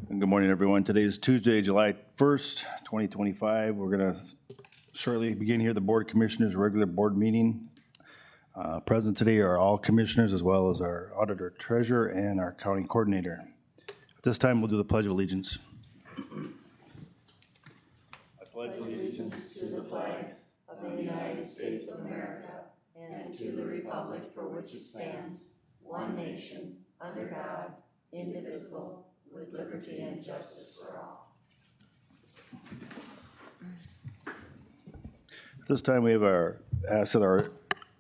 And good morning, everyone. Today is Tuesday, July 1st, 2025. We're going to shortly begin here the Board of Commissioners regular board meeting. Present today are all commissioners as well as our auditor treasurer and our county coordinator. At this time, we'll do the Pledge of Allegiance. I pledge allegiance to the flag of the United States of America and to the republic for which it stands, one nation, under God, indivisible, with liberty and justice for all. At this time, we have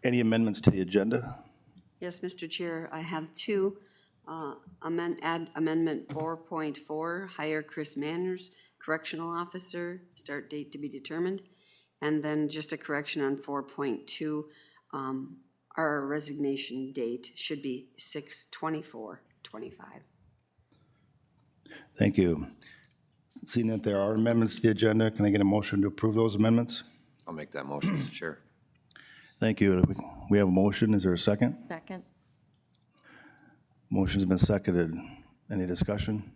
any amendments to the agenda? Yes, Mr. Chair, I have two. Add Amendment 4.4, hire Chris Manners, Correctional Officer, start date to be determined. And then just a correction on 4.2, our resignation date should be 6/24/25. Thank you. Seeing that there are amendments to the agenda, can I get a motion to approve those amendments? I'll make that motion, Mr. Chair. Thank you. We have a motion. Is there a second? Second. Motion's been seconded. Any discussion?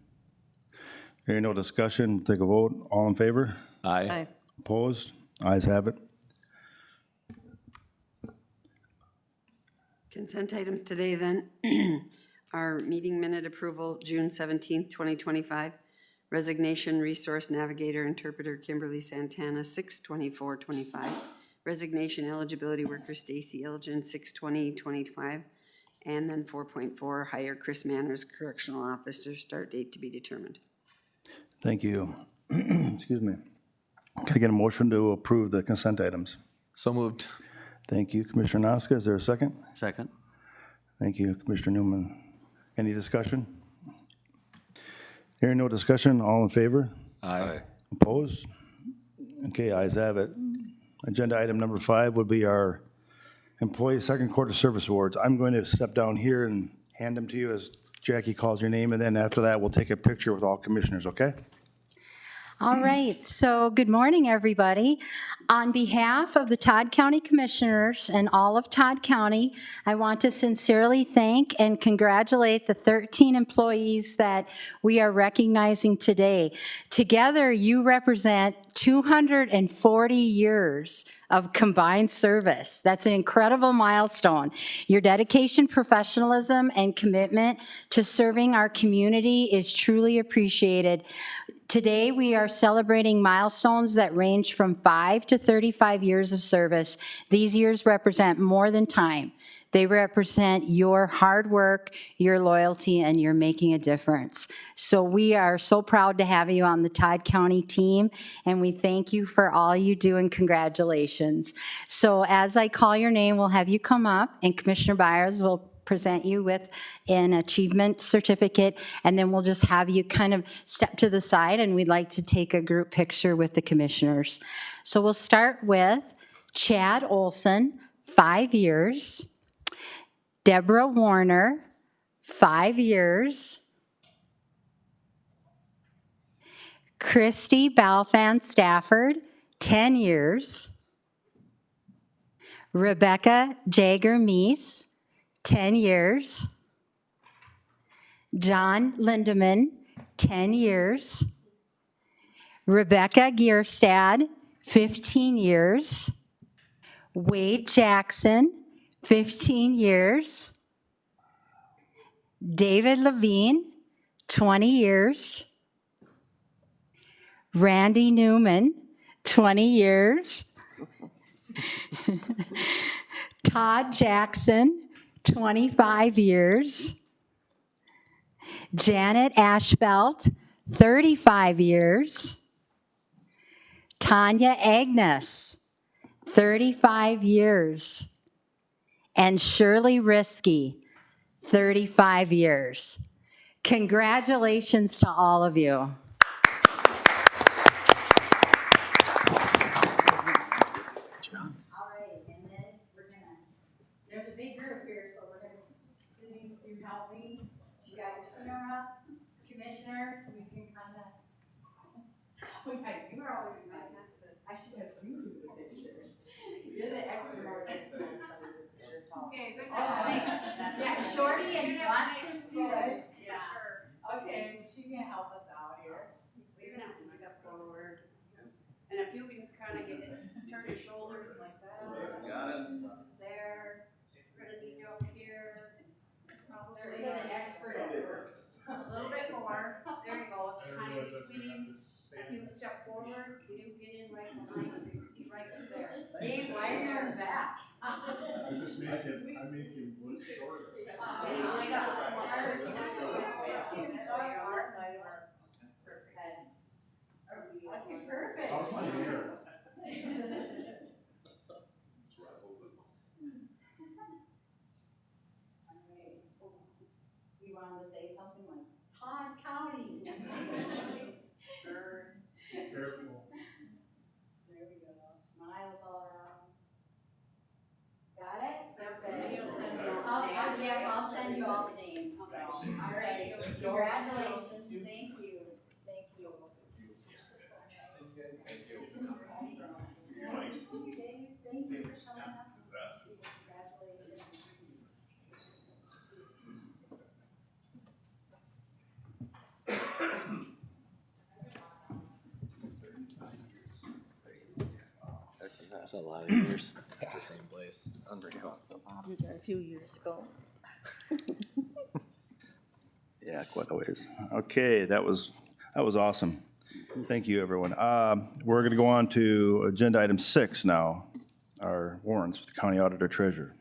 Hearing no discussion, take a vote. All in favor? Aye. Opposed? Ayes have it. Consent items today then. Our meeting minute approval, June 17th, 2025. Resignation, Resource Navigator Interpreter Kimberly Santana, 6/24/25. Resignation, Eligibility Worker Stacy Elgin, 6/20/25. And then 4.4, hire Chris Manners, Correctional Officer, start date to be determined. Thank you. Excuse me. Can I get a motion to approve the consent items? So moved. Thank you, Commissioner Noska. Is there a second? Second. Thank you, Commissioner Newman. Any discussion? Hearing no discussion, all in favor? Aye. Opposed? Okay, ayes have it. Agenda item number 5 would be our Employee Second Quarter Service Awards. I'm going to step down here and hand them to you as Jackie calls your name, and then after that, we'll take a picture with all commissioners, okay? All right, so good morning, everybody. On behalf of the Todd County Commissioners and all of Todd County, I want to sincerely thank and congratulate the 13 employees that we are recognizing today. Together, you represent 240 years of combined service. That's an incredible milestone. Your dedication, professionalism, and commitment to serving our community is truly appreciated. Today, we are celebrating milestones that range from 5 to 35 years of service. These years represent more than time. They represent your hard work, your loyalty, and your making a difference. So we are so proud to have you on the Todd County team, and we thank you for all you do, and congratulations. So as I call your name, we'll have you come up, and Commissioner Byers will present you with an achievement certificate, and then we'll just have you kind of step to the side, and we'd like to take a group picture with the commissioners. So we'll start with Chad Olson, 5 years. Deborah Warner, 5 years. Christy Balfan Stafford, 10 years. Rebecca Jager-Meese, 10 years. John Lindeman, 10 years. Rebecca Gierstad, 15 years. Wade Jackson, 15 years. David Levine, 20 years. Randy Newman, 20 years. Todd Jackson, 25 years. Janet Ashbelt, 35 years. Tanya Agnes, 35 years. And Shirley Risky, 35 years. Congratulations to all of you. There's a big group here, so we're going to need some help me. You got your finger up, commissioner, so we can kind of. Oh yeah, you are always right. I should have you do the pictures. You're the extra artist. Okay, good job. Yeah, Shorty and Front. Yeah. Okay, she's gonna help us out. you step forward, you get in right behind, so you can see right through there. Dave, why are you in the back? I'm making look shorter. I know. Ours, on this side of our head. Okay, perfect. How's my hair? You wanted to say something like, Todd County. Burn. Careful. There we go. Smiles all around. Got it? Perfect. I'll send you all the names. So. All right. Congratulations. Thank you. Thank you. Nice to see you, Dave. Thank you for coming up. Congratulations. That's a lot of years at the same place. Unreal. A few years ago. Yeah, quite a ways. Okay, that was awesome. Thank you, everyone. We're going to go on to agenda item 6 now, our warrants with the county auditor treasurer.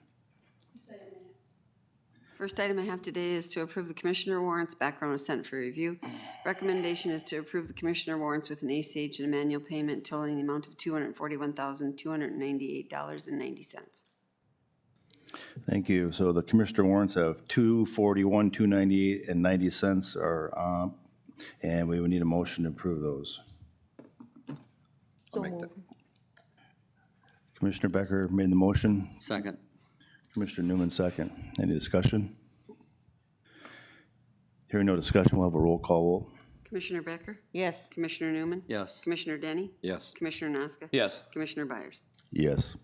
First item I have today is to approve the commissioner warrants. Background was sent for review. Recommendation is to approve the commissioner warrants with an ACH and a manual payment totaling the amount of $241,298.90. Thank you. So the commissioner warrants have $241, $298, and 90 cents are, and we would need a motion to approve those. So make move. that. Commissioner Becker made the motion. Second. Commissioner Newman second. Any discussion? Hearing no discussion, we'll have a roll call vote. Commissioner Becker? Yes. Commissioner Newman? Yes. Commissioner Denny? Yes. Commissioner Naska? Yes. Commissioner Byers? Yes.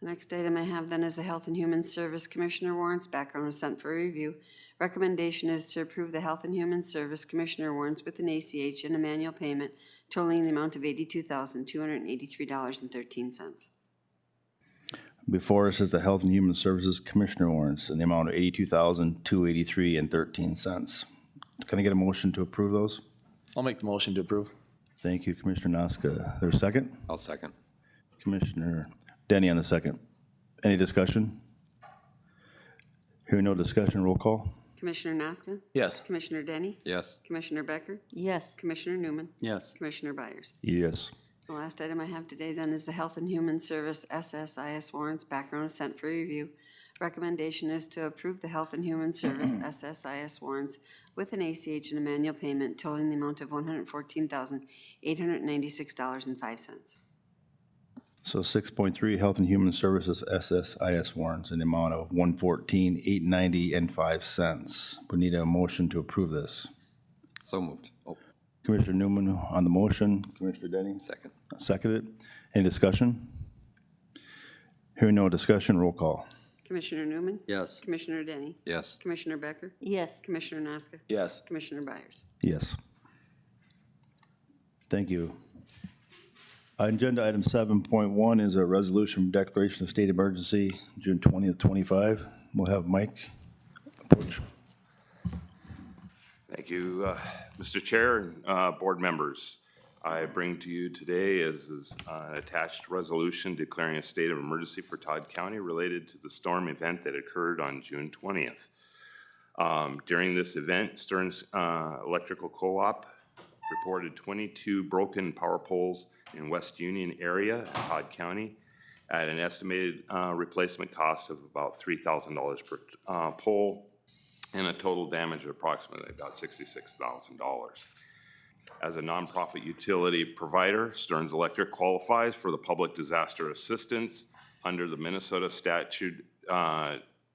The next item I have then is the Health and Human Service Commissioner warrants. Background was sent for review. Recommendation is to approve the Health and Human Service Commissioner warrants with an ACH and a manual payment totaling the amount of $82,283.13. Before us is the Health and Human Services Commissioner warrants in the amount of $82,283.13. Can I get a motion to approve those? I'll make the motion to approve. Thank you, Commissioner Naska. There's a second? I'll second. Commissioner Denny on the second. Any discussion? Hearing no discussion, roll call. Commissioner Naska? Yes. Commissioner Denny? Yes. Commissioner Becker? Yes. Commissioner Newman? Yes. Commissioner Byers? Yes. The last item I have today then is the Health and Human Service SSIS warrants. Background is sent for review. Recommendation is to approve the Health and Human Service SSIS warrants with an ACH and a manual payment totaling the amount of $114,896.05. So 6.3, Health and Human Services SSIS warrants in the amount of $114,890.05. We need a motion to approve this. So moved. Oh, Commissioner Newman on the motion. Commissioner Denny? second. Seconded. Any discussion? Hearing no discussion, roll call. Commissioner Newman? Yes. Commissioner Denny? Yes. Commissioner Becker? Yes. Commissioner Naska? Yes. Commissioner Byers? Yes. Thank you. Agenda item 7.1 is a resolution declaration of state emergency, June 20th, 25. We'll have Mike approach. Thank you, Mr. Chair and board members. I bring to you today is an attached resolution declaring a state of emergency for Todd County related to the storm event that occurred on June 20th. During this event, Stearns Electrical Co-op reported 22 broken power poles in West Union area in Todd County at an estimated replacement cost of about $3,000 per pole and a total damage of approximately about $66,000. As a nonprofit utility provider, Stearns Electric qualifies for the Public Disaster Assistance under the Minnesota Statute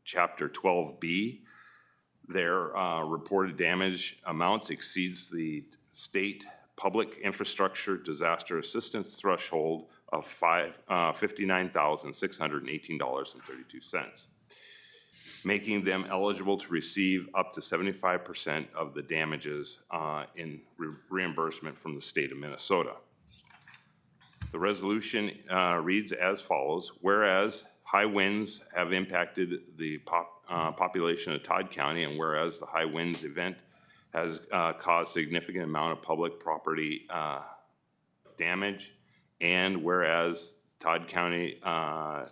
Chapter 12B. Their reported damage amounts exceeds the state public infrastructure disaster assistance threshold of $59,618.32, making them eligible to receive up to 75% of the damages in reimbursement from the state of Minnesota. The resolution reads as follows: whereas high winds have impacted the population of Todd County, and whereas the high winds event has caused significant amount of public property damage. And whereas Todd County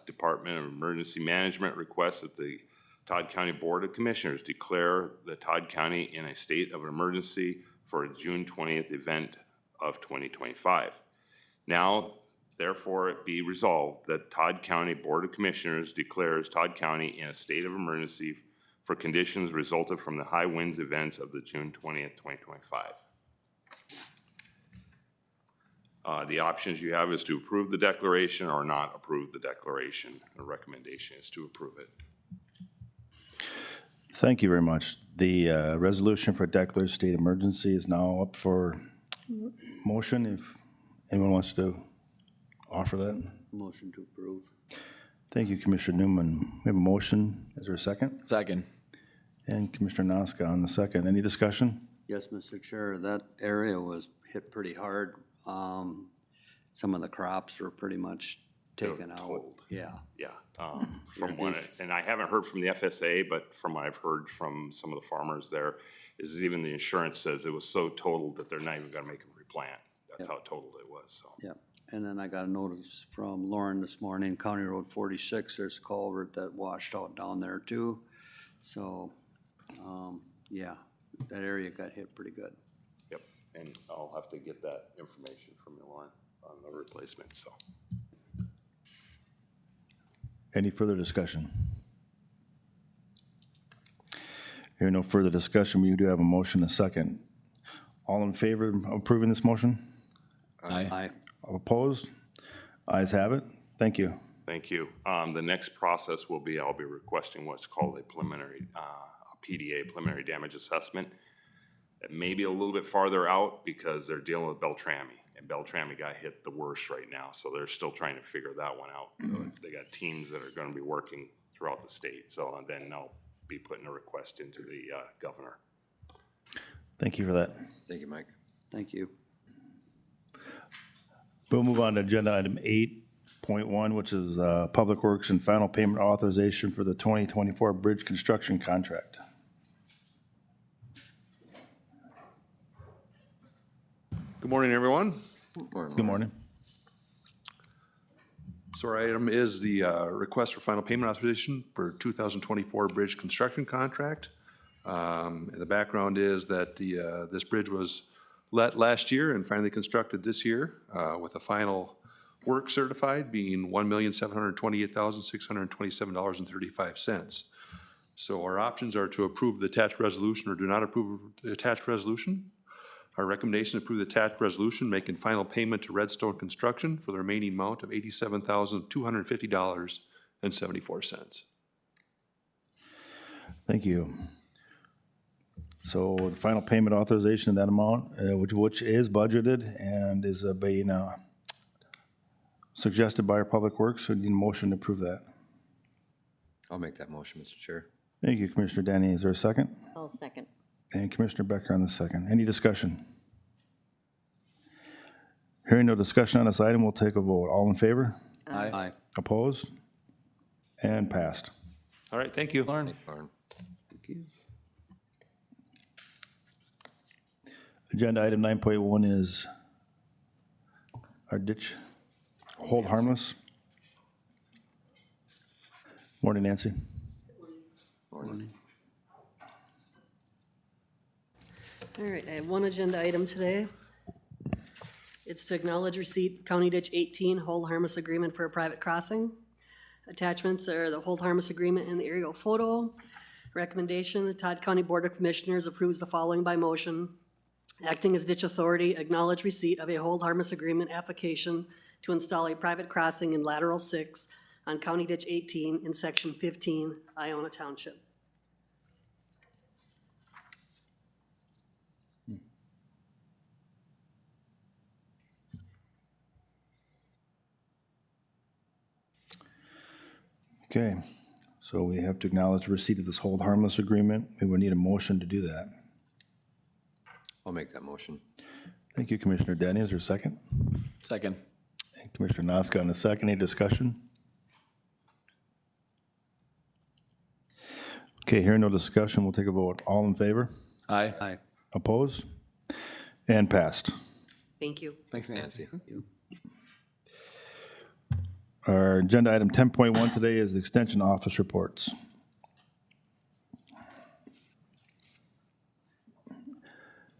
Department of Emergency Management requests that the Todd County Board of Commissioners declare the Todd County in a state of emergency for a June 20th event of 2025. Now, therefore, it be resolved that Todd County Board of Commissioners declares Todd County in a state of emergency for conditions resulted from the high winds events of the June 20th, 2025. The options you have is to approve the declaration or not approve the declaration. The recommendation is to approve it. Thank you very much. The resolution for declared state emergency is now up for motion. If anyone wants to offer that. Motion to approve. Thank you, Commissioner Newman. We have a motion. Is there a second? Second. And Commissioner Noska on the second. Any discussion? Yes, Mr. Chair, that area was hit pretty hard. Some of the crops were pretty much taken out. totaled. Yeah. Yeah, from what, and I haven't heard from the FSA, but from what I've heard from some of the farmers there, is even the insurance says it was so totaled that they're not even gonna make them replant. That's how totaled it was, so. Yeah. And then I got a notice from Lauren this morning, County Road 46, there's a culvert that washed out down there too. So, yeah, that area got hit pretty good. Yep, and I'll have to get that information from you, Lauren, on the replacement, so. Any further discussion? Hearing no further discussion, we do have a motion, a second. All in favor of approving this motion? Aye. Opposed? Ayes have it. Thank you. Thank you. The next process will be, I'll be requesting what's called a preliminary, PDA, preliminary damage assessment. It may be a little bit farther out because they're dealing with Beltrami, and Beltrami got hit the worst right now, so they're still trying to figure that one out. They got teams that are gonna be working throughout the state, so then they'll be putting a request into the governor. Thank you for that. Thank you, Mike. Thank you. We'll move on to agenda item 8.1, which is Public Works and final payment authorization for the 2024 bridge construction contract. Good morning, everyone. Good morning. So our item is the request for final payment authorization for 2024 bridge construction contract. And the background is that this bridge was let last year and finally constructed this year with the final work certified being $1,728,627.35. So our options are to approve the attached resolution or do not approve the attached resolution. Our recommendation is to approve the attached resolution, making final payment to Redstone Construction for the remaining amount of $87,250.74. Thank you. So the final payment authorization of that amount, which is budgeted and is being suggested by our Public Works, so we need a motion to approve that. I'll make that motion, Mr. Chair. Thank you, Commissioner Danny. Is there a second? I'll second. And Commissioner Becker on the second. Any discussion? Hearing no discussion on this item, we'll take a vote. All in favor? Aye. Opposed? And passed. All right, thank you. Thank you, Lauren. Thank you. Agenda item 9.1 is our ditch hold harmless. Morning, Nancy. Morning. All right, I have one agenda item today. It's to acknowledge receipt County Ditch 18 hold harmless agreement for a private crossing. Attachments are the hold harmless agreement and the aerial photo. Recommendation, the Todd County Board of Commissioners approves the following by motion. Acting as ditch authority, acknowledge receipt of a hold harmless agreement application to install a private crossing in lateral 6 on County Ditch 18 in section 15, Iona Township. Okay, so we have to acknowledge receipt of this hold harmless agreement. We would need a motion to do that. I'll make that motion. Thank you, Commissioner Denny. Is there a second? Second. And Commissioner Noska on the second. Any discussion? Okay, hearing no discussion, we'll take a vote. All in favor? Aye. Aye. Opposed? And passed. Thank you. Thanks, Nancy. Our agenda item 10.1 today is the Extension Office reports.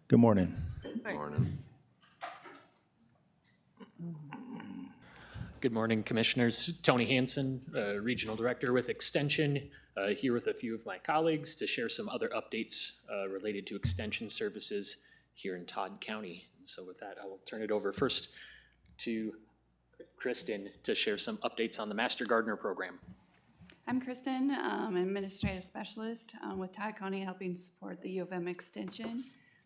Good morning. Morning. Good morning, Commissioners. Tony Hansen, Regional Director with Extension, here with a few of my colleagues to share some other updates related to extension services here in Todd County. So with that, I will turn it over first to Kristen to share some updates on the Master Gardener Program. I'm Kristen, I'm Administrative Specialist with Todd County, helping support the U of M Extension.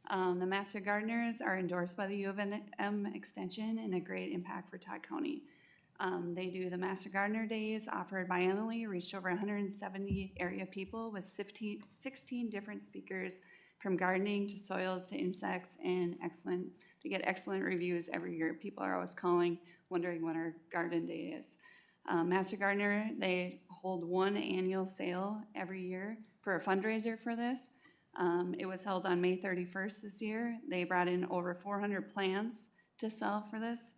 The Master Gardeners are endorsed by the U of M Extension and a great impact for Todd County. They do the Master Gardener Days offered biannually, reached over 170 area people with 16 different speakers from gardening to soils to insects, and they get excellent reviews every year. People are always calling, wondering when our garden day is. Master Gardener, they hold one annual sale every year for a fundraiser for this. It was held on May 31st this year. They brought in over 400 plants to sell for this,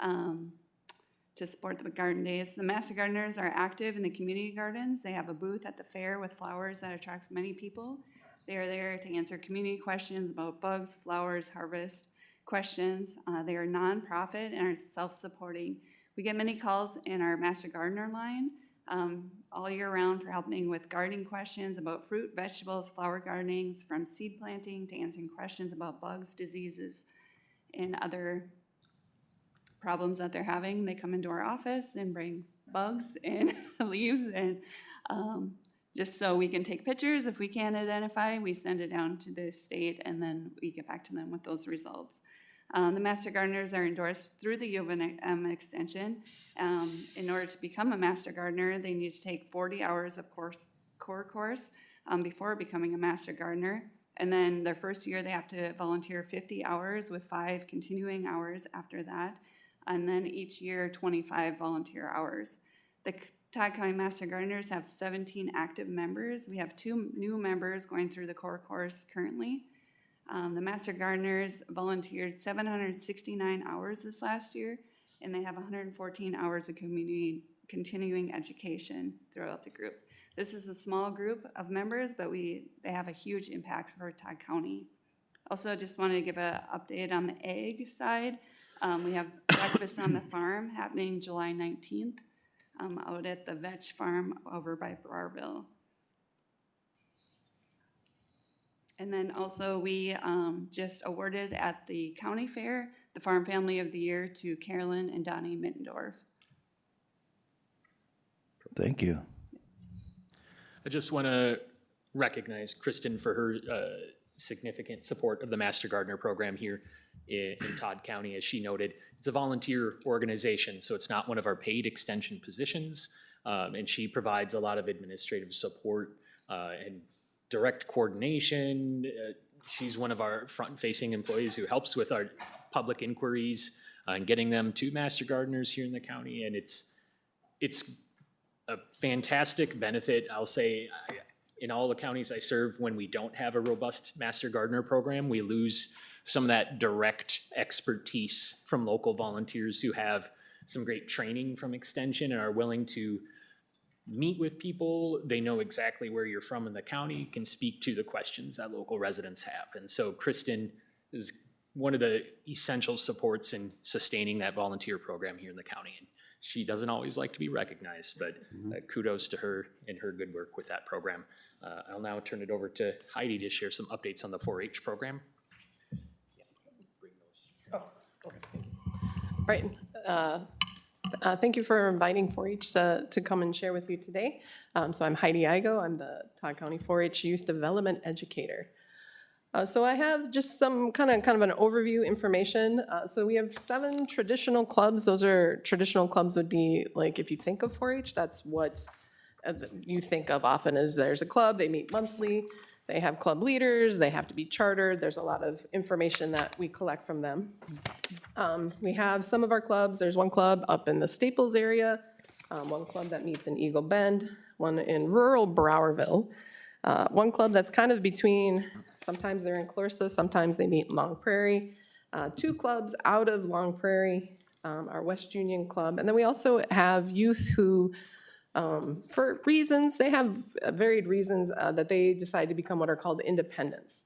to support the garden days. The Master Gardeners are active in the community gardens. They have a booth at the fair with flowers that attracts many people. They are there to answer community questions about bugs, flowers, harvest questions. They are nonprofit and are self-supporting. We get many calls in our Master Gardener line all year round for helping with gardening questions about fruit, vegetables, flower gardenings, from seed planting to answering questions about bugs, diseases, and other problems that they're having. They come into our office and bring bugs and leaves, and just so we can take pictures. If we can't identify, we send it down to the state, and then we get back to them with those results. The Master Gardeners are endorsed through the U of M Extension. In order to become a Master Gardener, they need to take 40 hours of core course before becoming a Master Gardener. And then their first year, they have to volunteer 50 hours with 5 continuing hours after that. And then each year, 25 volunteer hours. The Todd County Master Gardeners have 17 active members. We have 2 new members going through the core course currently. The Master Gardeners volunteered 769 hours this last year, and they have 114 hours of continuing education throughout the group. This is a small group of members, but they have a huge impact for Todd County. Also, just wanted to give an update on the egg side. We have breakfast on the farm happening July 19th out at the Vetch Farm over by Browerville. And then also we just awarded at the county fair the Farm Family of the Year to Carolyn and Donnie Mittendorf. Thank you. I just want to recognize Kristen for her significant support of the Master Gardener Program here in Todd County. As she noted, it's a volunteer organization, so it's not one of our paid extension positions, and she provides a lot of administrative support and direct coordination. She's one of our front-facing employees who helps with our public inquiries and getting them to Master Gardeners here in the county, and it's a fantastic benefit. I'll say in all the counties I serve, when we don't have a robust Master Gardener program, we lose some of that direct expertise from local volunteers who have some great training from Extension and are willing to meet with people. They know exactly where you're from in the county, can speak to the questions that local residents have. And so Kristen is one of the essential supports in sustaining that volunteer program here in the county. And she doesn't always like to be recognized, but kudos to her and her good work with that program. I'll now turn it over to Heidi to share some updates on the 4-H program. Right. Thank you for inviting 4-H to come and share with you today. So I'm Heidi Igo. I'm the Todd County 4-H Youth Development Educator. So I have just some kind of an overview information. So we have 7 traditional clubs. Those are traditional clubs would be like, if you think of 4-H, that's what you think of often is there's a club, they meet monthly, they have club leaders, they have to be chartered. There's a lot of information that we collect from them. We have some of our clubs. There's one club up in the Staples area, one club that meets in Eagle Bend, one in rural Browerville, one club that's kind of between, sometimes they're in Clarissa, sometimes they meet in Long Prairie. 2 clubs out of Long Prairie, our West Union Club. And then we also have youth who, for reasons, they have varied reasons that they decide to become what are called independents.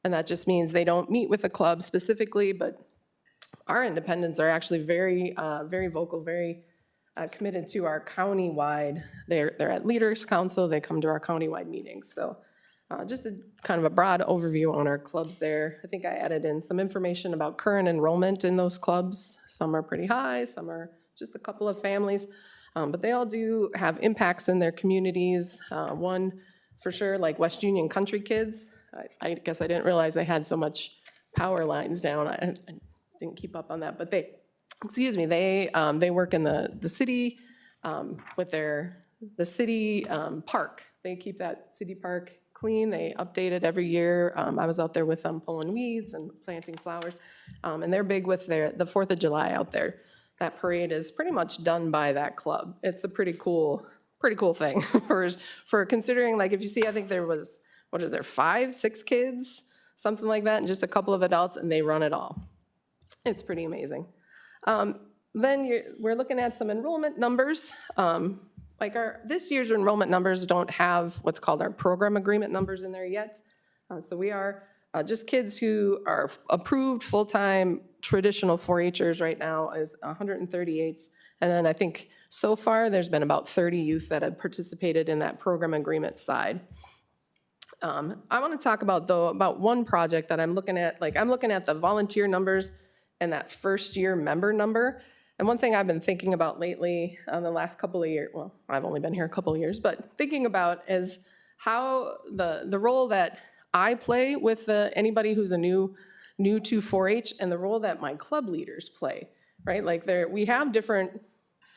And that just means they don't meet with a club specifically, but our independents are actually very, very vocal, very committed to our county-wide. They're at Leaders Council, they come to our county-wide meetings. So just a kind of a broad overview on our clubs there. I think I added in some information about current enrollment in those clubs. Some are pretty high, some are just a couple of families, but they all do have impacts in their communities. One for sure, like West Union Country Kids. I guess I didn't realize they had so much power lines down. I didn't keep up on that, but they work in the city with the city park. They keep that city park clean. They update it every year. I was out there with them pulling weeds and planting flowers. And they're big with the 4th of July out there. That parade is pretty much done by that club. It's a pretty cool thing for considering, like, if you see, I think there was, 5, 6 kids, something like that, and just a couple of adults, and they run it all. It's pretty amazing. Then we're looking at some enrollment numbers. This year's enrollment numbers don't have what's called our program agreement numbers in there yet. So we are just kids who are approved full-time traditional 4-Hers right now is 138. And then I think so far there's been about 30 youth that have participated in that program agreement side. I want to talk about one project that I'm looking at. I'm looking at the volunteer numbers and that first-year member number. And one thing I've been thinking about lately the last couple of years, well, I've only been here a couple of years, but thinking about is how the role that I play with anybody who's a new to 4-H and the role that my club leaders play, right? We have different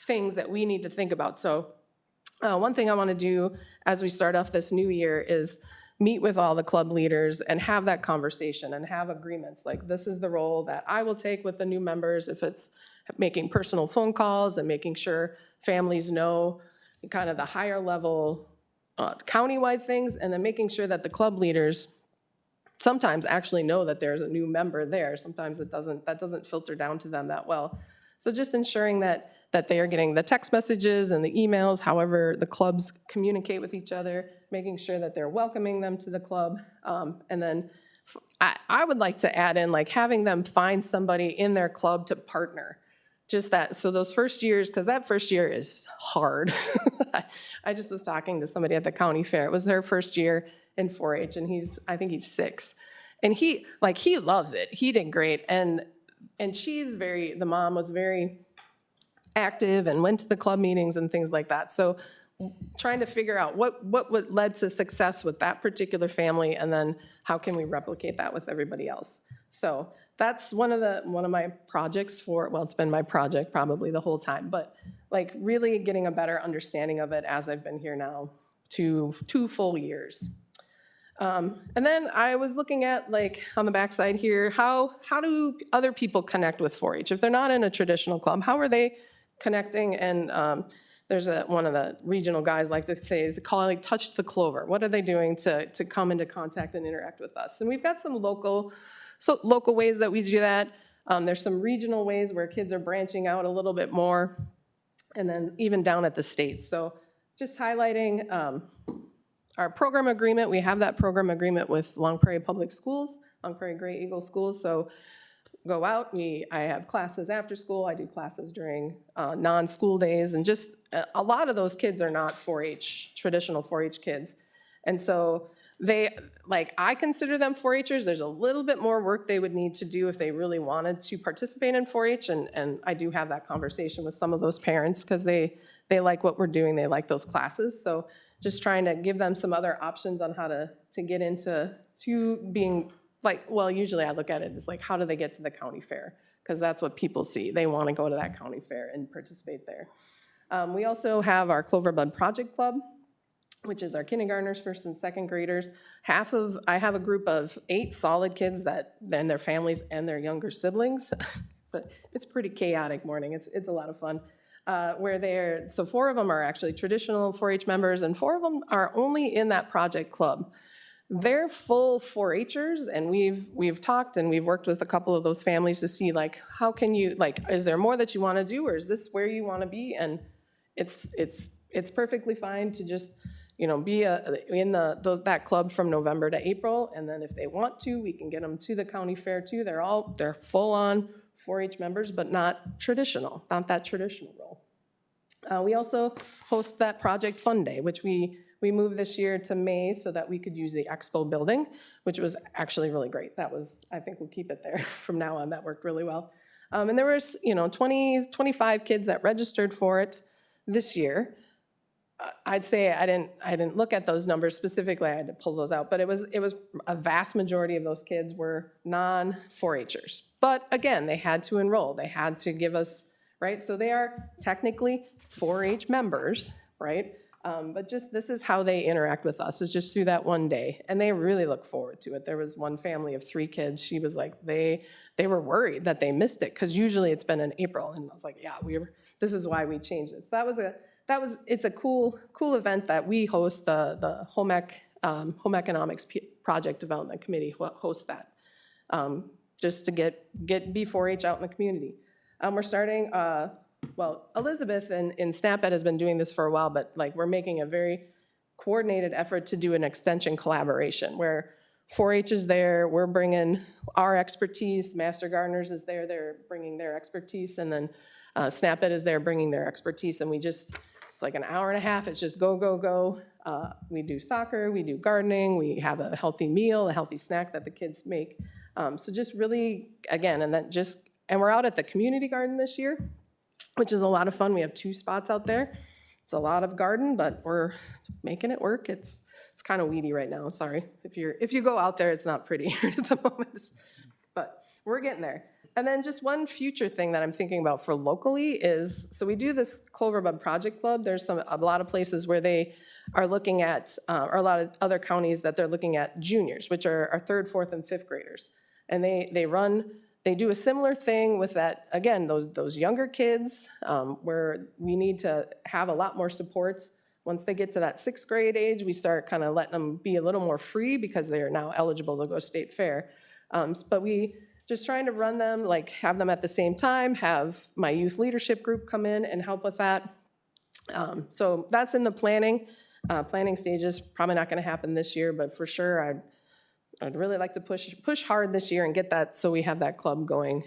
things that we need to think about. So one thing I want to do as we start off this new year is meet with all the club leaders and have that conversation and have agreements. Like, this is the role that I will take with the new members, if it's making personal phone calls and making sure families know kind of the higher level countywide things, and then making sure that the club leaders sometimes actually know that there's a new member there. Sometimes that doesn't filter down to them that well. So just ensuring that they are getting the text messages and the emails, however the clubs communicate with each other, making sure that they're welcoming them to the club. And then I would like to add in, having them find somebody in their club to partner. Just that, so those first years, because that first year is hard. I just was talking to somebody at the county fair. It was their first year in 4-H, and I think he's 6. And he loves it. He did great. And the mom was very active and went to the club meetings and things like that. So trying to figure out what led to success with that particular family, and then how can we replicate that with everybody else. So that's one of my projects it's been my project probably the whole time, but really getting a better understanding of it as I've been here now 2 full years. And then I was looking at, on the backside here, how do other people connect with 4-H? If they're not in a traditional club, how are they connecting? And there's one of the regional guys like to say, is calling Touch the Clover. What are they doing to come into contact and interact with us? And we've got some local ways that we do that. There's some regional ways where kids are branching out a little bit more, and then even down at the states. So just highlighting our program agreement. We have that program agreement with Long Prairie Public Schools, Long Prairie Gray Eagle Schools. So go out, I have classes after school, I do classes during non-school days, and just a lot of those kids are not 4-H, traditional 4-H kids. And so I consider them 4-Hers. There's a little bit more work they would need to do if they really wanted to participate in 4-H, and I do have that conversation with some of those parents because they like what we're doing, they like those classes. So just trying to give them some other options on how to get into being usually I look at it as how do they get to the county fair? Because that's what people see. They want to go to that county fair and participate there. We also have our Cloverbud Project Club, which is our kindergartners, first and second graders. I have a group of 8 solid kids and their families and their younger siblings. It's a pretty chaotic morning. It's a lot of fun. So 4 of them are actually traditional 4-H members, and 4 of them are only in that project club. they're full 4-Hers, and we've talked and we've worked with a couple of those families to see like, how can you, like, is there more that you want to do, or is this where you want to be? And it's perfectly fine to just, you know, be in that club from November to April, and then if they want to, we can get them to the county fair too. They're full-on 4-H members, but not that traditional role. We also host that Project Fun Day, which we moved this year to May so that we could use the expo building, which was actually really great. I think we'll keep it there from now on. That worked really well. And there was, 25 kids that registered for it this year. I'd say I didn't look at those numbers specifically. I had to pull those out, but it was a vast majority of those kids were non-4-Hers. But again, they had to enroll. They had to give us, right? So they are technically 4-H members, right? But just this is how they interact with us, is just through that one day. And they really look forward to it. There was one family of 3 kids. She was like, they were worried that they missed it because usually it's been in April. And I was like, yeah, this is why we changed it. So it's a cool event that we host. The Home Economics Project Development Committee hosts that, just to get B4H out in the community. We're starting, Elizabeth in SNAP-Ed has been doing this for a while, but like we're making a very coordinated effort to do an extension collaboration where 4-H is there, we're bringing our expertise, Master Gardeners is there, they're bringing their expertise, and then SNAP-Ed is there bringing their expertise, and it's like an hour and a half, it's just go, go, go. We do soccer, we do gardening, we have a healthy meal, a healthy snack that the kids make. So just really, again, and we're out at the community garden this year, which is a lot of fun. We have 2 spots out there. It's a lot of garden, but we're making it work. It's kind of weedy right now, sorry. If you go out there, it's not pretty at the moment, but we're getting there. And then just one future thing that I'm thinking about for locally is, so we do this Cloverbud Project Club. There's a lot of places where they are looking at, or a lot of other counties that they're looking at juniors, which are our 3rd, 4th, and 5th graders. And they do a similar thing with that, again, those younger kids, where we need to have a lot more support. Once they get to that 6th grade age, we start kind of letting them be a little more free because they are now eligible to go to state fair. But we just trying to run them, like have them at the same time, have my youth leadership group come in and help with that. So that's in the planning stages. Probably not going to happen this year, but for sure I'd really like to push hard this year and get that so we have that club going.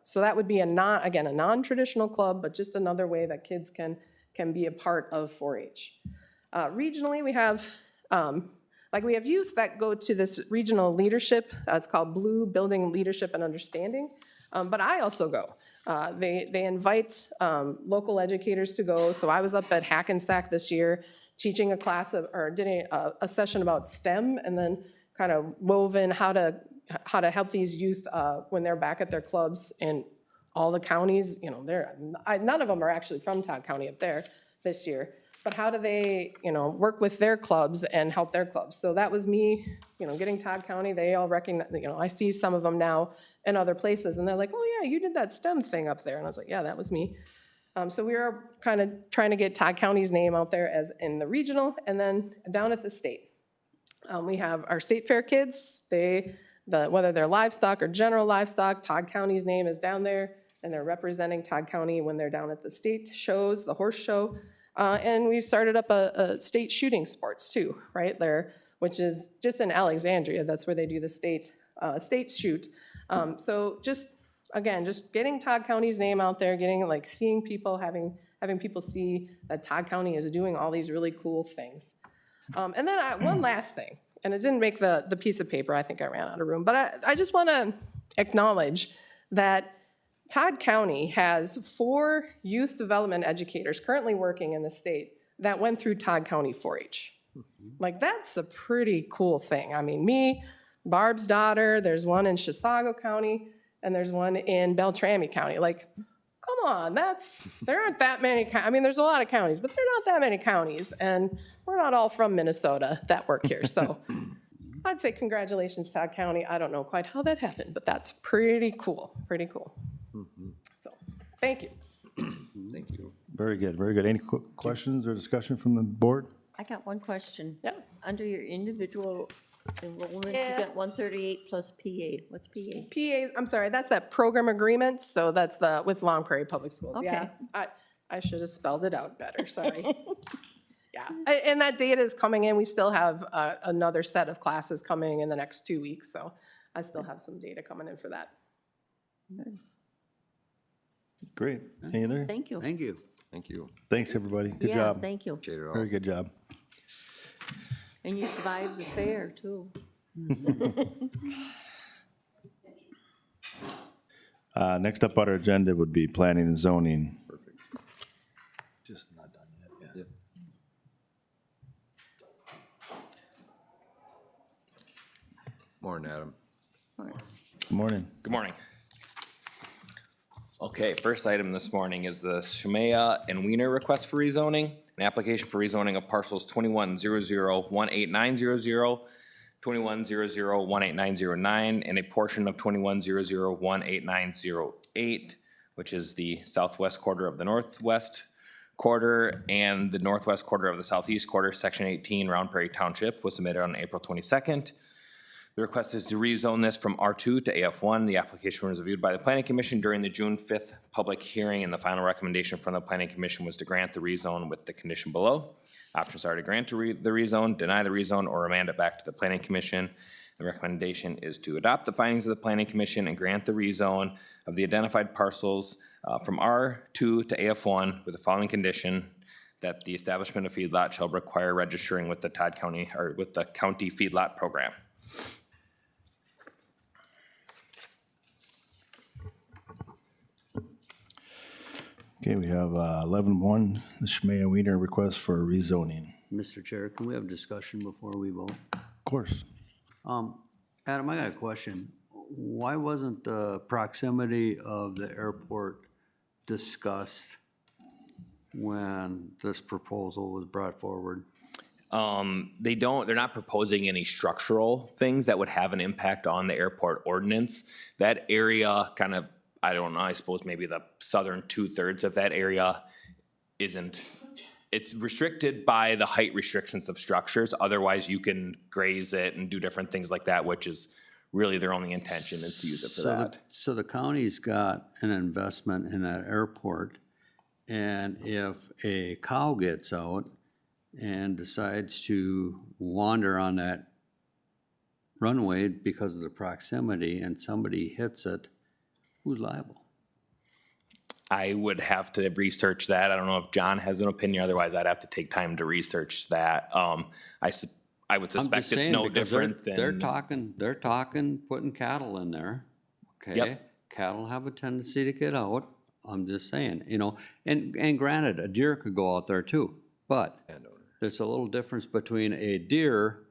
So that would be a non-traditional club, but just another way that kids can be a part of 4-H. Regionally, we have youth that go to this regional leadership. It's called Blue, Building Leadership and Understanding. But I also go. They invite local educators to go. So I was up at Hackensack this year teaching a class did a session about STEM, and then kind of wove in how to help these youth when they're back at their clubs in all the counties. None of them are actually from Todd County up there this year, but how do they, work with their clubs and help their clubs? So that was me, getting Todd County. They all recognize, I see some of them now in other places, and they're like, oh yeah, you did that STEM thing up there. And I was like, yeah, that was me. So we are kind of trying to get Todd County's name out there as in the regional, and then down at the state. We have our state fair kids. Whether they're livestock or general livestock, Todd County's name is down there, and they're representing Todd County when they're down at the state shows, the horse show. And we've started up a state shooting sports too, right there, which is just in Alexandria. That's where they do the state shoot. So just getting Todd County's name out there, seeing people, having people see that Todd County is doing all these really cool things. And then one last thing, and it didn't make the piece of paper. I think I ran out of room, but I just want to acknowledge that Todd County has 4 youth development educators currently working in the state that went through Todd County 4-H. Like, that's a pretty cool thing. I mean, me, Barb's daughter, there's one in Chisago County, and there's one in Beltrami County. Like, come on, there aren't that many, there's a lot of counties, but there are not that many counties, and we're not all from Minnesota that work here. So I'd say congratulations, Todd County. I don't know quite how that happened, but that's pretty cool, So, thank you. Thank you. Very good, very good. Any questions or discussion from the board? I got one question. Yeah. Under your individual Enrollment, you Yeah. got 138 plus PA. What's PA? PAs, I'm sorry, that's that program agreements, so that's the, with Long Prairie Public Schools, yeah. I should have spelled it out better, sorry. Yeah, and that data is coming in, we still have another set of classes coming in the next 2 weeks, so I still have some data coming in for that. Great. Any other? Thank you. Thank you. Thank you. Thanks, everybody. Good Yeah, job. thank you. Appreciate it all. Very good job. And you survived the fair, too. Next up on our agenda would be planning and zoning. Just not done yet. Yeah. Morning, Adam. Good morning. Good morning. Okay, first item this morning is the Shemaya and Wiener request for rezoning. An application for rezoning of parcels 2100-18900, 2100-18909, and a portion of 2100-18908, which is the southwest quarter of the northwest quarter and the northwest quarter of the southeast quarter, section 18, Round Prairie Township, was submitted on April 22nd. The request is to rezone this from R2 to AF1. The application was reviewed by the Planning Commission during the June 5th public hearing, and the final recommendation from the Planning Commission was to grant the rezone with the condition below. Options are to grant the rezone, deny the rezone, or remand it back to the Planning Commission. The recommendation is to adopt the findings of the Planning Commission and grant the rezone of the identified parcels from R2 to AF1 with the following condition: that the establishment of feedlot shall require registering with the Todd County, or with the county feedlot program. Okay, we have 11-1, the Shemaya Wiener request for rezoning. Mr. Chair, can we have discussion before we vote? Of course. Adam, I got a question. Why wasn't the proximity of the airport discussed when this proposal was brought forward? They're not proposing any structural things that would have an impact on the airport ordinance. That area kind of, I don't know, I suppose maybe the southern 2/3 of that area isn't, it's restricted by the height restrictions of structures. Otherwise, you can graze it and do different things like that, which is really their only intention is to use it for that. So the county's got an investment in that airport, and if a cow gets out and decides to wander on that runway because of the proximity and somebody hits it, who's liable? I would have to research that. I don't know if John has an opinion. Otherwise, I'd have to take time to research that. I would suspect it's no different than. They're talking putting cattle in there, okay? Yep. Cattle have a tendency to get out. I'm just saying, you know, and granted, a deer could go out there too, but there's a little difference between a deer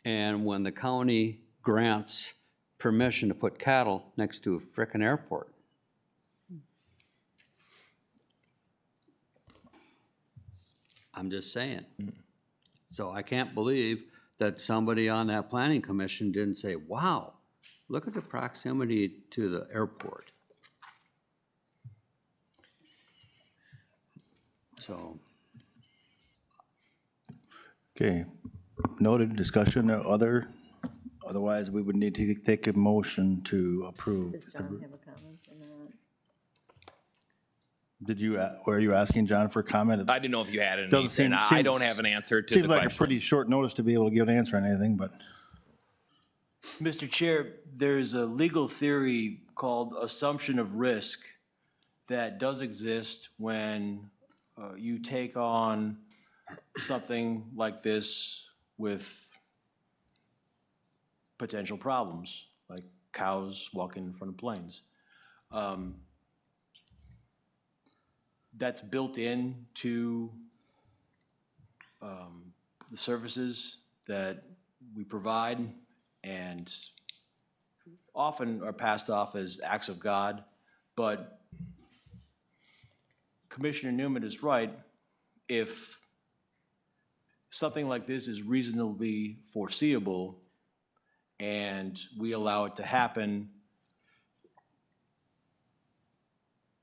and when the county grants permission to put cattle next to a frickin' airport. I'm just saying. So I can't believe that somebody on that planning commission didn't say, wow, look at the proximity to the airport. So. Okay, noted. Discussion or other? Otherwise, we would need to take a motion to approve. Does John have a comment or not? Did you, were you asking John for comment? I didn't know if you had Doesn't seem- anything. I seems- don't have an answer to the Seems like a question. pretty short notice to be able to give an answer on anything, but Mr. Chair, there's a legal theory called assumption of risk that does exist when you take on something like this with potential problems, like cows walking in front of planes. That's built into the services that we provide and often are passed off as acts of God, but Commissioner Newman is right. If something like this is reasonably foreseeable and we allow it to happen,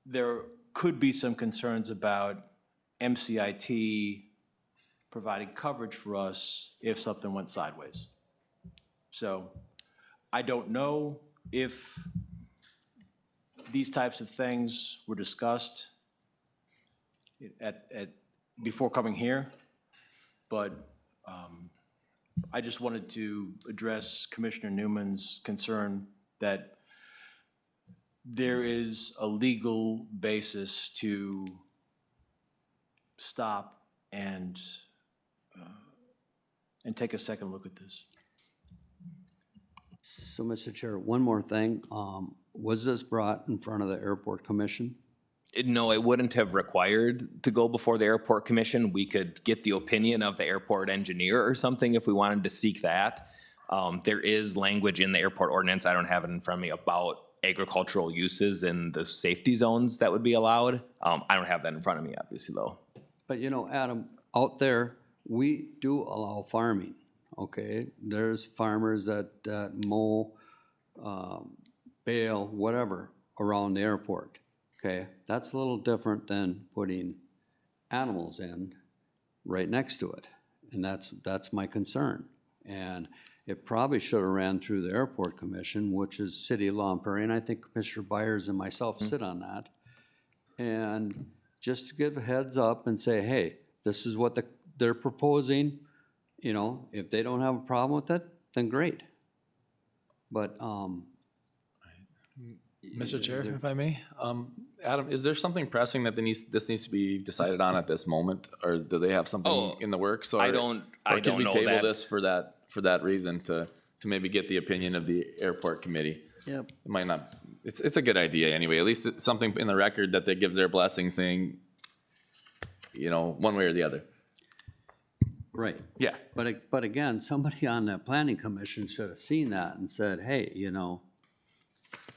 there could be some concerns about MCIT providing coverage for us if something went sideways. So I don't know if these types of things were discussed before coming here, but I just wanted to address Commissioner Newman's concern that there is a legal basis to stop and take a second look at this. So, Mr. Chair, one more thing. Was this brought in front of the Airport Commission? No, it wouldn't have required to go before the airport commission. We could get the opinion of the airport engineer or something if we wanted to seek that. There is language in the airport ordinance, I don't have it in front of me, about agricultural uses in the safety zones that would be allowed. I don't have that in front of me, obviously, though. But you know, Adam, out there, we do allow farming, okay? There's farmers that mow, bale, whatever, around the airport, okay? That's a little different than putting animals in right next to it. And that's my concern. And it probably should have ran through the Airport Commission, which is City of Long Prairie, and I think Commissioner Byers and myself sit on that. And just to give a heads up and say, hey, this is what they're proposing, you know, if they don't have a problem with it, then great. But, Mr. Chair, if I may, Adam, is there something pressing that this needs to be decided on at this moment, or do they have something in the works? Or, I don't can we know table that. this for that reason to maybe get the opinion of the airport committee? Yep. It might not. It's a good idea anyway. At least it's something in the record that they gives their blessing, saying, you know, one way or the other. right. Yeah. But again, somebody on the planning commission should have seen that and said, hey, you know,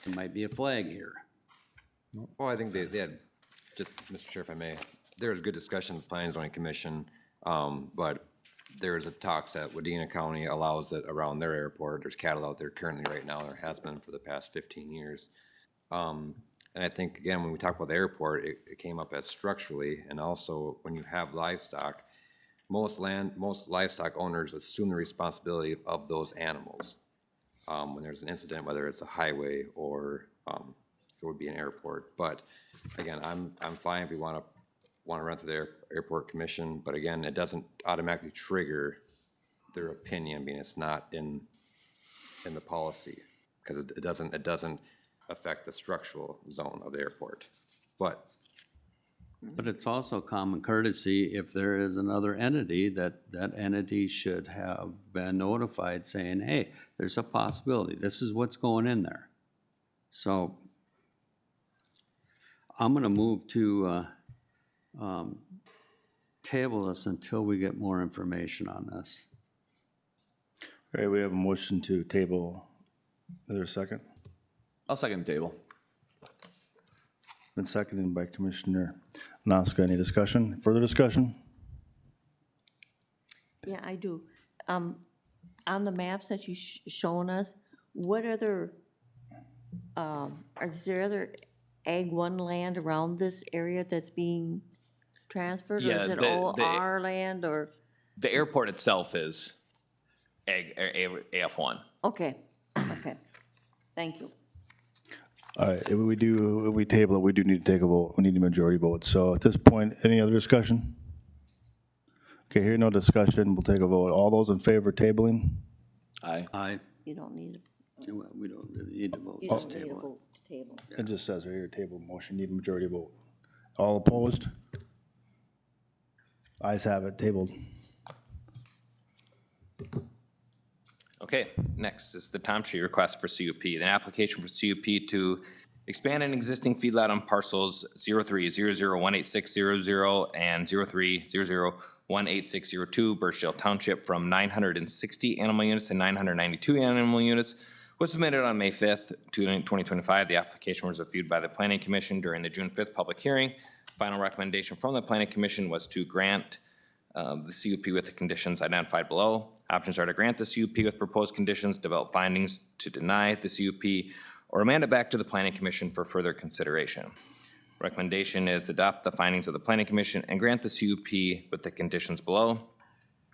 there might be a flag here. Well, I think they had, just, Mr. Chair, if I may, there was good discussion with the Planning and Zoning Commission, but there is a talks that Wadena County allows it around their airport. There's cattle out there currently right now. There has been for the past 15 years. And I think, again, when we talk about the airport, it came up as structurally, and also when you have livestock, most livestock owners assume the responsibility of those animals. When there's an incident, whether it's a highway or it would be an airport. But again, I'm fine if we want to run through the airport commission, but again, it doesn't automatically trigger their opinion, being it's not in the policy, because it doesn't affect the structural zone of the airport. But it's also common courtesy, if there is another entity, that entity should have been notified saying, hey, there's a possibility, this is what's going in there. So I'm gonna move to table this until we get more information on this. All right, we have a motion to table. Is there a second? I'll second the table. Been seconded by Commissioner Noska. Any discussion? Further discussion? Yeah, I do. On the maps that you shown us, what other, is there other Ag 1 land around this area that's being transferred? Or Yeah, is it all our land, or? The airport itself is AF1. Okay, okay. Thank you. All right, if we table it, we do need to take a vote. We need a majority vote. So at this point, any other discussion? Okay, here no discussion. We'll take a vote. All those in favor of tabling? Aye. Aye. You don't need, We don't really need to vote. you Just don't need a table it. vote to table. It just says right here, table motion, need a majority vote. All opposed? Ayes have it, tabled. Okay, next is the Tom Street request for CUP. An application for CUP to expand an existing feedlot on parcels 03001860 and 0300186002 Birchdale Township from 960 animal units to 992 animal units was submitted on May 5th, 2025. The application was reviewed by the Planning Commission during the June 5th public hearing. Final recommendation from the Planning Commission was to grant the CUP with the conditions identified below. Options are to grant the CUP with proposed conditions, develop findings to deny the CUP, or remand it back to the Planning Commission for further consideration. Recommendation is to adopt the findings of the Planning Commission and grant the CUP with the conditions below.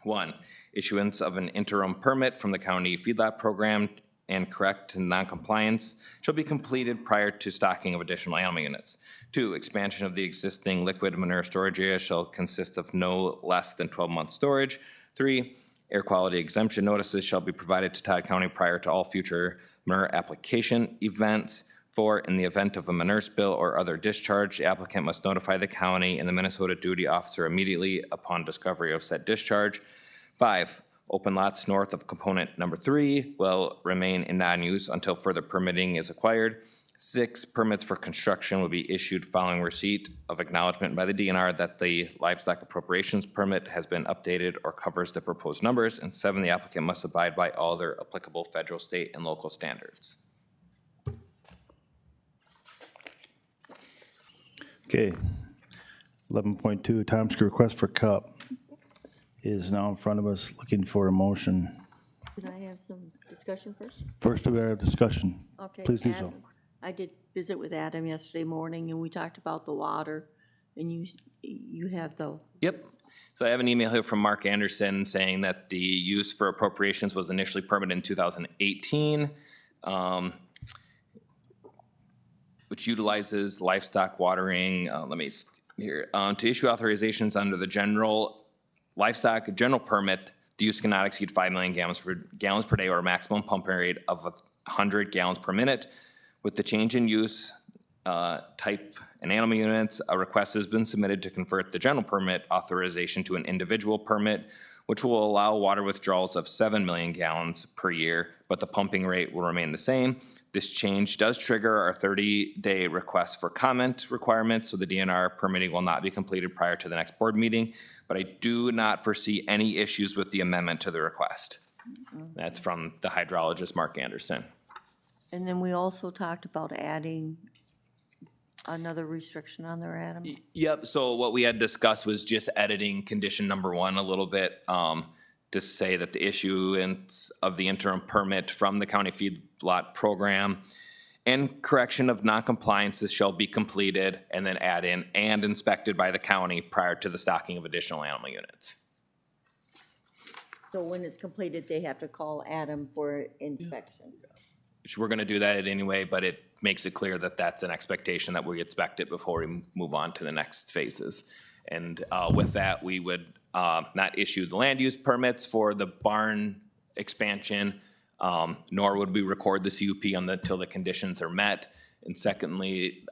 1, issuance of an interim permit from the county feedlot program and correct noncompliance shall be completed prior to stocking of additional animal units. 2, expansion of the existing liquid manure storage area shall consist of no less than 12-month storage. 3, air quality exemption notices shall be provided to Todd County prior to all future manure application events. 4, in the event of a manure spill or other discharge, the applicant must notify the county and the Minnesota duty officer immediately upon discovery of said discharge. 5, open lots north of component number 3 will remain in non-use until further permitting is acquired. 6, permits for construction will be issued following receipt of acknowledgement by the DNR that the livestock appropriations permit has been updated or covers the proposed numbers. And 7, the applicant must abide by all their applicable federal, state, and local standards. Okay. 11.2, Tomsky request for cup is now in front of us, looking for a motion. Can I have some discussion first? First, we have discussion. Okay. Please do so. Adam, I did visit with Adam yesterday morning, and we talked about the water, and you have the. Yep. So I have an email here from Mark Anderson saying that the use for appropriations was initially permitted in 2018, which utilizes livestock watering. Let me here to issue authorizations under the general permit. The use cannot exceed 5 million gallons per day or a maximum pumping rate of 100 gallons per minute. With the change in use type and animal units, a request has been submitted to convert the general permit authorization to an individual permit, which will allow water withdrawals of 7 million gallons per year, but the pumping rate will remain the same. This change does trigger our 30-day request for comment requirement, so the DNR permitting will not be completed prior to the next board meeting, but I do not foresee any issues with the amendment to the request. That's from the hydrologist, Mark Anderson. And then we also talked about adding another restriction on there, Adam? Yep, so what we had discussed was just editing condition number 1 a little bit to say that the issuance of the interim permit from the county feedlot program and correction of noncompliances shall be completed, and then add in and inspected by the county prior to the stocking of additional animal units. So when it's completed, they have to call Adam for inspection? Which we're gonna do that anyway, but it makes it clear that that's an expectation that we expect it before we move on to the next phases. And with that, we would not issue the land use permits for the barn expansion, nor would we record the CUP until the conditions are met. And secondly,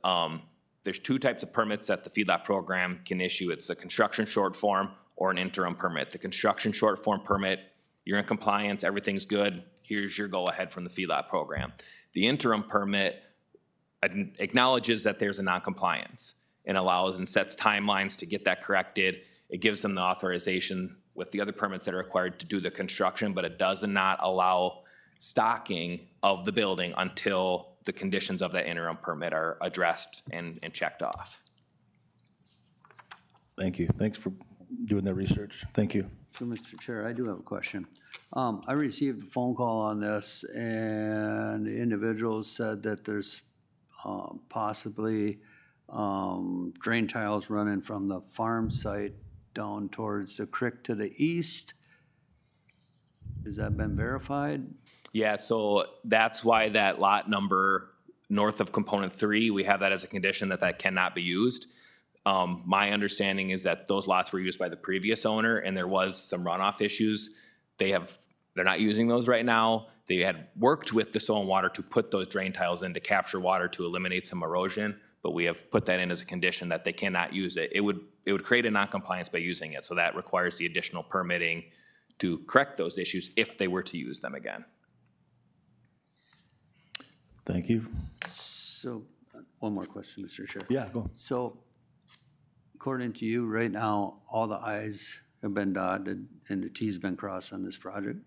there's 2 types of permits that the feedlot program can issue. It's a construction short form or an interim permit. The construction short form permit, you're in compliance, everything's good, here's your go-ahead from the feedlot program. The interim permit acknowledges that there's a non-compliance and allows and sets timelines to get that corrected. It gives them the authorization with the other permits that are required to do the construction, but it does not allow stocking of the building until the conditions of that interim permit are addressed and checked off. Thank you. Thanks for doing that research. Thank you. So, Mr. Chair, I do have a question. I received a phone call on this, and the individual said that there's possibly drain tiles running from the farm site down towards the creek to the east. Has that been verified? Yeah, so that's why that lot number north of component 3, we have that as a condition that cannot be used. My understanding is that those lots were used by the previous owner and there was some runoff issues. They're not using those right now. They had worked with the soil and water to put those drain tiles in to capture water to eliminate some erosion, but we have put that in as a condition that they cannot use it. It would create a non-compliance by using it, so that requires the additional permitting to correct those issues if they were to use them again. Thank you. So, one more question, Mr. Chair. Yeah, go. So, according to you, right now, all the i's have been dotted and the t's been crossed on this project?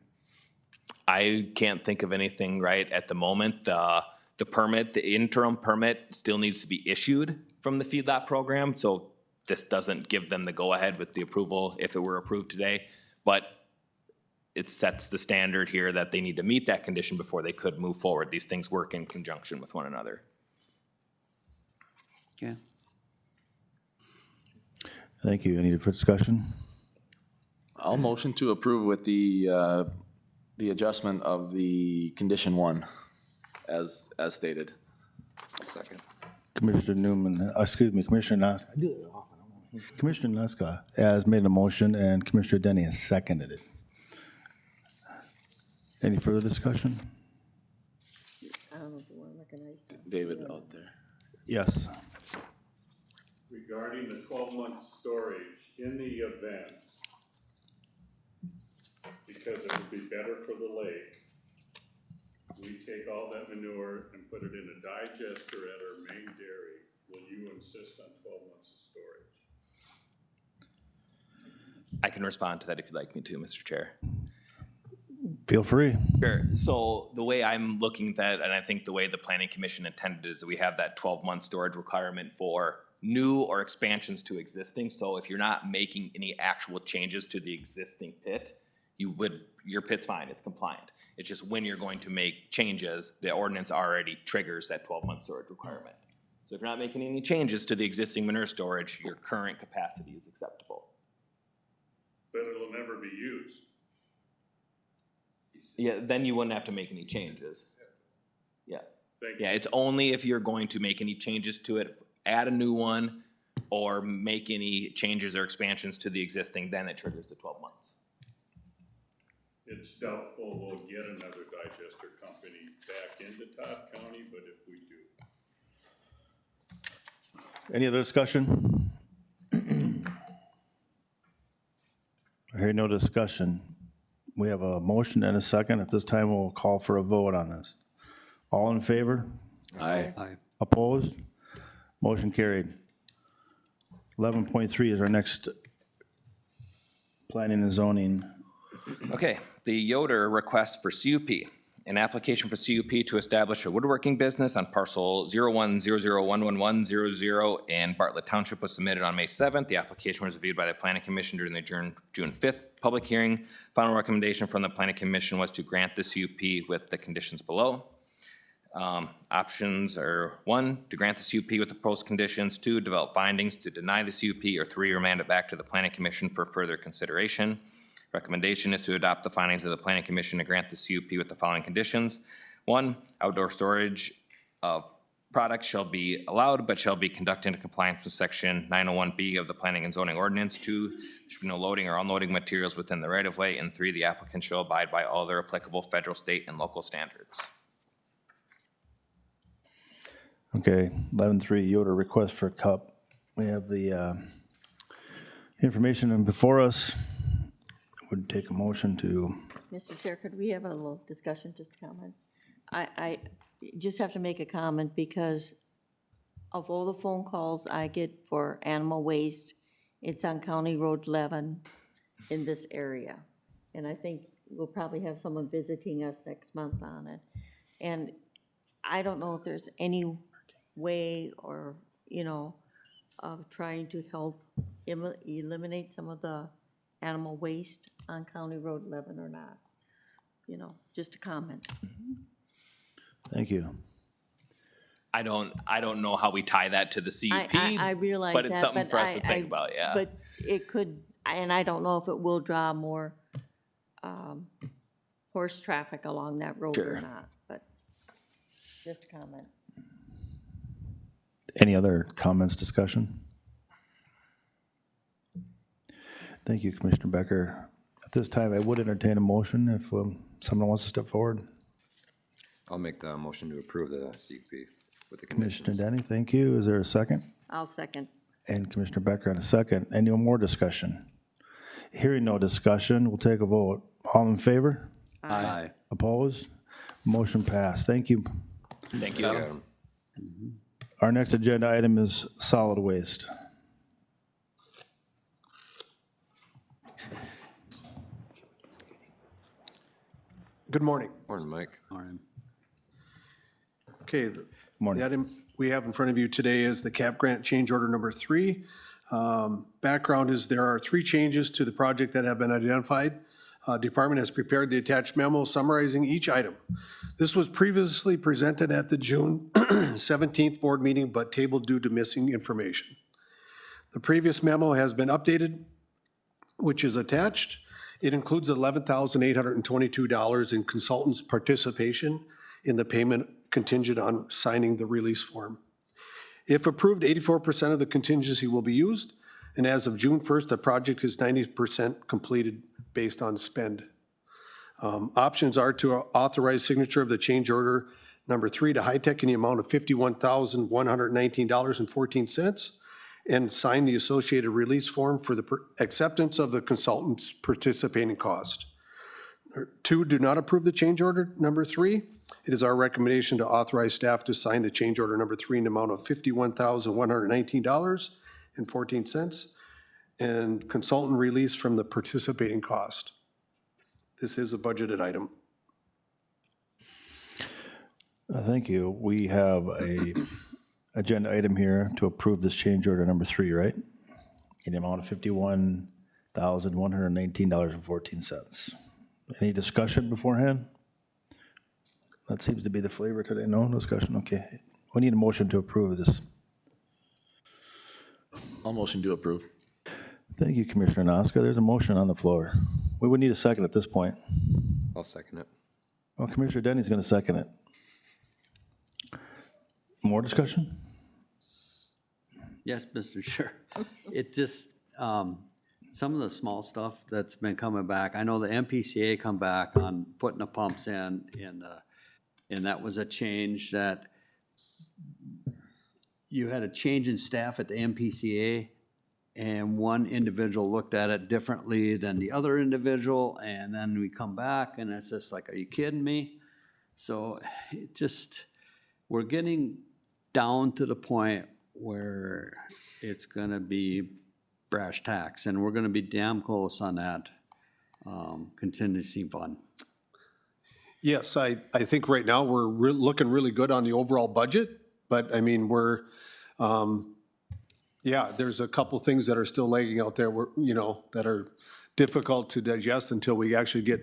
I can't think of anything right at the moment. The permit, the interim permit still needs to be issued from the feedlot program, so this doesn't give them the go-ahead with the approval if it were approved today, but it sets the standard here that they need to meet that condition before they could move forward. These things work in conjunction with one another. Okay. Thank you. Any further discussion? I'll motion to approve with the adjustment of the condition 1 as stated. Second. Commissioner Newman, Commissioner Noska. I do it often. Commissioner Noska has made a motion and Commissioner Denny has seconded it. Any further discussion? I don't know if you want to recognize him. David out there. Yes. Regarding the 12-month storage in the event, because it would be better for the lake, we take all that manure and put it in a digester at our main dairy. Will you insist on 12 months of storage? I can respond to that if you'd like me to, Mr. Chair. Feel free. Sure. So the way I'm looking at that, and I think the way the planning commission intended is that we have that 12-month storage requirement for new or expansions to existing. So if you're not making any actual changes to the existing pit, your pit's fine, it's compliant. It's just when you're going to make changes, the ordinance already triggers that 12-month storage requirement. So if you're not making any changes to the existing manure storage, your current capacity is acceptable. But it'll never be used. Yeah, then you wouldn't have to make any changes. Yeah. Thank you. Yeah, it's only if you're going to make any changes to it, add a new one, or make any changes or expansions to the existing, then it triggers the 12 months. It's doubtful we'll get another digester company back into Todd County, but if we do. Any other discussion? I hear no discussion. We have a motion and a second. At this time, we'll call for a vote on this. All in favor? Aye. Opposed? Motion carried. 11.3 is our next planning and zoning. Okay, the Yoder request for CUP. An application for CUP to establish a woodworking business on parcel 0100111100 in Bartlett Township was submitted on May 7th. The application was reviewed by the Planning Commission during the June 5th public hearing. Final recommendation from the Planning Commission was to grant the CUP with the conditions below. Options are 1, to grant the CUP with the proposed conditions, 2, develop findings to deny the CUP, or 3, remand it back to the Planning Commission for further consideration. Recommendation is to adopt the findings of the Planning Commission to grant the CUP with the following conditions. 1, outdoor storage of products shall be allowed, but shall be conducted in compliance with section 901B of the Planning and Zoning Ordinance. 2, there should be no loading or unloading materials within the right-of-way. And 3, the applicant shall abide by all other applicable federal, state, and local standards. Okay, 11.3 Yoder request for CUP. We have the information before us. Would take a motion to. Mr. Chair, could we have a little discussion, just a comment? I just have to make a comment because of all the phone calls I get for animal waste, it's on County Road 11 in this area. And I think we'll probably have someone visiting us next month on it. And I don't know if there's any way or, of trying to help eliminate some of the animal waste on County Road 11 or not. Just a comment. Thank you. I don't know how we tie that to the CUP. I realize that, but it's something for us to think about, yeah. But it could, and I don't know if it will draw more horse traffic along that road or not, but just a comment. Any other comments, discussion? Thank you, Commissioner Becker. At this time, I would entertain a motion if someone wants to step forward. I'll make the motion to approve the CUP with the Commissioner conditions. Denny, thank you. Is there a second? I'll second. And Commissioner Becker on a second. Any more discussion? Hearing no discussion, we'll take a vote. All in favor? Aye. Opposed? Motion passed. Thank you. Thank you. Adam. Our next agenda item is solid waste. Good morning. Morning, Mike. Morning. Okay, Morning. the item we have in front of you today is the CAP grant change order number 3. Background is there are 3 changes to the project that have been identified. Department has prepared the attached memo summarizing each item. This was previously presented at the June 17th board meeting, but tabled due to missing information. The previous memo has been updated, which is attached. It includes $11,822 in consultants' participation in the payment contingent on signing the release form. If approved, 84% of the contingency will be used, and as of June 1st, the project is 90% completed based on spend. Options are to authorize signature of the change order number 3 to High Tech in the amount of $51,119.14 and sign the associated release form for the acceptance of the consultant's participating cost. 2, do not approve the change order number 3. It is our recommendation to authorize staff to sign the change order number 3 in the amount of $51,119.14 and consultant release from the participating cost. This is a budgeted item. Thank you. We have a agenda item here to approve this change order number 3, right? In the amount of $51,119.14. Any discussion beforehand? That seems to be the flavor today. No discussion, okay. We need a motion to approve this. I'll motion to approve. Thank you, Commissioner Noska. There's a motion on the floor. We would need a second at this point. I'll second it. Well, Commissioner Denny's going to second it. More discussion? Yes, Mr. Chair. It just, some of the small stuff that's been coming back, I know the MPCA come back on putting the pumps in, and that was a change that you had a change in staff at the MPCA, and one individual looked at it differently than the other individual, and then we come back, and it's just like, are you kidding me? So it just, we're getting down to the point where it's gonna be brass tacks, and we're gonna be damn close on that contingency fund. Yes, I think right now we're looking really good on the overall budget, but I mean, we're, yeah, there's a couple things that are still lagging out there, that are difficult to digest until we actually get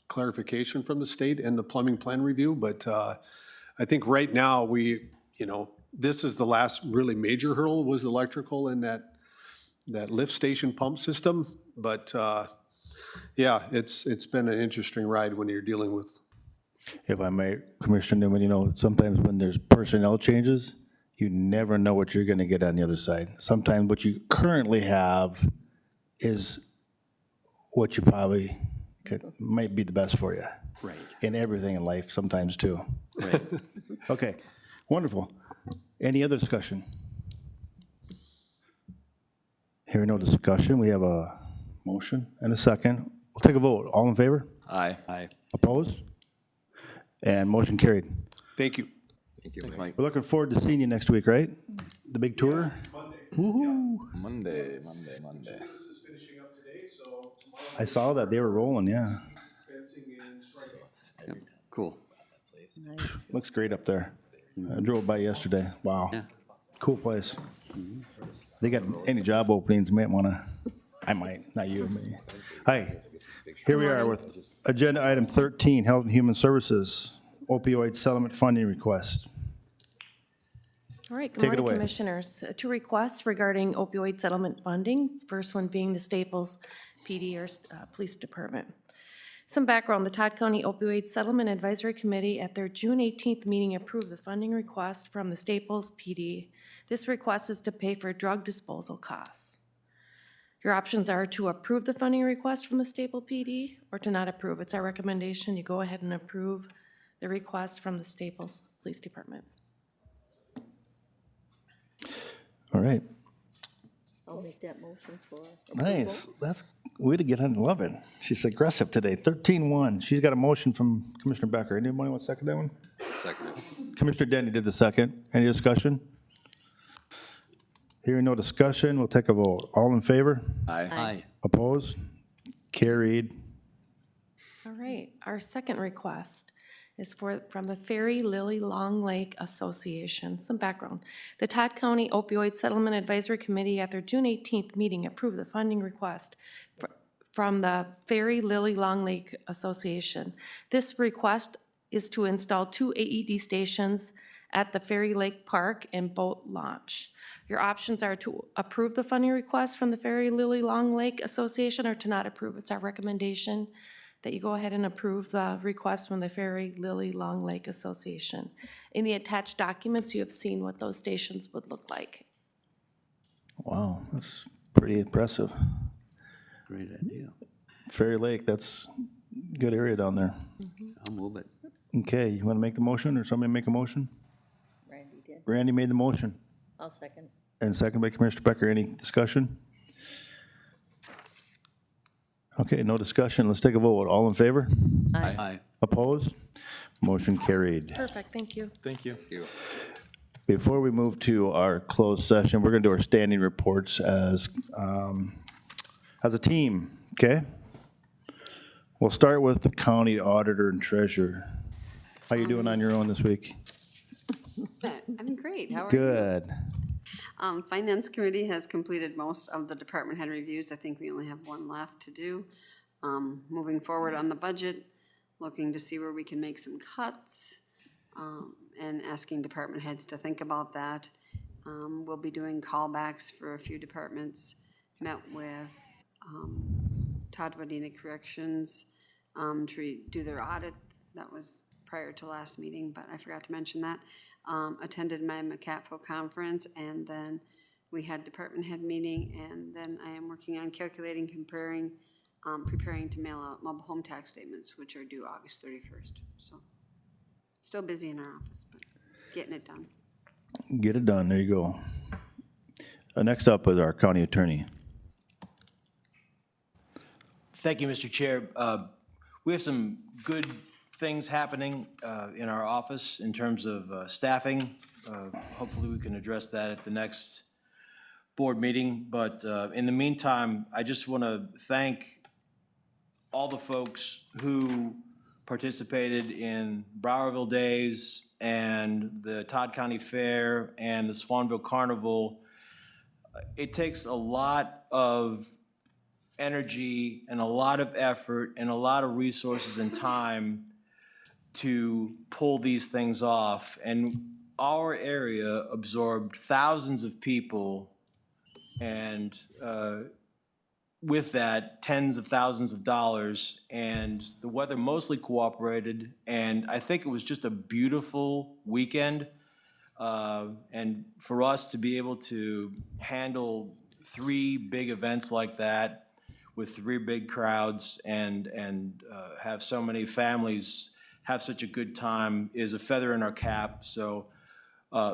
clarification from the state and the plumbing plan review. But I think right now this is the last really major hurdle was electrical in that lift station pump system. But yeah, it's been an interesting ride when you're dealing with. If I may, Commissioner Newman, sometimes when there's personnel changes, you never know what you're going to get on the other side. Sometimes what you currently have is what you probably might be the best for you. Right. In everything in life, sometimes too. Right. Okay, wonderful. Any other discussion? Hearing no discussion, we have a motion and a second. We'll take a vote. All in favor? Aye. Aye. Opposed? And motion carried. Thank you. Thank you, Thanks, Mike. Mike. We're looking forward to seeing you next week, right? The big tour? Woo-hoo. Monday. This is finishing up today, so tomorrow. I saw that. They were rolling, yeah. Fencing and striping. Yep. Cool. Looks great up there. I drove by yesterday. Wow. Yeah. Cool place. They got any job openings, might want to, I might, not you, me. Hi, here we are with agenda item 13, Health and Human Services, opioid settlement funding request. All right, good Take it morning, away. Commissioners. Two requests regarding opioid settlement funding. First one being the Staples PD or Police Department. Some background, the Todd County Opioid Settlement Advisory Committee at their June 18th meeting approved the funding request from the Staples PD. This request is to pay for drug disposal costs. Your options are to approve the funding request from the Staples PD or to not approve. It's our recommendation you go ahead and approve the request from the Staples Police Department. All right, I'll make that motion for approval. nice. That's way to get on, love it. She's aggressive today, 13-1. She's got a motion from Commissioner Becker. Anybody want to second that one? Second it. Commissioner Denny did the second. Any discussion? Hearing no discussion, we'll take a vote. All in favor? Aye. Aye. Opposed? Carried. All right, our second request is from the Ferry Lily Long Lake Association. Some background. The Todd County Opioid Settlement Advisory Committee at their June 18th meeting approved the funding request from the Ferry Lily Long Lake Association. This request is to install 2 AED stations at the Ferry Lake Park and Boat Launch. Your options are to approve the funding request from the Ferry Lily Long Lake Association or to not approve. It's our recommendation that you go ahead and approve the request from the Ferry Lily Long Lake Association. In the attached documents, you have seen what those stations would look like. Wow, that's pretty impressive. Great idea. Ferry Lake, that's a good area down there. I'll move it. Okay, you want to make the motion or somebody make a motion? Randy did. Randy made the motion. I'll second. And second by Commissioner Becker. Any discussion? Okay, no discussion. Let's take a vote. All in favor? Aye. Opposed? Motion carried. Perfect, thank you. Thank you. Before we move to our closed session, we're going to do our standing reports as a team, okay? We'll start with the county auditor and treasurer. How you doing on your own this week? I'm great. How are you? Good. Finance Committee has completed most of the department head reviews. I think we only have one left to do. Moving forward on the budget, looking to see where we can make some cuts, and asking department heads to think about that. We'll be doing callbacks for a few departments. Met with Todd Corrections to do their audit. That was prior to last meeting, but I forgot to mention that. Attended my McCatfo conference, and then we had department head meeting, and then I am working on calculating, comparing, preparing to mail out mobile home tax statements, which are due August 31st. So still busy in our office, but getting it done. Get it done. There you go. Next up is our county attorney. Thank you, Mr. Chair. We have some good things happening in our office in terms of staffing. Hopefully we can address that at the next board meeting. But in the meantime, I just want to thank all the folks who participated in Browerville Days and the Todd County Fair and the Swanville Carnival. It takes a lot of energy and a lot of effort and a lot of resources and time to pull these things off. And our area absorbed thousands of people, and with that, tens of thousands of dollars, and the weather mostly cooperated, and I think it was just a beautiful weekend. And for us to be able to handle 3 big events like that with 3 big crowds and have so many families have such a good time is a feather in our cap. So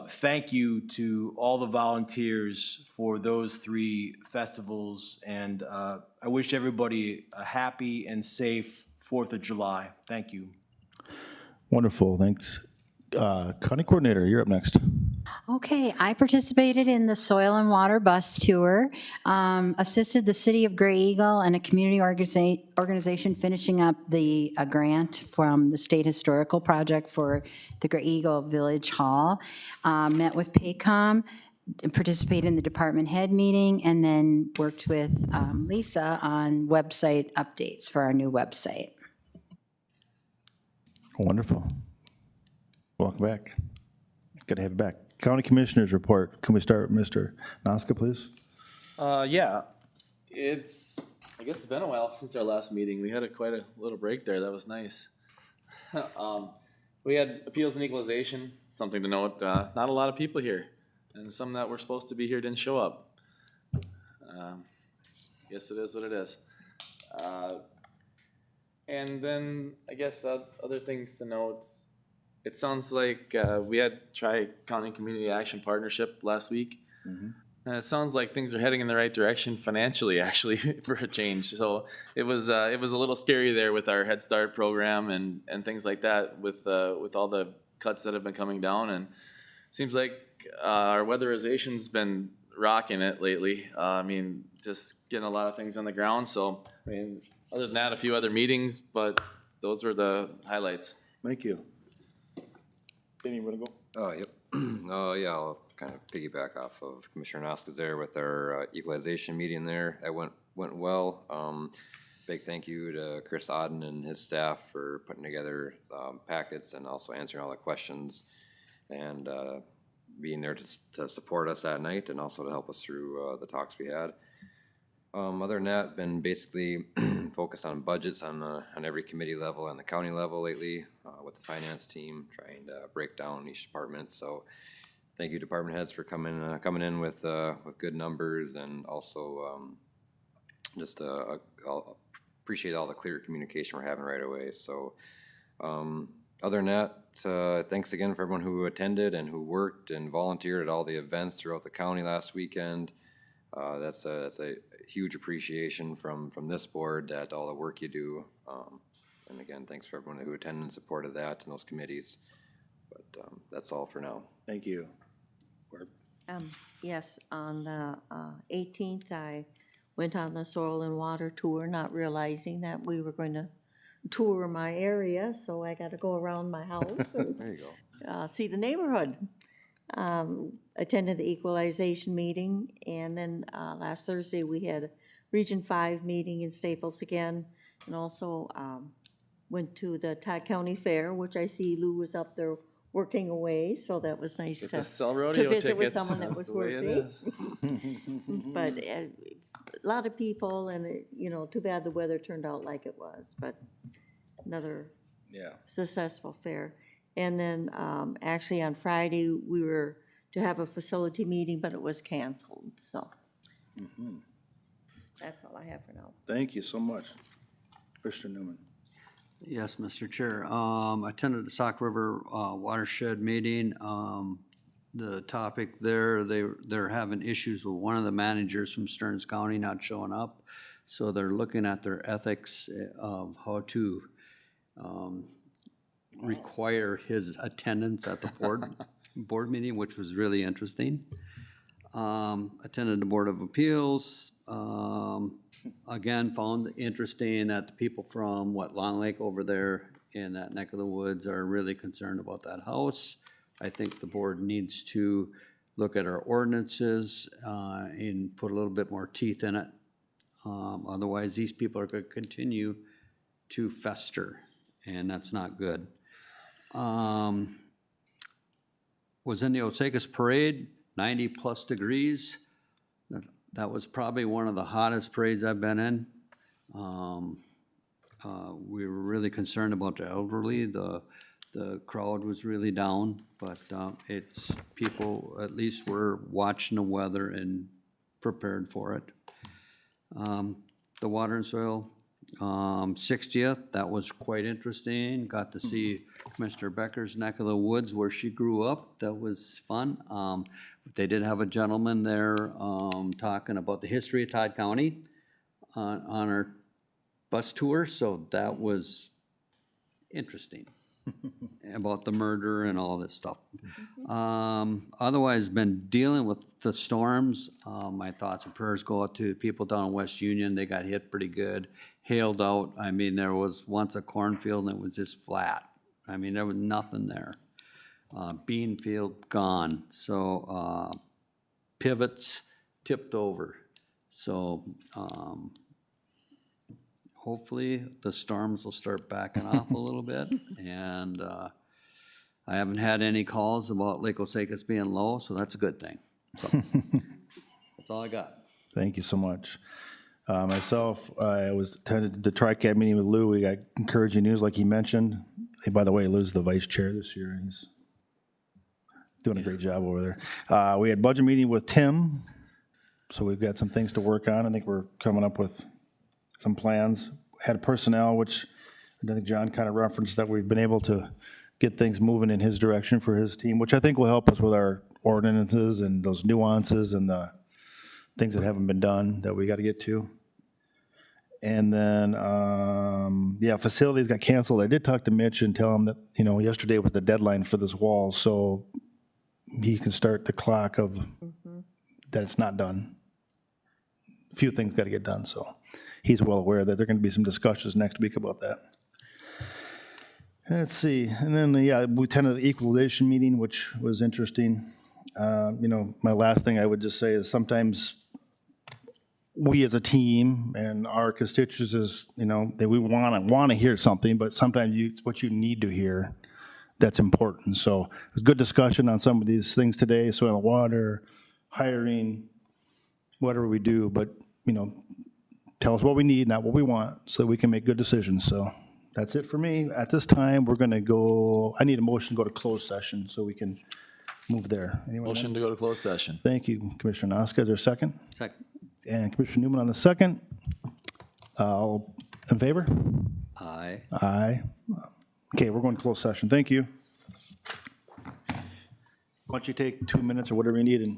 thank you to all the volunteers for those 3 festivals, and I wish everybody a happy and safe 4th of July. Thank you. Wonderful, thanks. County Coordinator, you're up next. Okay, I participated in the Soil and Water Bus Tour, assisted the City of Gray Eagle and a community organization finishing up the grant from the State Historical Project for the Gray Eagle Village Hall, met with PACOM, participated in the department head meeting, and then worked with Lisa on website updates for our new website. Wonderful. Welcome back. Good to have you back. County Commissioners report. Can we start with Mr. Noska, please? Yeah, I guess it's been a while since our last meeting. We had quite a little break there. That was nice. We had appeals and equalization, something to note. Not a lot of people here, and some that were supposed to be here didn't show up. Guess it is what it is. And then I guess other things to note. It sounds like we had Tri-County Community Action Partnership last week. Mm-hmm. And it sounds like things are heading in the right direction financially, actually, for a change. So it was a little scary there with our Head Start program and things like that with all the cuts that have been coming down. And it seems like our weatherization's been rocking it lately. I mean, just getting a lot of things on the ground. So, I mean, other than that, a few other meetings, but those were the highlights. Thank you. Danny, you want to go? Oh, yep. Yeah, I'll kind of piggyback off of Commissioner Noska's there with our equalization meeting there. It went well. Big thank you to Chris Odden and his staff for putting together packets and also answering all the questions and being there to support us that night and also to help us through the talks we had. Other than that, been basically focused on budgets on every committee level and the county level lately with the finance team, trying to break down each department. So thank you, department heads, for coming in with good numbers, and also just I'll appreciate all the clear communication we're having right away. So other than that, thanks again for everyone who attended and who worked and volunteered at all the events throughout the county last weekend. That's a huge appreciation from this board at all the work you do. And again, thanks for everyone who attended and supported that and those committees. But that's all for now. Thank you. Yes, on the 18th, I went on the soil and water tour, not realizing that we were going to tour my area, so I got to go around my house and There you go. see the neighborhood. Attended the equalization meeting, and then last Thursday, we had a Region 5 meeting in Staples again, and also went to the Todd County Fair, which I see Lou was up there working away, so that was nice Get to to sell rodeo visit with tickets. someone that That's was the way it working. is. But a lot of people, and too bad the weather turned out like it was, but another successful fair. And then actually on Friday, we were to have a facility meeting, but it was canceled, so. That's all I have for now. Thank you so much. Mr. Newman. Yes, Mr. Chair. Attended the Sauk River watershed meeting. The topic there, they're having issues with one of the managers from Stearns County not showing up. So they're looking at their ethics of how to require his attendance at the board meeting, which was really interesting. Attended the Board of Appeals. Again, found interesting that the people from Long Lake over there in that neck of the woods are really concerned about that house. I think the board needs to look at our ordinances and put a little bit more teeth in it. Otherwise, these people are going to continue to fester, and that's not good. Was in the Osakas Parade, 90-plus degrees. That was probably one of the hottest parades I've been in. We were really concerned about the elderly. The crowd was really down, but it's people at least were watching the weather and prepared for it. The water and soil 60th, that was quite interesting. Got to see Mr. Becker's neck of the woods where she grew up. That was fun. They did have a gentleman there talking about the history of Todd County on our bus tour, so that was interesting about the murder and all this stuff. Otherwise, been dealing with the storms. My thoughts and prayers go out to people down in West Union. They got hit pretty good, hailed out. I mean, there was once a cornfield and it was just flat. I mean, there was nothing there. Bean field gone. So pivots tipped over. So hopefully the storms will start backing off a little bit. And I haven't had any calls about Lake Osakas being low, so that's a good thing. So that's all I got. Thank you so much. Myself, I was attended the TRICAT meeting with Lou. We got encouraging news, like he mentioned. Hey, by the way, Lou's the vice chair this year, and he's doing a great job over there. We had budget meeting with Tim, so we've got some things to work on. I think we're coming up with some plans. Had personnel, which I think John kind of referenced, that we've been able to get things moving in his direction for his team, which I think will help us with our ordinances and those nuances and the things that haven't been done that we got to get to. And then, facilities got canceled. I did talk to Mitch and tell him that, yesterday was the deadline for this wall, so he can start the clock of that it's not done. A few things got to get done, so he's well aware that there are going to be some discussions next week about that. Let's see, and then, we attended the equalization meeting, which was interesting. My last thing I would just say is sometimes we as a team and our constituents is, that we want to hear something, but sometimes it's what you need to hear that's important. So it was good discussion on some of these things today, soil and water, hiring, whatever we do, but, you know, tell us what we need, not what we want, so that we can make good decisions. So that's it for me. At this time, we're gonna go, I need a motion to go to closed session so we can move there. Anyone? Motion to go to closed session. Thank you, Commissioner Noska. Is there a second? Second. And Commissioner Newman on the second. All in favor? Aye. Aye. Okay, we're going to closed session. Thank you. Why don't you take 2 minutes or whatever you need and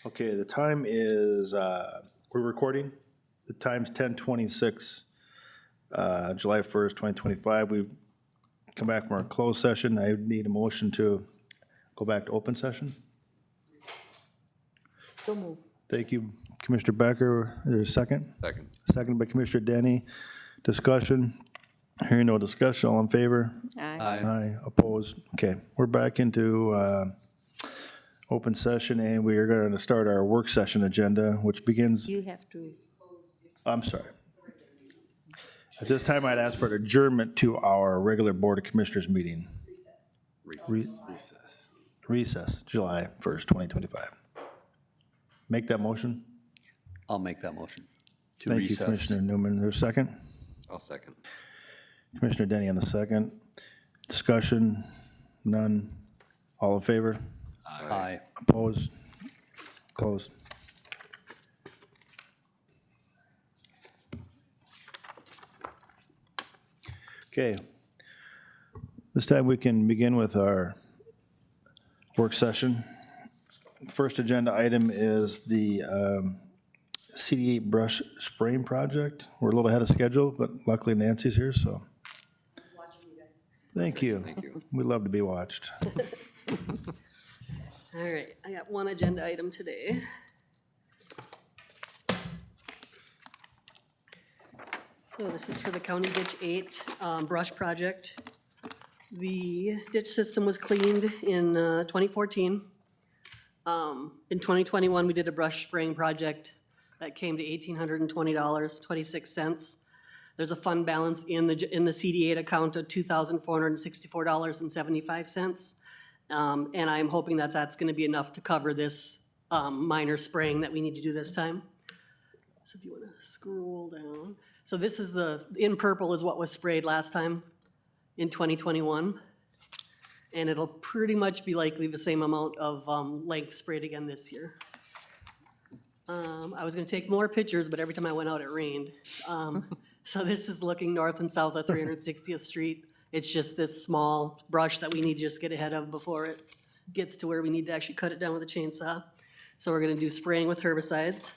Okay, the time is, we're recording. The time's 10:26, July 1st, 2025. We've come back from our closed session. I need a motion to go back to open session. So move. Thank you, Commissioner Becker. There's a second? Second. Second by Commissioner Denny. Discussion. Hearing no discussion, all in favor? Aye, opposed. Okay, we're back into open session, and we are going to start our work session agenda, which begins, You have to. I'm sorry. At this time, I'd ask for an adjournment to our regular Board of Commissioners meeting. Recess, July 1st, 2025. Make that motion. I'll make that motion. To Thank you, recess. Commissioner Newman. There's a second? I'll second. Commissioner Denny on the second. Discussion, none. All in favor? Aye. Opposed? Closed. Okay. This time we can begin with our work session. First agenda item is the CD8 brush spraying project. We're a little ahead of schedule, but luckily Nancy's here, so. Thank you. Thank you. We love to be watched. All right, I got one agenda item today. So this is for the County Ditch 8 brush project. The ditch system was cleaned in 2014. In 2021, we did a brush spraying project that came to $1,820.26. There's a fund balance in the CD8 account of $2,464.75. And I'm hoping that that's gonna be enough to cover this minor spraying that we need to do this time. So if you wanna scroll down. So this is in purple is what was sprayed last time in 2021. And it'll pretty much be likely the same amount of length sprayed again this year. I was gonna take more pictures, but every time I went out, it rained. So this is looking north and south of 360th Street. It's just this small brush that we need to just get ahead of before it gets to where we need to actually cut it down with a chainsaw. So we're gonna do spraying with herbicides.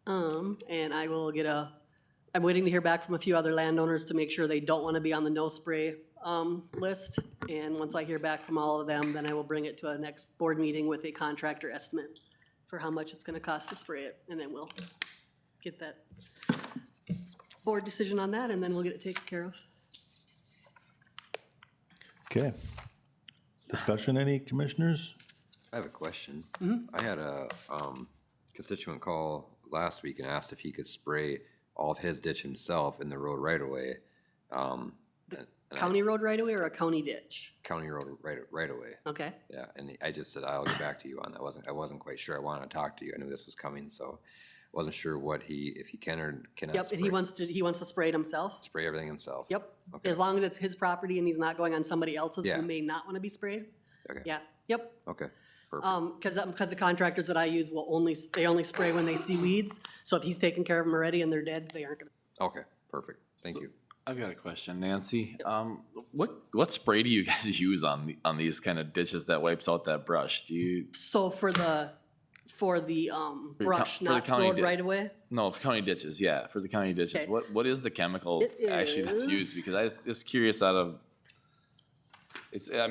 And I'm waiting to hear back from a few other landowners to make sure they don't wanna be on the no spray list. And once I hear back from all of them, then I will bring it to a next board meeting with a contractor estimate for how much it's gonna cost to spray it, and then we'll get that board decision on that, and then we'll get it taken care of. Okay. Discussion, any commissioners? I have a question. I had a constituent call last week and asked if he could spray all of his ditch himself in the road right away. County road right away or a county ditch? County road right away. Okay. Yeah, and I just said, I'll get back to you on that. I wasn't quite sure. I wanted to talk to you. I knew this was coming, so wasn't sure if he can or cannot Yep, and he wants to spray it himself? spray everything himself. Yep. Okay. As long as it's his property and he's not going on somebody else's Yeah. who may not want to be sprayed? Okay. Yeah, yep. Okay, perfect. Because the contractors that I use they only spray when they see weeds. So if he's taking care of them already and they're dead, they aren't gonna. Okay, perfect. Thank you. I've got a question, Nancy. What spray do you guys use on these kind of ditches that wipes out that brush? Do you? So for the brush, for the not county road di- right away? No, for county ditches, yeah, for the county ditches. Okay. What is the chemical It actually that's is- used? Because I was just curious I'm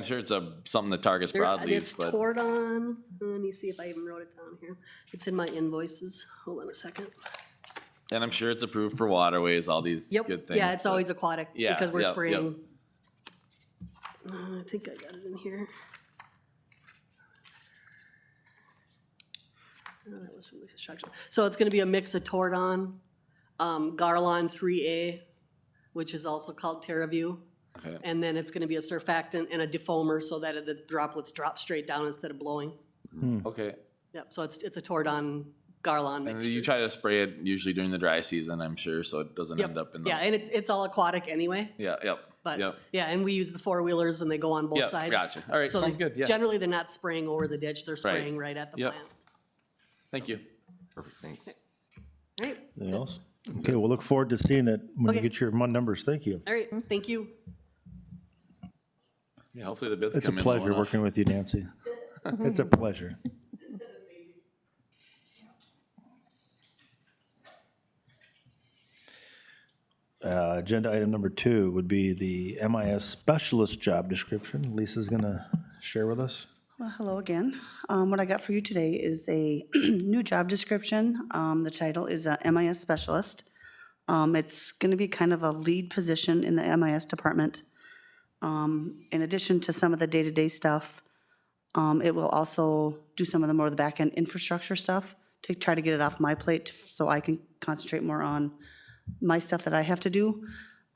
sure it's something that targets broadleaves, It's but Tordon. Let me see if I even wrote it down here. It's in my invoices. Hold on a second. and I'm sure it's approved for waterways, all these Yep, good things. yeah, it's but- always aquatic Yeah, because we're yep, spraying. I think I got it in here. That was from the construction. So it's gonna be a mix of Tordon, Garlon 3A, which is also called TerraView. Okay. And then it's gonna be a surfactant and a defoamer so that the droplets drop straight down instead of blowing. Okay. Yep, so it's a Tordon Garlon And mixture. you try to spray it usually during the dry season, I'm sure, so it doesn't Yep, end up in the. yeah, and it's all aquatic anyway. Yeah, yep, But, yep. yeah, and we use the four-wheelers and they go on both Yep, sides. gotcha. All right, So sounds they- good, yeah. Generally, they're not spraying over the ditch, they're spraying right at the Yep. plant. Thank you. Perfect, thanks. All right, Anything else? Okay, we'll look forward to seeing it when you Okay. get your numbers. Thank you. all right, thank you. Yeah, hopefully the bids It's a come in low pleasure enough. working with you, Nancy. It's a pleasure. Agenda item number 2 would be the MIS specialist job description. Lisa's gonna share with us. Well, hello again. What I got for you today is a new job description. The title is a MIS specialist. It's going to be kind of a lead position in the MIS department. In addition to some of the day-to-day stuff, it will also do some of the more of the back-end infrastructure stuff to try to get it off my plate so I can concentrate more on my stuff that I have to do.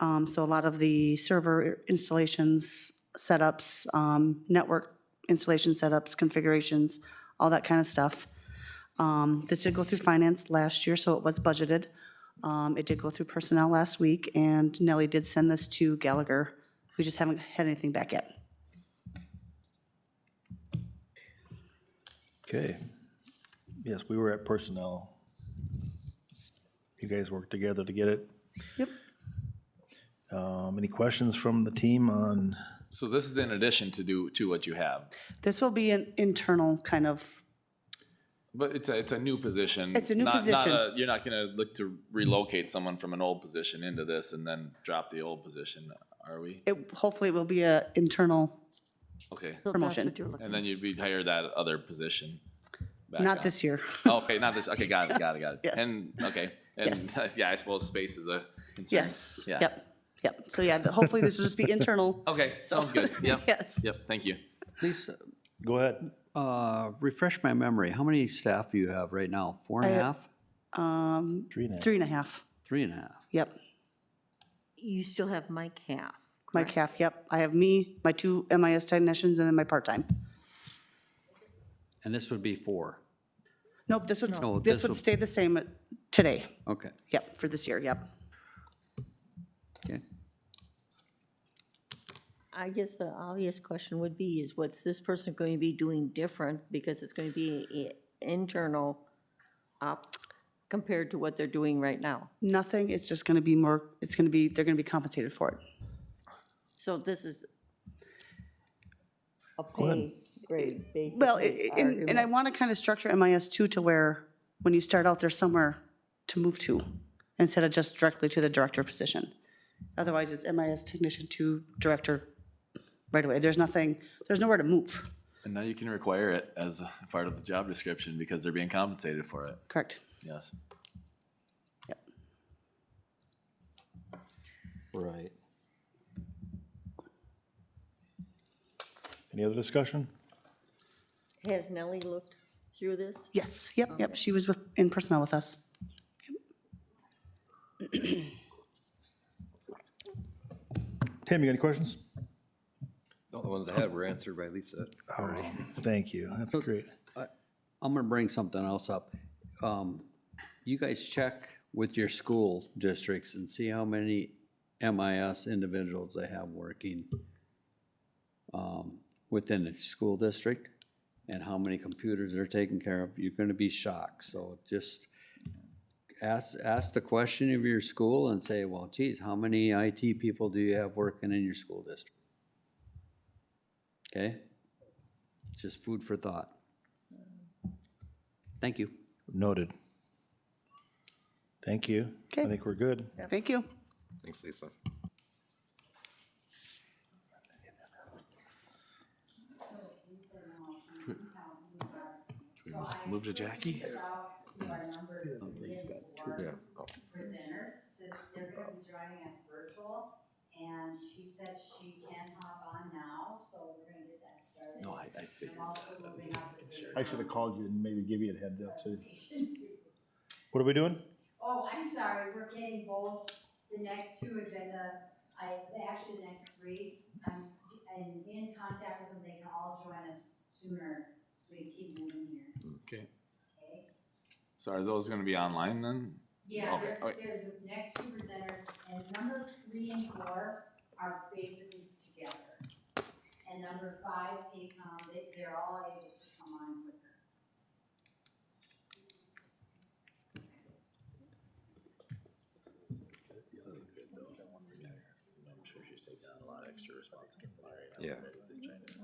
So a lot of the server installations, setups, network installation setups, configurations, all that kind of stuff. This did go through finance last year, so it was budgeted. It did go through personnel last week, and Nellie did send this to Gallagher. We just haven't had anything back yet. Okay. Yes, we were at personnel. You guys worked together to get it. Yep. Any questions from the team on? So this is in addition to what you have, This will be an internal kind of, but it's a new position. It's a new Not position. you're not gonna look to relocate someone from an old position into this and then drop the old position, are we? hopefully it will be an internal Okay. promotion. And then you'd rehire that other position. back Not on. this year. Oh, okay, not this, okay, got it. Yes. And, okay, and, Yes. yeah, I suppose space is a concern. Yes, Yeah. yep. So yeah, hopefully this will just be internal. Okay, sounds good, yep. Yes. Yep, thank you. Lisa, Go ahead. refresh my memory. How many staff do you have right now? 4.5? 3.5. 3.5? Yep. You still have Mike Half. Mike Half, yep. I have me, my 2 MIS technicians, and then my part-time. And this would be 4? Nope, this would, No, this this would will- stay the same today. Okay, Yep, for this year, yep. okay. I guess the obvious question would be, is what's this person going to be doing different? Because it's going to be internal op compared to what they're doing right now. Nothing, it's just gonna be more, it's gonna be, they're gonna be compensated for it. So this is a ahead. pay grade, basically. Well, and I want to kind of structure MIS too to where, when you start out, there's somewhere to move to, instead of just directly to the director position. Otherwise, it's MIS technician to director right away. There's nothing, there's nowhere to move. And now you can require it as a part of the job description because they're being compensated for it, Correct. yes. Yep. Right. Any other discussion? Has Nellie looked through this? Yes, yep. She was in personnel with us. Tim, you got any questions? No, the ones I had were answered by Lisa. Thank you. That's great. I'm gonna bring something else up. You guys check with your school districts and see how many MIS individuals they have working within the school district and how many computers they're taking care of. You're gonna be shocked. So just ask the question of your school and say, well, geez, how many IT people do you have working in your school district? Okay? Just food for thought. Thank you. Noted. Thank you. I Okay. think we're good. Thank you. Thanks, Lisa. Move to Jackie? Yeah. Oh. Presenters, since they're gonna be joining us virtual, and she said she can hop on now, so we're gonna get that started. No, I I'm also moving up the I should have called you and maybe give you a heads up too. presentation too. What are we doing? Oh, I'm sorry, we're getting both the next 2 agenda, actually the next 3. I'm in contact with them, they can all join us sooner, so we keep moving here, Okay, okay? so are those gonna be online then? Yeah, Okay, okay. they're the next 2 presenters, and number 3 and 4 are basically together. And number 5, they're all able to come on quicker. Yeah.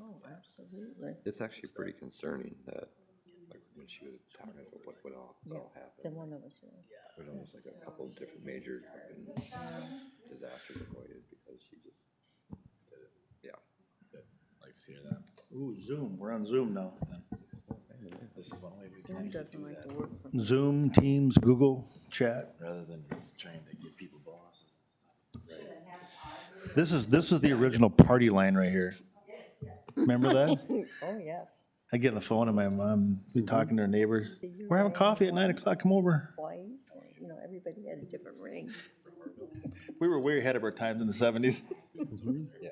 Oh, absolutely. It's actually pretty concerning that, like, when she was talking about what all The happened. one that was here. There's almost like a couple of different major fucking disasters avoided because she just did it. Yeah. Like to hear that. Ooh, Zoom, we're on Zoom now. This is one way we can actually do that, Zoom, Teams, Google, chat. rather than trying to get people bosses. This is the original party line right here. Remember that? Oh, yes. I get on the phone and my mom be talking to her neighbors. We're having coffee at 9 o'clock, come over. Twice, everybody had a different ring. We were way ahead of our times in the 70s. Yeah.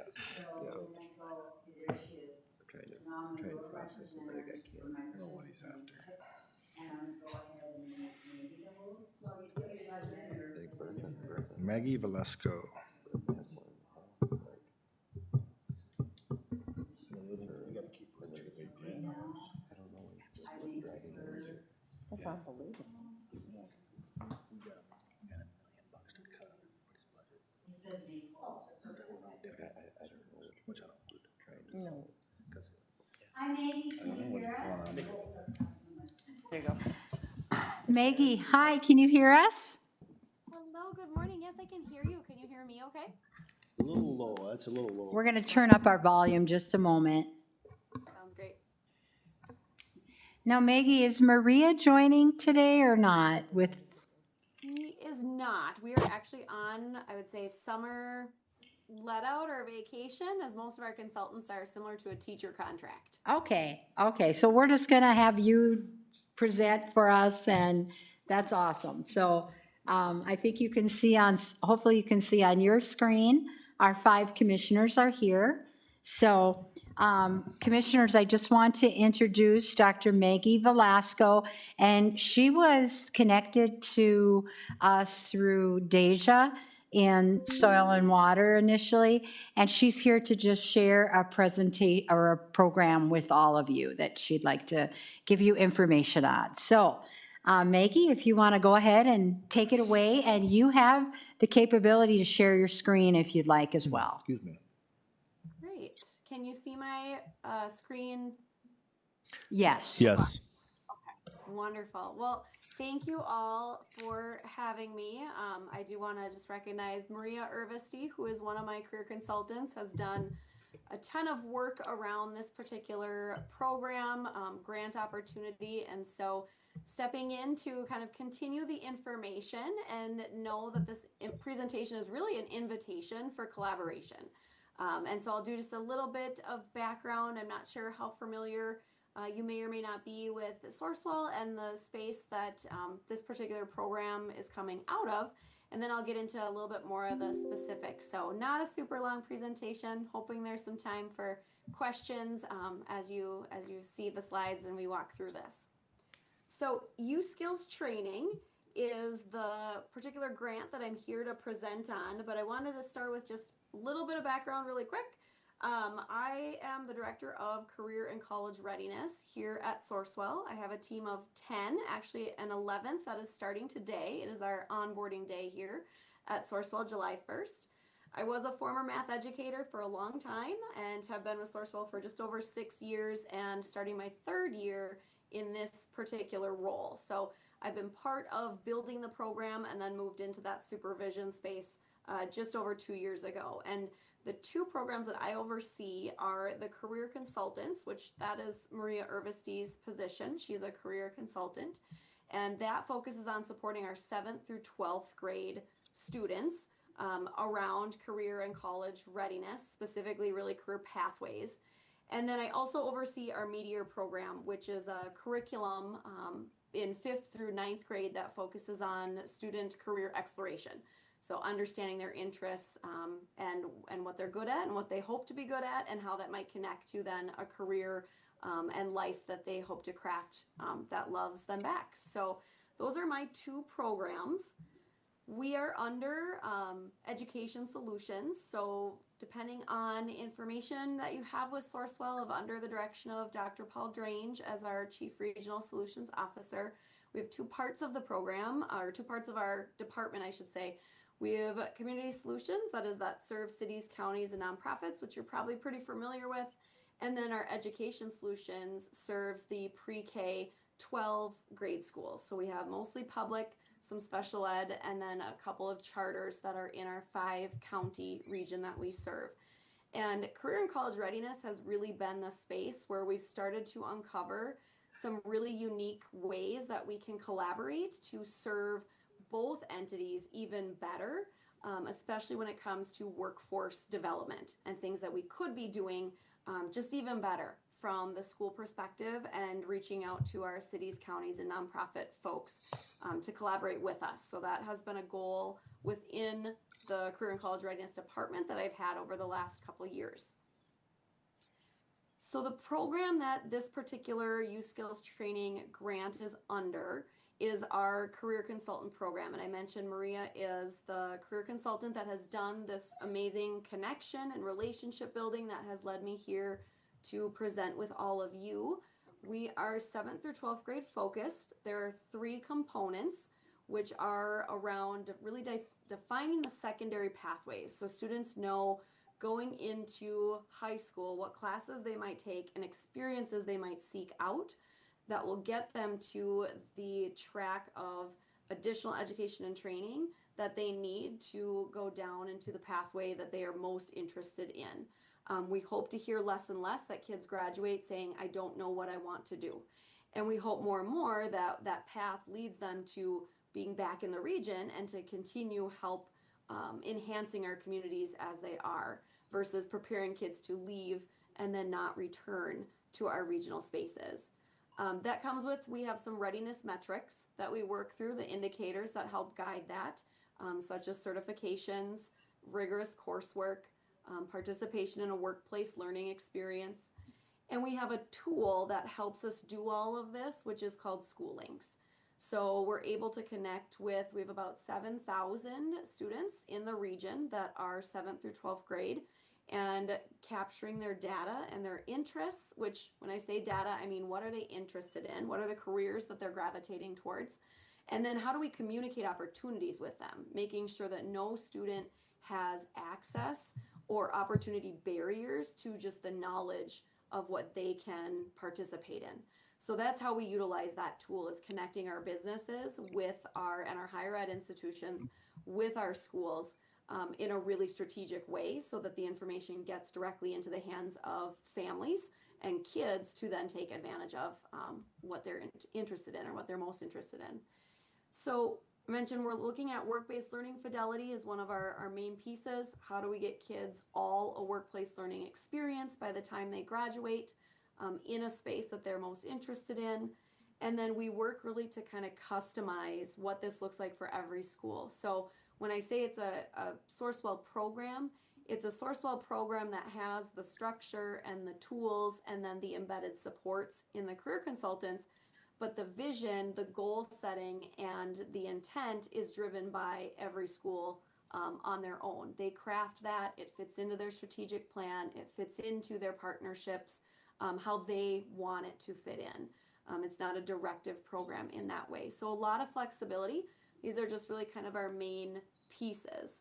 Trying to process it, but I got killed. I don't know what he's after. Maggie Velasco. That's unbelievable. Hi, Maggie, can you hear us? There you go. Maggie, hi, can you hear us? Hello, good morning. Yes, I can hear you. Can you hear me okay? A little low, that's a little low. We're gonna turn up our volume just a moment. Sounds great. Now, Maggie, is Maria joining today or not with? He is not. We are actually on, I would say, summer let out or vacation, as most of our consultants are similar to a teacher contract. Okay, so we're just gonna have you present for us, and that's awesome. So I think you can see hopefully you can see on your screen, our 5 commissioners are here. So commissioners, I just want to introduce Dr. Maggie Velasco, and she was connected to us through Deja in Soil and Water initially, and she's here to just share a presentation or a program with all of you that she'd like to give you information on. So Maggie, if you want to go ahead and take it away, and you have the capability to share your screen if you'd like as well. Excuse me. Great. Can you see my screen? Yes. Yes. Okay, wonderful. Well, thank you all for having me. I do want to just recognize Maria Urvesty, who is one of my career consultants, has done a ton of work around this particular program, grant opportunity, and so stepping in to kind of continue the information and know that this presentation is really an invitation for collaboration. And so I'll do just a little bit of background. I'm not sure how familiar you may or may not be with Sourcewell and the space that this particular program is coming out of. And then I'll get into a little bit more of the specifics. So not a super long presentation, hoping there's some time for questions as you see the slides and we walk through this. So U-Skills Training is the particular grant that I'm here to present on, but I wanted to start with just a little bit of background really quick. I am the Director of Career and College Readiness here at Sourcewell. I have a team of 10, actually an 11th that is starting today. It is our onboarding day here at Sourcewell, July 1st. I was a former math educator for a long time and have been with Sourcewell for just over 6 years and starting my 3rd year in this particular role. So I've been part of building the program and then moved into that supervision space just over 2 years ago. And the 2 programs that I oversee are the career consultants, which that is Maria Urvesty's position. She's a career consultant, and that focuses on supporting our 7th through 12th grade students around career and college readiness, specifically really career pathways. And then I also oversee our Meteor program, which is a curriculum in 5th through 9th grade that focuses on student career exploration. So understanding their interests and what they're good at and what they hope to be good at and how that might connect to then a career and life that they hope to craft that loves them back. So those are my 2 programs. We are under Education Solutions. So depending on information that you have with Sourcewell of under the direction of Dr. Paul Drange as our Chief Regional Solutions Officer, we have 2 parts of the program, or 2 parts of our department, I should say. We have Community Solutions, that serves cities, counties, and nonprofits, which you're probably pretty familiar with. And then our Education Solutions serves the pre-K 12 grade schools. So we have mostly public some special ed, and then a couple of charters that are in our 5-county region that we serve. And career and college readiness has really been the space where we've started to uncover some really unique ways that we can collaborate to serve both entities even better, especially when it comes to workforce development and things that we could be doing just even better from the school perspective, and reaching out to our cities, counties, and nonprofit folks to collaborate with us. So that has been a goal within the Career and College Readiness Department that I've had over the last couple of years. So the program that this particular youth skills training grant is under is our career consultant program. And I mentioned Maria is the career consultant that has done this amazing connection and relationship building that has led me here to present with all of you. We are 7th through 12th grade focused. There are 3 components, which are around really defining the secondary pathways. So students know going into high school what classes they might take and experiences they might seek out that will get them to the track of additional education and training that they need to go down into the pathway that they are most interested in. We hope to hear less and less that kids graduate saying, I don't know what I want to do. And we hope more and more that that path leads them to being back in the region and to continue help enhancing our communities as they are, versus preparing kids to leave and then not return to our regional spaces. That comes with, we have some readiness metrics that we work through, the indicators that help guide that, such as certifications, rigorous coursework, participation in a workplace learning experience. And we have a tool that helps us do all of this, which is called School Links. So we're able to connect with, we have about 7,000 students in the region that are 7th through 12th grade, and capturing their data and their interests, which when I say data, I mean what are they interested in? What are the careers that they're gravitating towards? And then how do we communicate opportunities with them, making sure that no student has access or opportunity barriers to just the knowledge of what they can participate in. So that's how we utilize that tool, is connecting our businesses with our higher ed institutions with our schools in a really strategic way, so that the information gets directly into the hands of families and kids to then take advantage of what they're interested in or what they're most interested in. So I mentioned we're looking at work-based learning fidelity as one of our main pieces. How do we get kids all a workplace learning experience by the time they graduate in a space that they're most interested in? And then we work really to kind of customize what this looks like for every school. So when I say it's a Sourcewell program, it's a Sourcewell program that has the structure and the tools and then the embedded supports in the career consultants. But the vision, the goal setting, and the intent is driven by every school on their own. They craft that, it fits into their strategic plan, it fits into their partnerships, how they want it to fit in. It's not a directive program in that way. So a lot of flexibility. These are just really kind of our main pieces.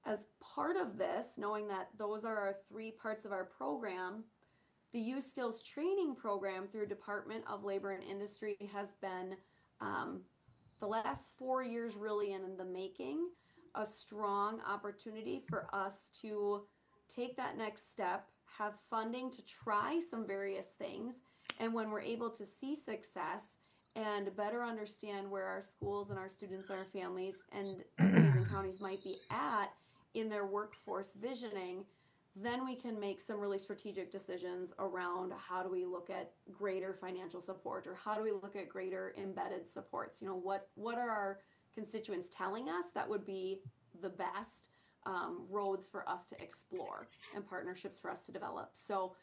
As part of this, knowing that those are our 3 parts of our program, the Youth Skills Training Program through Department of Labor and Industry has been, the last 4 years really in the making, a strong opportunity for us to take that next step, have funding to try some various things, and when we're able to see success and better understand where our schools and our students and our families and cities and counties might be at in their workforce visioning, then we can make some really strategic decisions around how do we look at greater financial support, or how do we look at greater embedded supports. You know, what are our constituents telling us that would be the best roads for us to explore and partnerships for us to develop. So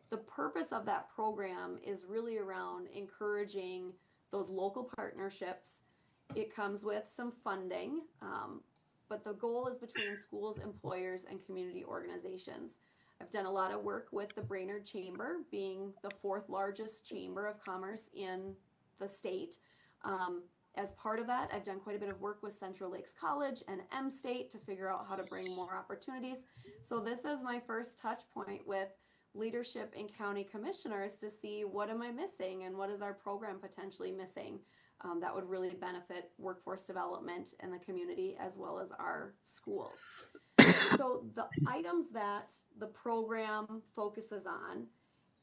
the purpose of that program is really around encouraging those local partnerships. It comes with some funding, but the goal is between schools, employers, and community organizations. I've done a lot of work with the Brainerd Chamber, being the 4th largest chamber of commerce in the state. As part of that, I've done quite a bit of work with Central Lakes College and M-State to figure out how to bring more opportunities. So this is my first touch point with leadership and county commissioners to see what am I missing and what is our program potentially missing. that would really benefit workforce development and the community as well as our schools. So the items that the program focuses on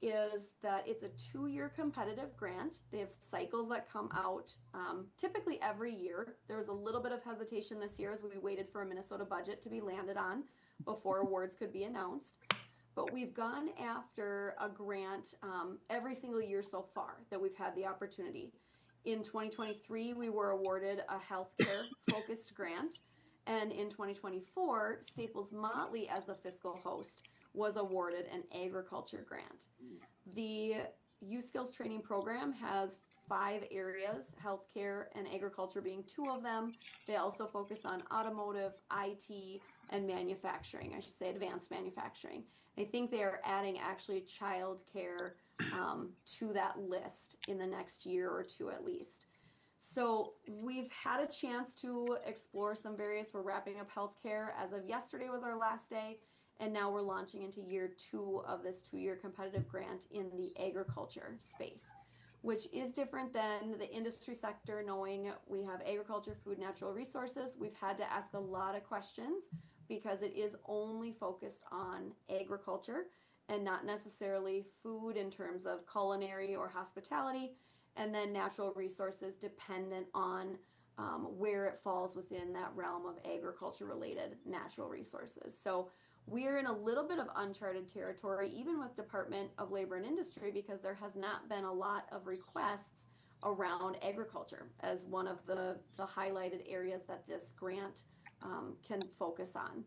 is that it's a 2-year competitive grant. They have cycles that come out typically every year. There was a little bit of hesitation this year as we waited for a Minnesota budget to be landed on before awards could be announced. But we've gone after a grant every single year so far that we've had the opportunity. In 2023, we were awarded a healthcare focused grant. And in 2024, Staples Motley, as the fiscal host, was awarded an agriculture grant. The Youth Skills Training Program has 5 areas, healthcare and agriculture being 2 of them. They also focus on automotive, IT, and manufacturing. I should say advanced manufacturing. I think they are adding actually childcare to that list in the next year or 2 at least. So we've had a chance to explore some various, we're wrapping up healthcare. As of yesterday was our last day. And now we're launching into year 2 of this 2-year competitive grant in the agriculture space, which is different than the industry sector, knowing we have agriculture, food, natural resources. We've had to ask a lot of questions because it is only focused on agriculture and not necessarily food in terms of culinary or hospitality, and then natural resources dependent on where it falls within that realm of agriculture-related natural resources. So we're in a little bit of uncharted territory, even with Department of Labor and Industry, because there has not been a lot of requests around agriculture as one of the highlighted areas that this grant can focus on.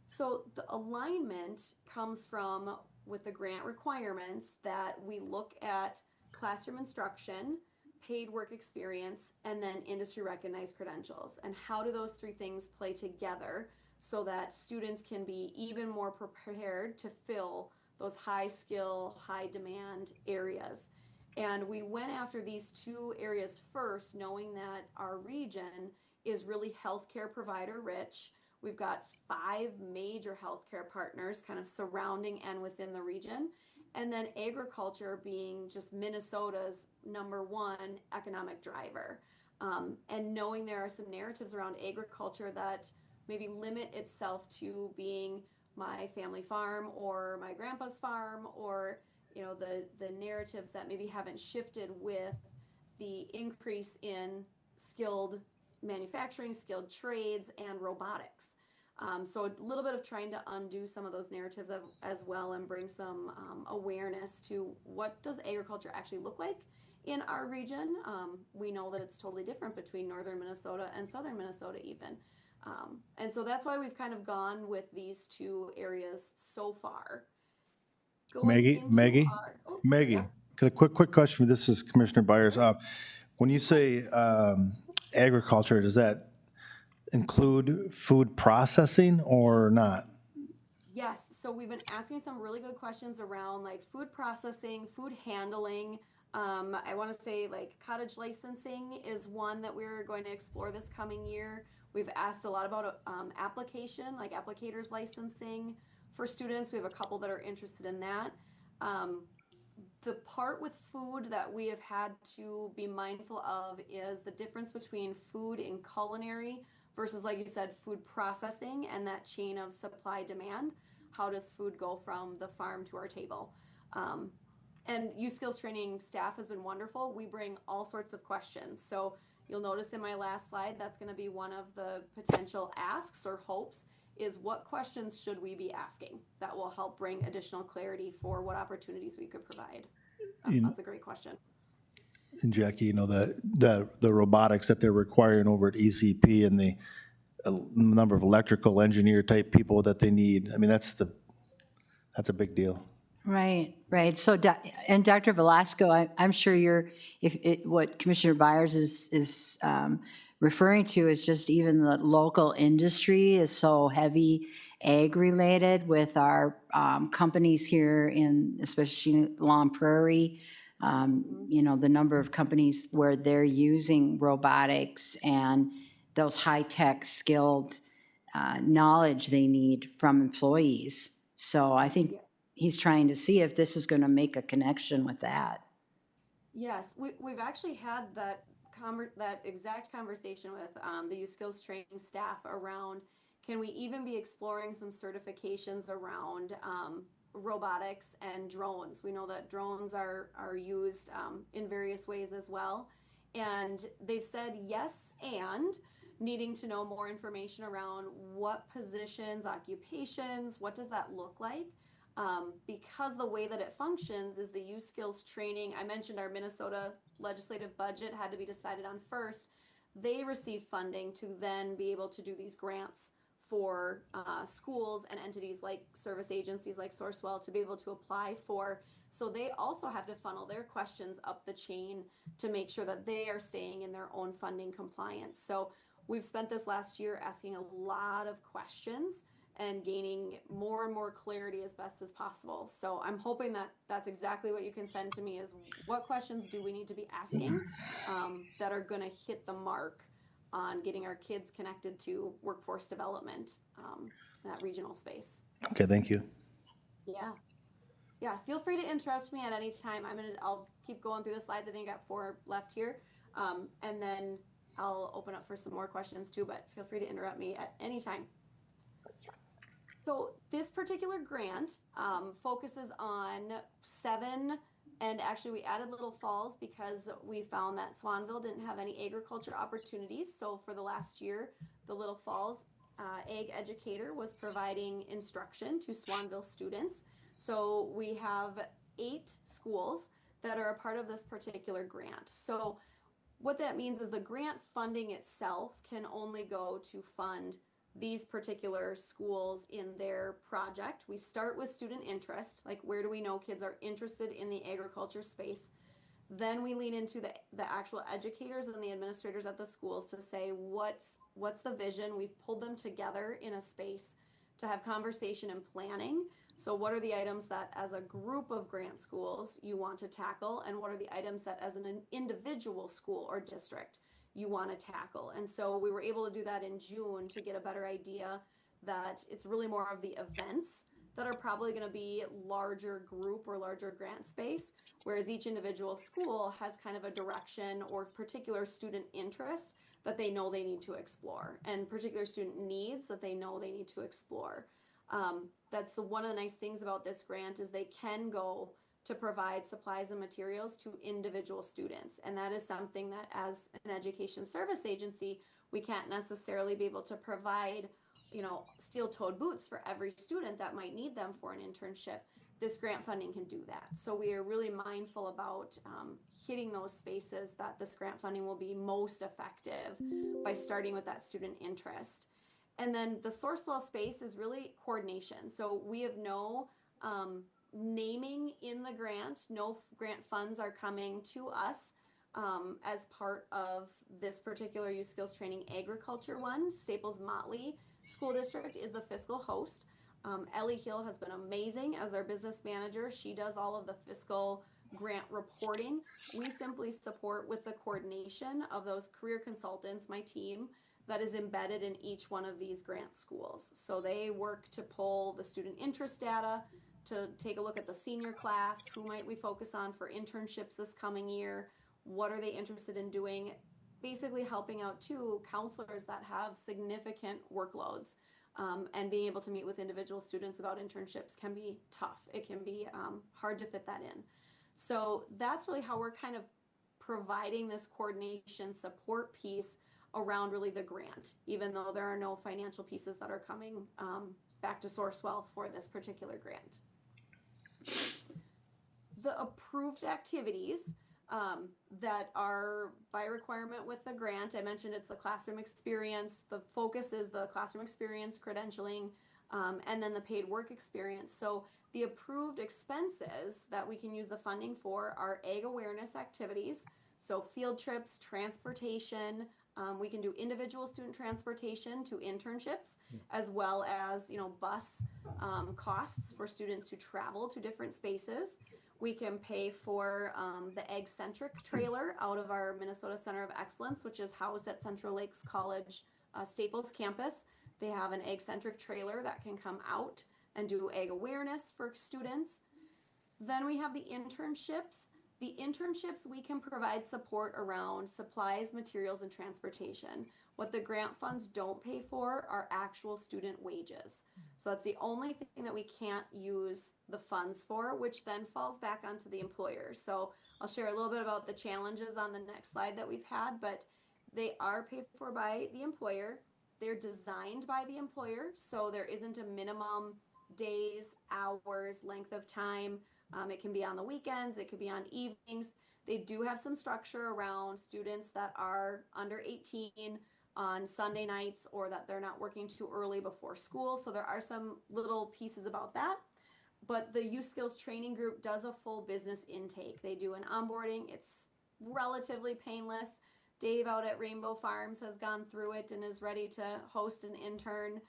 So the alignment comes from, with the grant requirements, that we look at classroom instruction, paid work experience, and then industry recognized credentials. And how do those 3 things play together so that students can be even more prepared to fill those high skill, high demand areas. And we went after these 2 areas first, knowing that our region is really healthcare provider rich. We've got 5 major healthcare partners kind of surrounding and within the region. And then agriculture being just Minnesota's #1 economic driver. And knowing there are some narratives around agriculture that maybe limit itself to being my family farm or my grandpa's farm, or the narratives that maybe haven't shifted with the increase in skilled manufacturing, skilled trades, and robotics. So a little bit of trying to undo some of those narratives as well, and bring some awareness to what does agriculture actually look like in our region. We know that it's totally different between northern Minnesota and southern Minnesota even. And so that's why we've kind of gone with these 2 areas so far. Maggie, got a quick question for this is Commissioner Byers. When you say agriculture, does that include food processing or not? Yes, so we've been asking some really good questions around like food processing, food handling. I want to say like cottage licensing is one that we're going to explore this coming year. We've asked a lot about application, like applicators licensing for students. We have a couple that are interested in that. The part with food that we have had to be mindful of is the difference between food and culinary versus, like you said, food processing and that chain of supply demand. How does food go from the farm to our table? And Youth Skills Training staff has been wonderful. We bring all sorts of questions. So you'll notice in my last slide, that's going to be one of the potential asks or hopes, is what questions should we be asking that will help bring additional clarity for what opportunities we could provide. That's a great question. And Jackie, the robotics that they're requiring over at ECP and the number of electrical engineer type people that they need, I mean, that's a big deal. Right. So, and Dr. Velasco, I'm sure what Commissioner Byers is referring to is just even the local industry is so heavy ag-related with our companies here in, especially Long Prairie, the number of companies where they're using robotics and those high-tech skilled knowledge they need from employees. So I think he's trying to see if this is going to make a connection with that. Yes, we've actually had that that exact conversation with the youth skills training staff around, can we even be exploring some certifications around robotics and drones? We know that drones are used in various ways as well. And they've said yes, and needing to know more information around what positions, occupations, what does that look like? Because the way that it functions is the youth skills training. I mentioned our Minnesota legislative budget had to be decided on first. They receive funding to then be able to do these grants for schools and entities like service agencies like Sourcewell to be able to apply for. So they also have to funnel their questions up the chain to make sure that they are staying in their own funding compliance. So we've spent this last year asking a lot of questions and gaining more and more clarity as best as possible. So I'm hoping that that's exactly what you can send to me, is what questions do we need to be asking that are going to hit the mark on getting our kids connected to workforce development, that regional space. Okay, thank you. Yeah, feel free to interrupt me at any time. I'll keep going through the slides. I think I got 4 left here. And then I'll open up for some more questions too, but feel free to interrupt me at any time. So this particular grant focuses on 7, and actually we added Little Falls because we found that Swanville didn't have any agriculture opportunities. So for the last year, the Little Falls ag educator was providing instruction to Swanville students. So we have 8 schools that are a part of this particular grant. So what that means is the grant funding itself can only go to fund these particular schools in their project. We start with student interest, like where do we know kids are interested in the agriculture space. Then we lean into the actual educators and the administrators at the schools to say what's the vision. We've pulled them together in a space to have conversation and planning. So what are the items that as a group of grant schools you want to tackle, and what are the items that as an individual school or district you want to tackle? And so we were able to do that in June to get a better idea that it's really more of the events that are probably going to be larger group or larger grant space, whereas each individual school has kind of a direction or particular student interest that they know they need to explore, and particular student needs that they know they need to explore. That's one of the nice things about this grant is they can go to provide supplies and materials to individual students. And that is something that as an education service agency, we can't necessarily be able to provide, steel-toed boots for every student that might need them for an internship. This grant funding can do that. So we are really mindful about hitting those spaces that this grant funding will be most effective by starting with that student interest. And then the Sourcewell space is really coordination. So we have no naming in the grant. No grant funds are coming to us as part of this particular youth skills training agriculture one. Staples Motley School District is the fiscal host. Ellie Hill has been amazing as our business manager. She does all of the fiscal grant reporting. We simply support with the coordination of those career consultants, my team, that is embedded in each one of these grant schools. So they work to pull the student interest data, to take a look at the senior class, who might we focus on for internships this coming year, what are they interested in doing, basically helping out too counselors that have significant workloads. And being able to meet with individual students about internships can be tough. It can be hard to fit that in. So that's really how we're kind of providing this coordination support piece around really the grant, even though there are no financial pieces that are coming back to Sourcewell for this particular grant. The approved activities that are by requirement with the grant, I mentioned it's the classroom experience. The focus is the classroom experience, credentialing, and then the paid work experience. So the approved expenses that we can use the funding for are ag awareness activities, so field trips, transportation. We can do individual student transportation to internships, as well as bus costs for students who travel to different spaces. We can pay for the Ag-Centric trailer out of our Minnesota Center of Excellence, which is housed at Central Lakes College Staples campus. They have an Ag-Centric trailer that can come out and do ag awareness for students. Then we have the internships. The internships, we can provide support around supplies, materials, and transportation. What the grant funds don't pay for are actual student wages. So that's the only thing that we can't use the funds for, which then falls back onto the employer. So I'll share a little bit about the challenges on the next slide that we've had, but they are paid for by the employer. They're designed by the employer, so there isn't a minimum days, hours, length of time. It can be on the weekends, it could be on evenings. They do have some structure around students that are under 18 on Sunday nights, or that they're not working too early before school. So there are some little pieces about that. But the Youth Skills Training Group does a full business intake. They do an onboarding. It's relatively painless. Dave out at Rainbow Farms has gone through it and is ready to host an intern.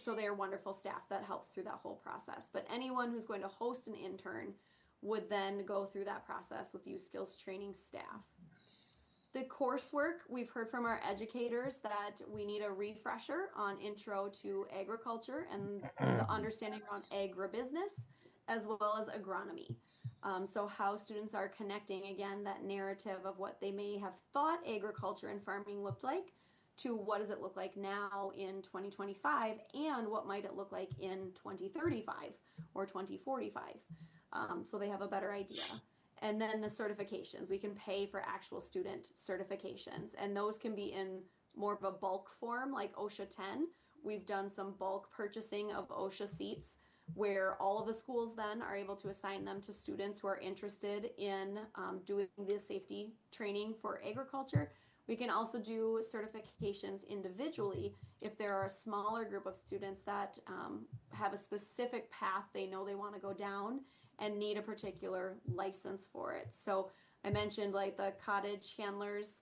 So they are wonderful staff that help through that whole process. But anyone who's going to host an intern would then go through that process with Youth Skills Training staff. The coursework, we've heard from our educators that we need a refresher on intro to agriculture and the understanding around agribusiness, as well as agronomy. So how students are connecting, again, that narrative of what they may have thought agriculture and farming looked like to what does it look like now in 2025, and what might it look like in 2035 or 2045. So they have a better idea. And then the certifications, we can pay for actual student certifications, and those can be in more of a bulk form like OSHA 10. We've done some bulk purchasing of OSHA seats where all of the schools then are able to assign them to students who are interested in doing the safety training for agriculture. We can also do certifications individually if there are a smaller group of students that have a specific path they know they want to go down and need a particular license for it. So I mentioned like the cottage handlers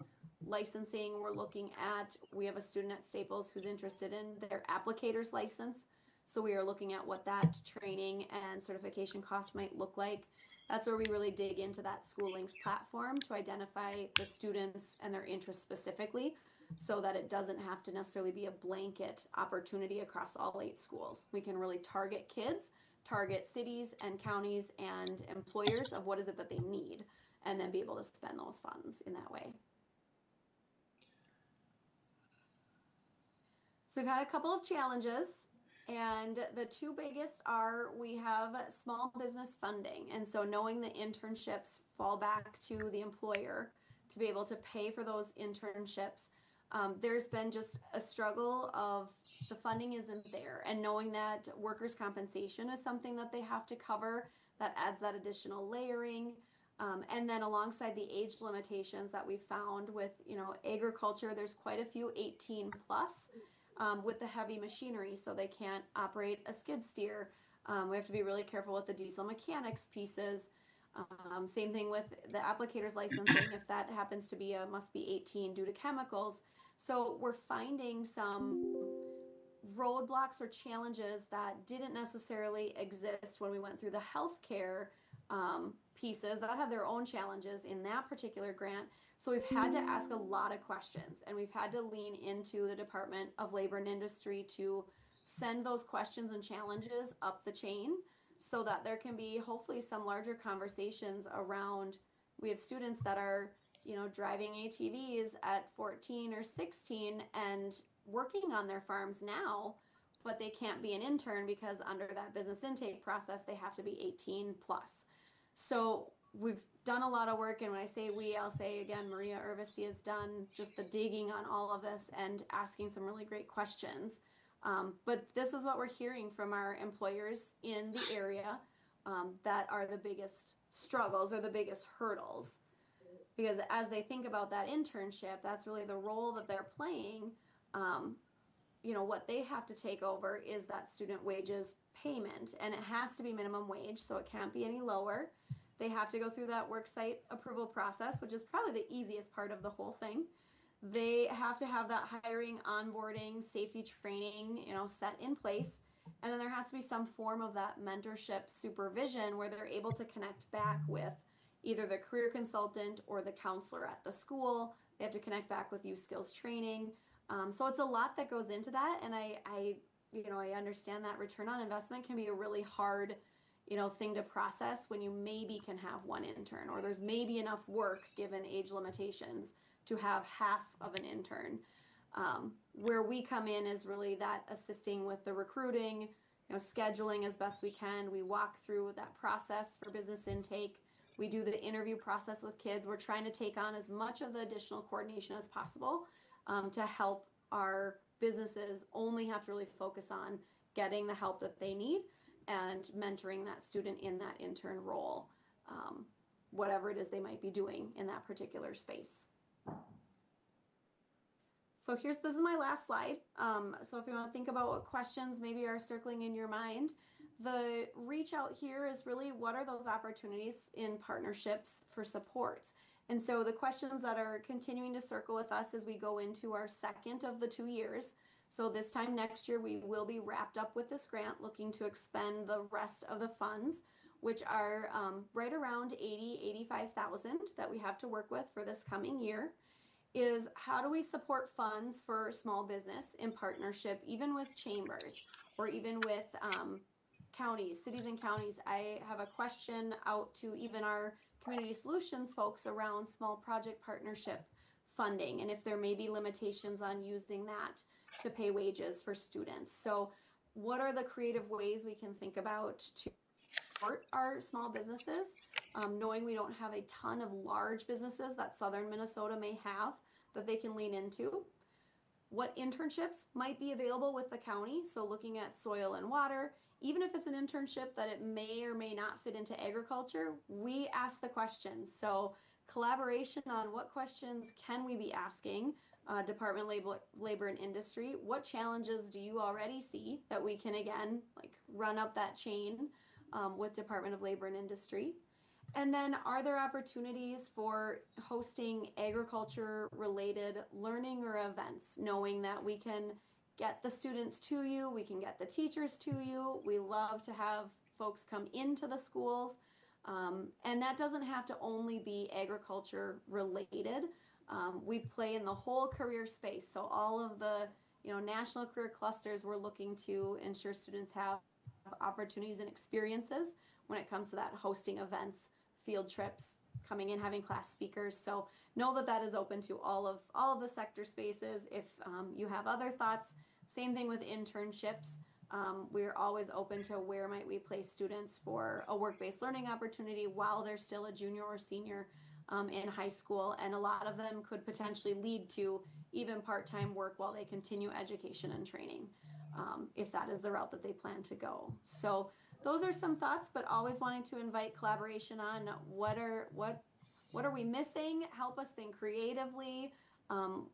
licensing we're looking at. We have a student at Staples who's interested in their applicator's license. So we are looking at what that training and certification cost might look like. That's where we really dig into that School Links platform to identify the students and their interests specifically, so that it doesn't have to necessarily be a blanket opportunity across all 8 schools. We can really target kids, target cities and counties and employers of what is it that they need, and then be able to spend those funds in that way. So we've had a couple of challenges, and the 2 biggest are we have small business funding. And so knowing the internships fall back to the employer to be able to pay for those internships, there's been just a struggle of the funding isn't there, and knowing that workers' compensation is something that they have to cover, that adds that additional layering. And then alongside the age limitations that we found with, agriculture, there's quite a few 18 plus with the heavy machinery, so they can't operate a skid steer. We have to be really careful with the diesel mechanics pieces. Same thing with the applicator's licensing, if that happens to be must be 18 due to chemicals. So we're finding some roadblocks or challenges that didn't necessarily exist when we went through the healthcare pieces that had their own challenges in that particular grant. So we've had to ask a lot of questions, and we've had to lean into the Department of Labor and Industry to send those questions and challenges up the chain so that there can be hopefully some larger conversations around. We have students that are, driving ATVs at 14 or 16 and working on their farms now, but they can't be an intern because under that business intake process, they have to be 18 plus. So we've done a lot of work, and when I say we, I'll say again, Maria Urvesti has done just the digging on all of this and asking some really great questions. But this is what we're hearing from our employers in the area that are the biggest struggles or the biggest hurdles. Because as they think about that internship, that's really the role that they're playing. What they have to take over is that student wages payment, and it has to be minimum wage, so it can't be any lower. They have to go through that worksite approval process, which is probably the easiest part of the whole thing. They have to have that hiring, onboarding, safety training, set in place. And then there has to be some form of that mentorship supervision where they're able to connect back with either the career consultant or the counselor at the school. They have to connect back with Youth Skills Training. So it's a lot that goes into that. And I understand that return on investment can be a really hard, thing to process when you maybe can have one intern, or there's maybe enough work given age limitations to have half of an intern. Where we come in is really that assisting with the recruiting, scheduling as best we can. We walk through that process for business intake. We do the interview process with kids. We're trying to take on as much of the additional coordination as possible to help our businesses only have to really focus on getting the help that they need and mentoring that student in that intern role, whatever it is they might be doing in that particular space. So this is my last slide. So if you want to think about what questions maybe are circling in your mind, the reach out here is really what are those opportunities in partnerships for supports. And so the questions that are continuing to circle with us as we go into our second of the 2 years. So this time next year, we will be wrapped up with this grant, looking to expend the rest of the funds, which are right around $85,000 that we have to work with for this coming year. Is how do we support funds for small business in partnership, even with chambers or even with counties, cities and counties. I have a question out to even our community solutions folks around small project partnership funding, and if there may be limitations on using that to pay wages for students. So what are the creative ways we can think about to support our small businesses, knowing we don't have a ton of large businesses that southern Minnesota may have that they can lean into? What internships might be available with the county? So looking at soil and water, even if it's an internship that it may or may not fit into agriculture, we ask the questions. So collaboration on what questions can we be asking Department of Labor and Industry? What challenges do you already see that we can, again, like run up that chain with Department of Labor and Industry? And then are there opportunities for hosting agriculture-related learning or events, knowing that we can get the students to you, we can get the teachers to you. We love to have folks come into the schools. And that doesn't have to only be agriculture-related. We play in the whole career space. So all of the national career clusters, we're looking to ensure students have opportunities and experiences when it comes to that, hosting events, field trips, coming in, having class speakers. So know that that is open to all of the sector spaces. If you have other thoughts, same thing with internships. We're always open to where might we place students for a work-based learning opportunity while they're still a junior or senior in high school. And a lot of them could potentially lead to even part-time work while they continue education and training, if that is the route that they plan to go. So those are some thoughts, but always wanting to invite collaboration on what are we missing? Help us think creatively.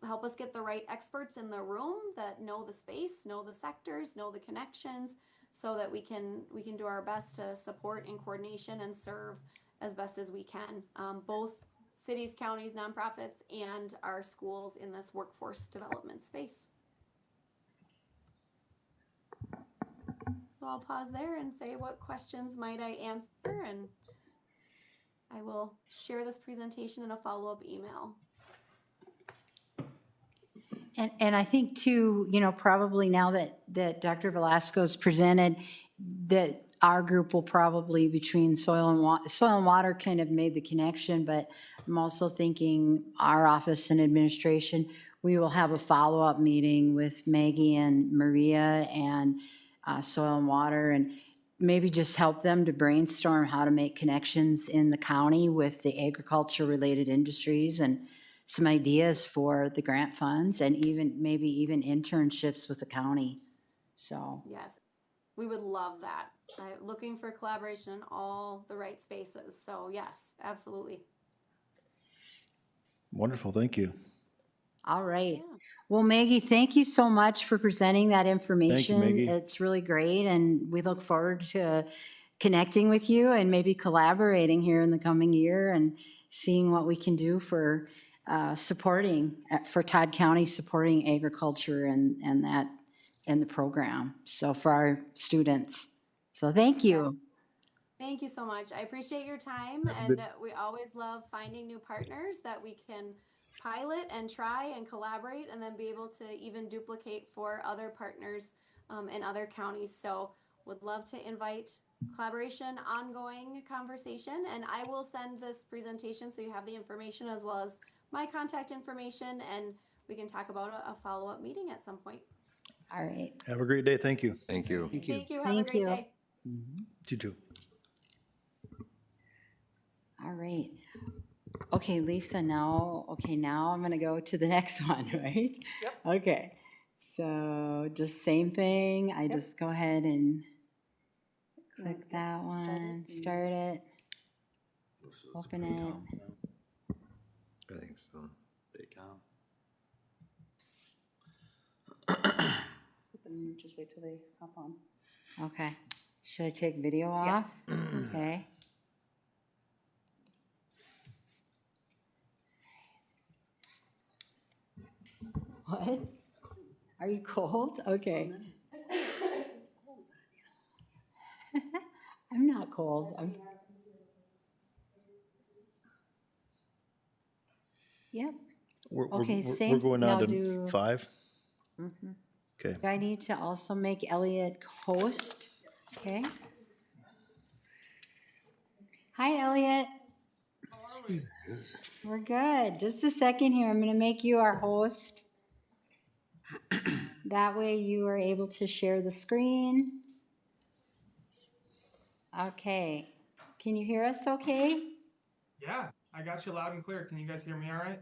Help us get the right experts in the room that know the space, know the sectors, know the connections, so that we can do our best to support in coordination and serve as best as we can, both cities, counties, nonprofits, and our schools in this workforce development space. So I'll pause there and say what questions might I answer, and I will share this presentation in a follow-up email. And I think too, probably now that Dr. Velasco's presented, that our group will probably, between soil and water kind of made the connection, but I'm also thinking our office and administration, we will have a follow-up meeting with Maggie and Maria and soil and water, and maybe just help them to brainstorm how to make connections in the county with the agriculture-related industries and some ideas for the grant funds, and maybe even internships with the county. So yes, we would love that. Looking for collaboration in all the right spaces. So yes, absolutely. Wonderful, thank you. All right. Yeah. Well, Maggie, thank you so much for presenting that information. Thank you, Maggie. It's really great, and we look forward to connecting with you and maybe collaborating here in the coming year and seeing what we can do for for Todd County, supporting agriculture and the program. So for our students. So thank you. Thank you so much. I appreciate your time, and we always love finding new partners that we can pilot and try and collaborate, and then be able to even duplicate for other partners in other counties. So would love to invite collaboration, ongoing conversation, and I will send this presentation so you have the information as well as my contact information, and we can talk about a follow-up meeting at some point. All right. Have a great day. Thank you. Thank you. Thank you. Have a Thank great you. day. You too. All right. Okay, Lisa, now I'm gonna go to the next one, right? Yep. Okay, so just same thing, I just go ahead and click that one, start it, open it. I think so. They count. Just wait till they hop on. Okay, should I take video off? Okay. What? Are you cold? Okay. I'm not cold. Yep. Okay, We're same. going now on to do. 5. Mhm. Okay. Do I need to also make Elliot host? Okay. Hi, Elliot. We're good. Just a second here. I'm going to make you our host. That way you are able to share the screen. Okay. Can you hear us okay? Yeah, I got you loud and clear. Can you guys hear me all right?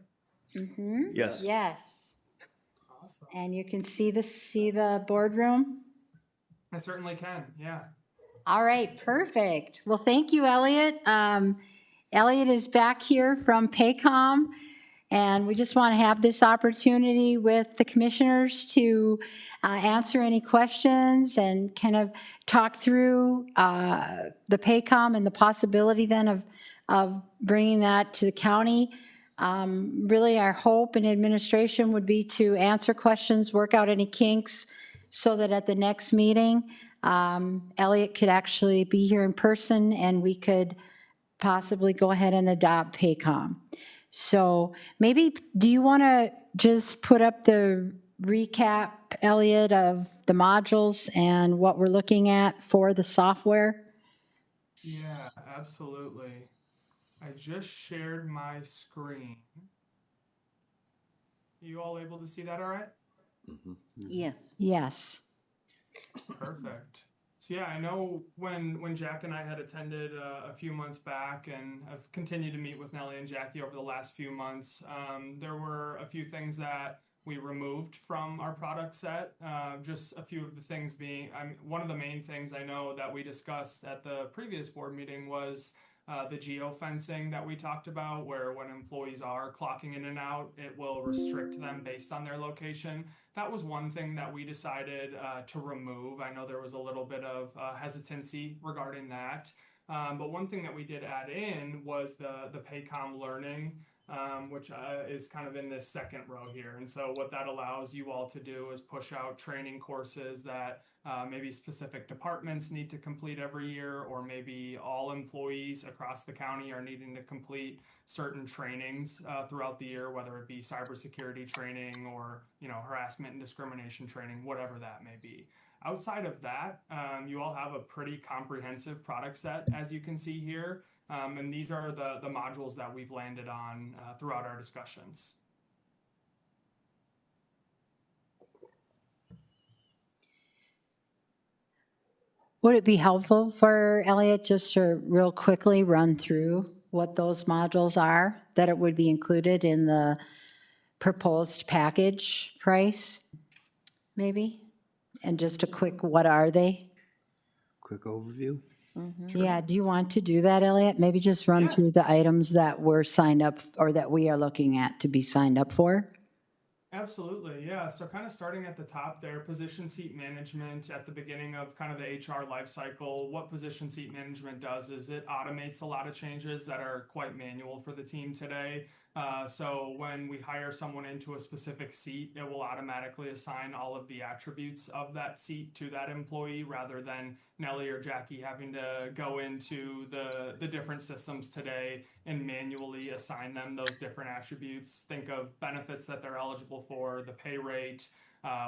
Mm-hmm. Yes. Yes. Awesome. And you can see the boardroom? I certainly can, yeah. All right, perfect. Well, thank you, Elliot. Elliot is back here from Paycom, and we just want to have this opportunity with the commissioners to answer any questions and kind of talk through the Paycom and the possibility then of bringing that to the county. Really, our hope in administration would be to answer questions, work out any kinks, so that at the next meeting, Elliot could actually be here in person and we could possibly go ahead and adopt Paycom. So maybe, do you want to just put up the recap, Elliot, of the modules and what we're looking at for the software? Yeah, absolutely. I just shared my screen. You all able to see that all right? Yes. Yes. Perfect. So yeah, I know when Jack and I had attended a few months back, and I've continued to meet with Nellie and Jackie over the last few months, there were a few things that we removed from our product set. Just a few of the things being, one of the main things I know that we discussed at the previous board meeting was the geofencing that we talked about, where when employees are clocking in and out, it will restrict them based on their location. That was one thing that we decided to remove. I know there was a little bit of hesitancy regarding that. But one thing that we did add in was the Paycom learning, which is kind of in this second row here. And so what that allows you all to do is push out training courses that maybe specific departments need to complete every year, or maybe all employees across the county are needing to complete certain trainings throughout the year, whether it be cybersecurity training or, harassment and discrimination training, whatever that may be. Outside of that, you all have a pretty comprehensive product set, as you can see here. And these are the modules that we've landed on throughout our discussions. Would it be helpful for Elliot just to real quickly run through what those modules are, that it would be included in the proposed package price, maybe? And just a quick, what are they? Quick overview. Yeah, do you want to do that, Elliot? Maybe just run through the items that were signed up, or that we are looking at to be signed up for? Absolutely, yeah. So kind of starting at the top there, position seat management at the beginning of kind of the HR life cycle. What position seat management does is it automates a lot of changes that are quite manual for the team today. So when we hire someone into a specific seat, it will automatically assign all of the attributes of that seat to that employee, rather than Nellie or Jackie having to go into the different systems today and manually assign them those different attributes. Think of benefits that they're eligible for, the pay rate,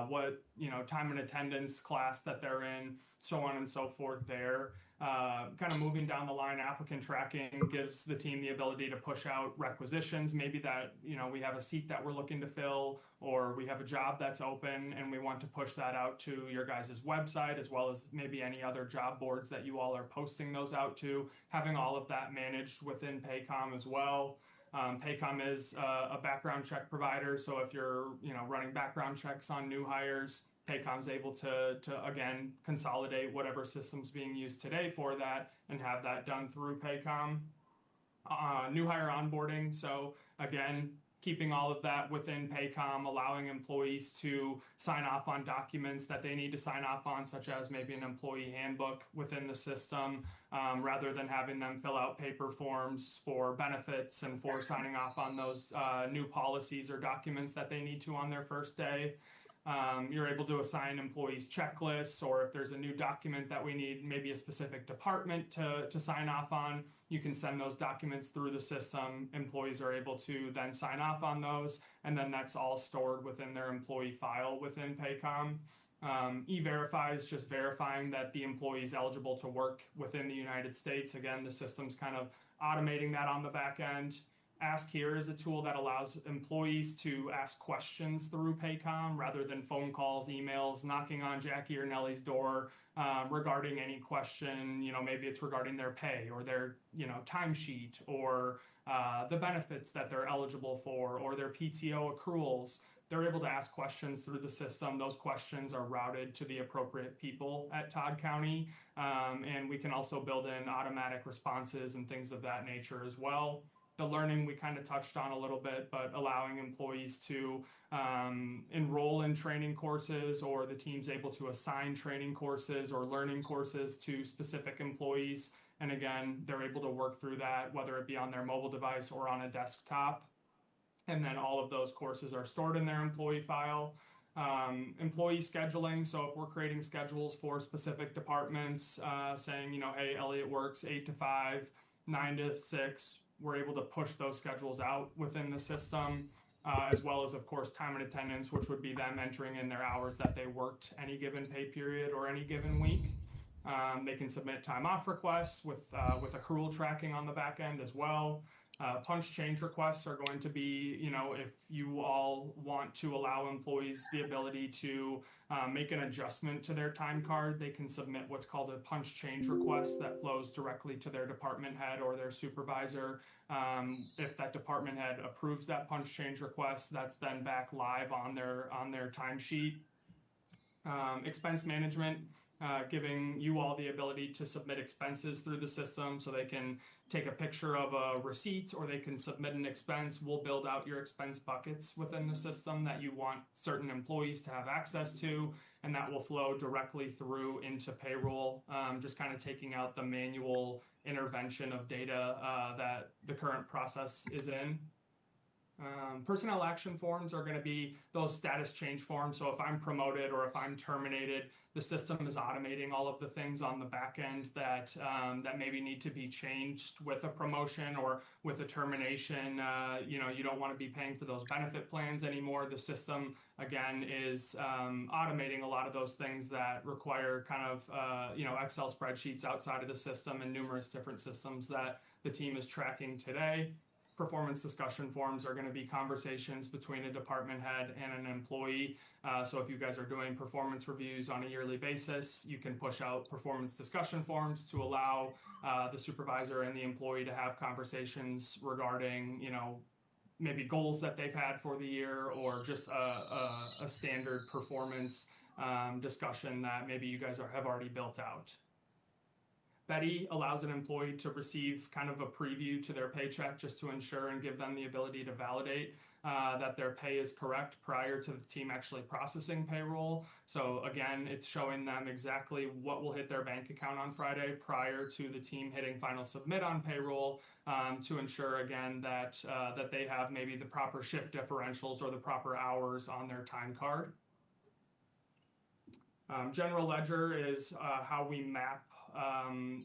what, time and attendance class that they're in, so on and so forth there. Kind of moving down the line, applicant tracking gives the team the ability to push out requisitions. Maybe that, we have a seat that we're looking to fill, or we have a job that's open and we want to push that out to your guys' website, as well as maybe any other job boards that you all are posting those out to. Having all of that managed within Paycom as well. Paycom is a background check provider, so if you're running background checks on new hires, Paycom's able to again consolidate whatever system's being used today for that and have that done through Paycom. New hire onboarding, so again, keeping all of that within Paycom, allowing employees to sign off on documents that they need to sign off on, such as maybe an employee handbook within the system, rather than having them fill out paper forms for benefits and for signing off on those new policies or documents that they need to on their first day. You're able to assign employees checklists, or if there's a new document that we need maybe a specific department to sign off on, you can send those documents through the system. Employees are able to then sign off on those, and then that's all stored within their employee file within Paycom. E-Verify is just verifying that the employee is eligible to work within the United States. Again, the system's kind of automating that on the back end. Ask Here is a tool that allows employees to ask questions through Paycom rather than phone calls, emails, knocking on Jackie or Nellie's door regarding any question. Maybe it's regarding their pay or their, timesheet, or the benefits that they're eligible for, or their PTO accruals. They're able to ask questions through the system. Those questions are routed to the appropriate people at Todd County. And we can also build in automatic responses and things of that nature as well. The learning we kind of touched on a little bit, but allowing employees to enroll in training courses, or the team's able to assign training courses or learning courses to specific employees. And again, they're able to work through that, whether it be on their mobile device or on a desktop. And then all of those courses are stored in their employee file. Employee scheduling, so if we're creating schedules for specific departments, saying, hey, Elliot works 8 to 5, 9 to 6, we're able to push those schedules out within the system, as well as, of course, time and attendance, which would be them entering in their hours that they worked any given pay period or any given week. They can submit time off requests with accrual tracking on the back end as well. Punch change requests are going to be, if you all want to allow employees the ability to make an adjustment to their time card, they can submit what's called a punch change request that flows directly to their department head or their supervisor. If that department head approves that punch change request, that's then back live on their timesheet. Expense management, giving you all the ability to submit expenses through the system, so they can take a picture of a receipt or they can submit an expense. We'll build out your expense buckets within the system that you want certain employees to have access to, and that will flow directly through into payroll, just kind of taking out the manual intervention of data that the current process is in. Personnel action forms are going to be those status change forms. So if I'm promoted or if I'm terminated, the system is automating all of the things on the back end that maybe need to be changed with a promotion or with a termination. You don't want to be paying for those benefit plans anymore. The system, again, is automating a lot of those things that require kind of Excel spreadsheets outside of the system and numerous different systems that the team is tracking today. Performance discussion forms are going to be conversations between a department head and an employee. So if you guys are doing performance reviews on a yearly basis, you can push out performance discussion forms to allow the supervisor and the employee to have conversations regarding, maybe goals that they've had for the year, or just a standard performance discussion that maybe you guys have already built out. Betty allows an employee to receive kind of a preview to their paycheck, just to ensure and give them the ability to validate that their pay is correct prior to the team actually processing payroll. So again, it's showing them exactly what will hit their bank account on Friday prior to the team hitting final submit on payroll, to ensure again that they have maybe the proper shift differentials or the proper hours on their time card. General ledger is how we map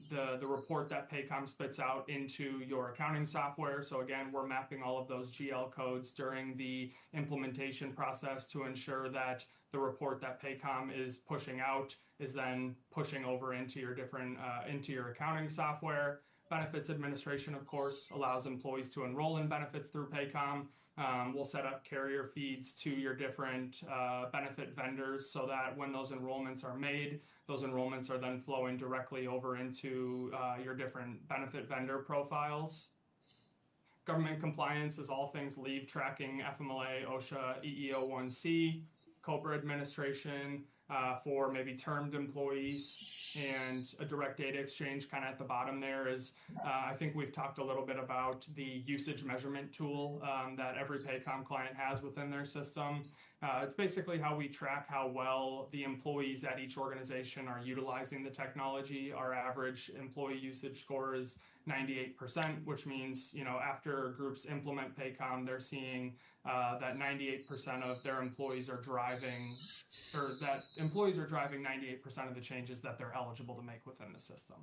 the report that Paycom spits out into your accounting software. So again, we're mapping all of those GL codes during the implementation process to ensure that the report that Paycom is pushing out is then pushing over into your different, into your accounting software. Benefits administration, of course, allows employees to enroll in benefits through Paycom. We'll set up carrier feeds to your different benefit vendors so that when those enrollments are made, those enrollments are then flowing directly over into your different benefit vendor profiles. Government compliance is all things leave tracking, FMLA, OSHA, EEO1C, COBRA administration for maybe termed employees, and a direct data exchange kind of at the bottom there is, I think we've talked a little bit about the usage measurement tool that every Paycom client has within their system. It's basically how we track how well the employees at each organization are utilizing the technology. Our average employee usage score is 98%, which means, you know, after groups implement Paycom, they're seeing that 98% of their employees are driving, or that employees are driving 98% of the changes that they're eligible to make within the system.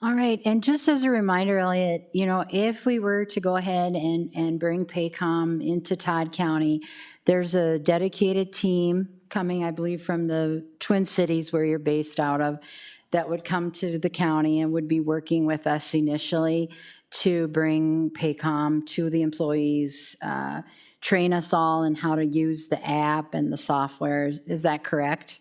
All right, and just as a reminder, Elliot, you know, if we were to go ahead and bring Paycom into Todd County, there's a dedicated team coming, I believe, from the Twin Cities where you're based out of, that would come to the county and would be working with us initially to bring Paycom to the employees, train us all in how to use the app and the software. Is that correct?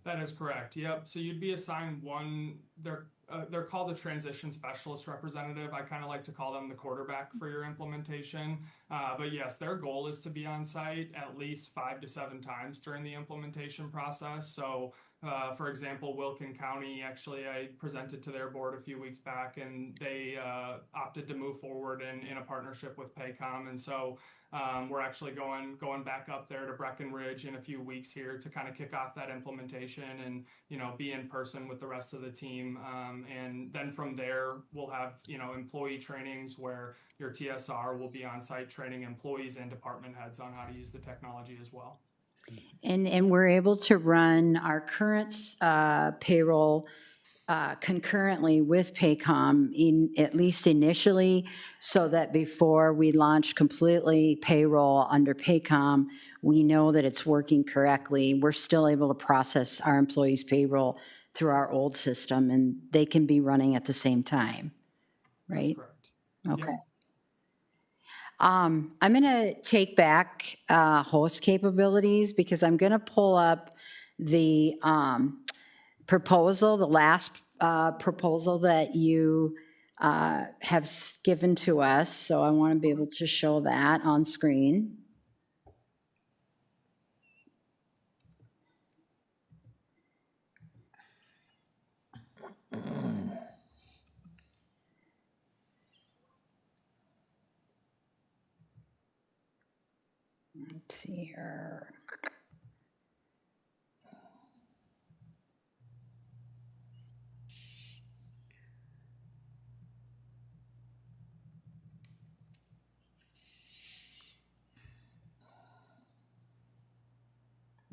That is correct. Yep. So you'd be assigned one. They're called a transition specialist representative. I kind of like to call them the quarterback for your implementation. But yes, their goal is to be on site at least 5 to 7 times during the implementation process. So for example, Wilkin County, actually, I presented to their board a few weeks back, and they opted to move forward in a partnership with Paycom. And so we're actually going back up there to Breckenridge in a few weeks here to kind of kick off that implementation and, you know, be in person with the rest of the team. And then from there, we'll have, you know, employee trainings where your TSR will be on site training employees and department heads on how to use the technology as well. And we're able to run our current payroll concurrently with Paycom, at least initially, so that before we launch completely payroll under Paycom, we know that it's working correctly. We're still able to process our employees' payroll through our old system, and they can be running at the same time, right? That's correct. Okay. Yep. I'm going to take back host capabilities because I'm going to pull up the proposal, the last proposal that you have given to us. So I want to be able to show that on screen. Let's see here.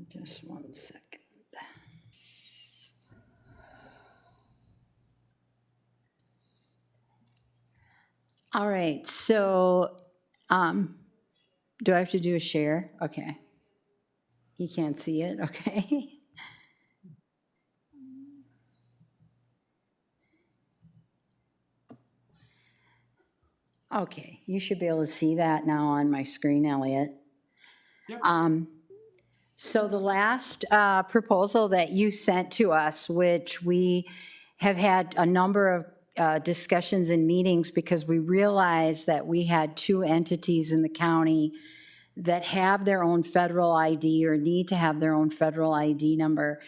Just 1 second. All right, so do I have to do a share? Okay. You can't see it? Okay. Okay, you should be able to see that now on my screen, Elliot. Yep. So the last proposal that you sent to us, which we have had a number of discussions and meetings because we realized that we had 2 entities in the county that have their own federal ID or need to have their own federal ID number.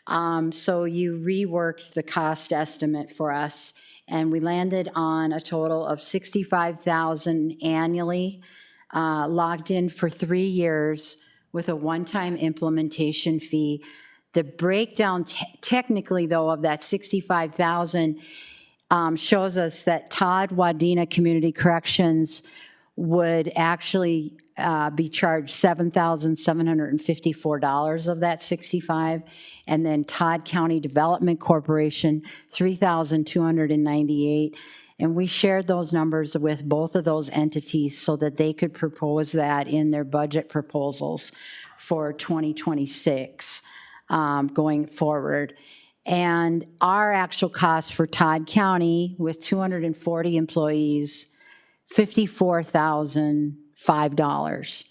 So you reworked the cost estimate for us, and we landed on a total of $65,000 annually, logged in for 3 years with a one-time implementation fee. The breakdown technically, though, of that $65,000 shows us that Todd Wadena Community Corrections would actually be charged $7,754 of that $65,000, and then Todd County Development Corporation, $3,298. And we shared those numbers with both of those entities so that they could propose that in their budget proposals for 2026 going forward. And our actual cost for Todd County with 240 employees, $54,005.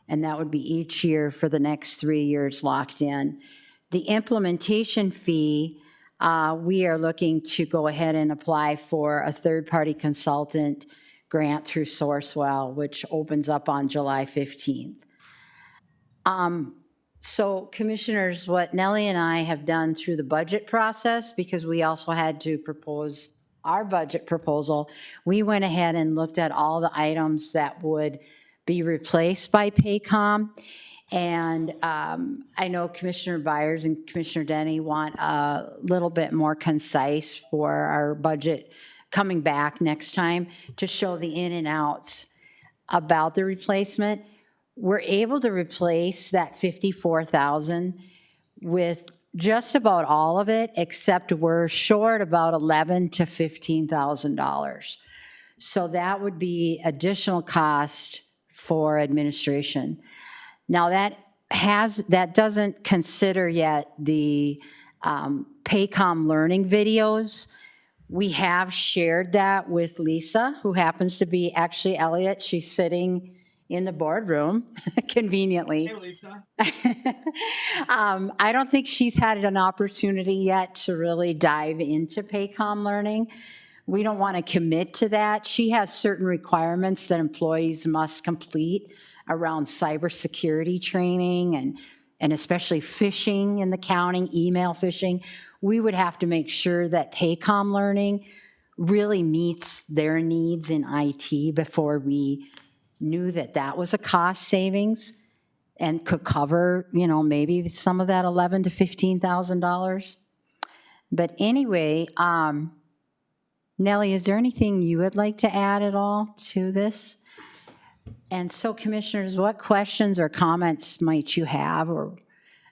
And that would be each year for the next 3 years locked in. The implementation fee, we are looking to go ahead and apply for a third-party consultant grant through Sourcewell, which opens up on July 15th. So commissioners, what Nellie and I have done through the budget process, because we also had to propose our budget proposal, we went ahead and looked at all the items that would be replaced by Paycom. And I know Commissioner Byers and Commissioner Denny want a little bit more concise for our budget coming back next time to show the in and outs about the replacement. We're able to replace that 54,000 with just about all of it, except we're short about $11,000 to $15,000. So that would be additional cost for administration. Now that doesn't consider yet the Paycom learning videos. We have shared that with Lisa, who happens to be actually Elliot. She's sitting in the boardroom conveniently. Hey, Lisa. I don't think she's had an opportunity yet to really dive into Paycom learning. We don't want to commit to that. She has certain requirements that employees must complete around cybersecurity training and especially phishing in the county, email phishing. We would have to make sure that Paycom learning really meets their needs in IT before we knew that that was a cost savings and could cover, maybe some of that $11,000 to $15,000. But anyway, Nellie, is there anything you would like to add at all to this? And so, commissioners, what questions or comments might you have or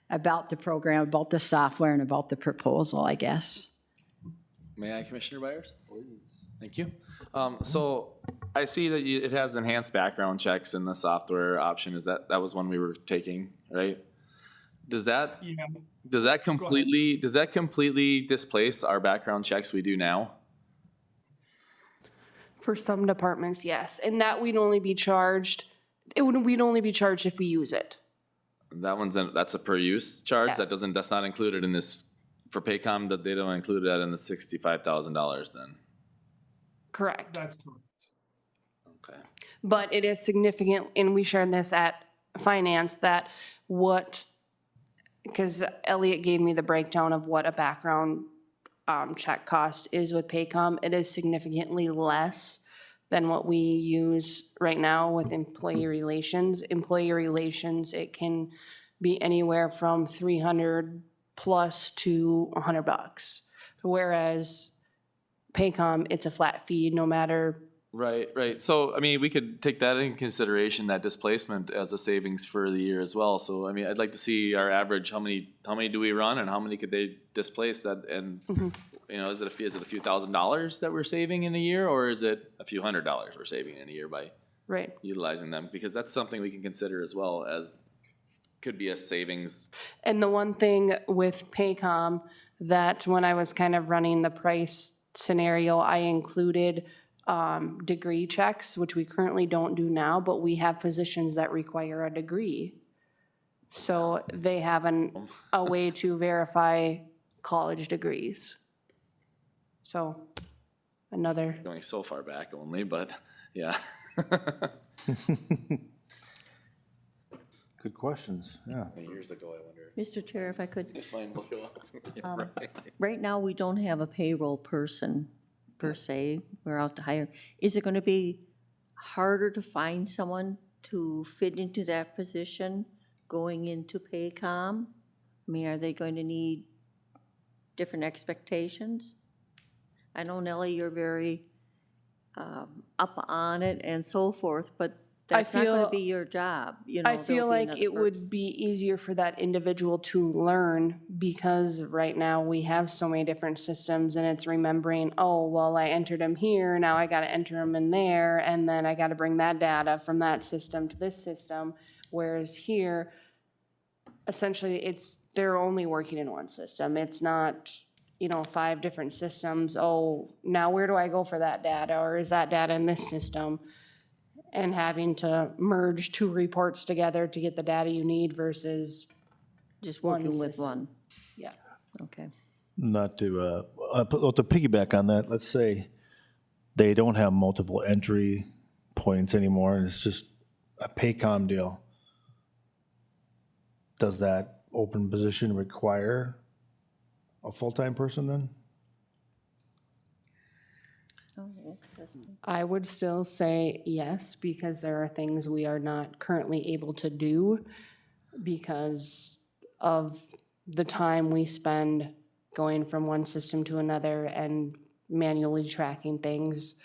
about the program, about the software, and about the proposal, I guess? May I, Commissioner Byers? Thank you. So I see that it has enhanced background checks in the software option. That was one we were taking, right? Does that completely displace our background checks we do now? For some departments, yes, and that we'd only be charged, we'd only be charged if we use it. That's a per use charge? Yes. That's not included in this, for Paycom, that they don't include that in the $65,000 then? Correct. That's correct. Okay. But it is significant, and we shared this at finance, because Elliot gave me the breakdown of what a background check cost is with Paycom. It is significantly less than what we use right now with employee relations. Employee relations, it can be anywhere from $300 plus to $100. Whereas Paycom, it's a flat fee no matter. Right. So, we could take that into consideration, that displacement as a savings for the year as well. So, I'd like to see our average, how many do we run and how many could they displace that? And, is it a few $1,000s that we're saving in a year, or is it a few $100s we're saving in a year by utilizing them? Because that's something we can consider as well as could be a savings. And the one thing with Paycom that when I was kind of running the price scenario, I included degree checks, which we currently don't do now, but we have positions that require a degree. So they have a way to verify college degrees. So another. Going so far back only, but yeah. Good questions, yeah. Years ago, I wonder. Mr. Chair, if I could, This line will go up. right now, we don't have a payroll person per se. We're out to hire. Is it going to be harder to find someone to fit into that position going into Paycom? Are they going to need different expectations? I know, Nellie, you're very up on it and so forth, but that's not going to be your job. I feel like it would be easier for that individual to learn, because right now we have so many different systems and it's remembering, oh, well, I entered him here, now I got to enter him in there, and then I got to bring that data from that system to this system. Whereas here, essentially they're only working in one system. It's not, 5 different systems. Oh, now where do I go for that data? Or is that data in this system? And having to merge 2 reports together to get the data you need versus Just working with system. one. Yeah. Okay. Not to piggyback on that, let's say they don't have multiple entry points anymore, and it's just a Paycom deal. Does that open position require a full-time person then? Oh, interesting. I would still say yes, because there are things we are not currently able to do because of the time we spend going from one system to another and manually tracking things.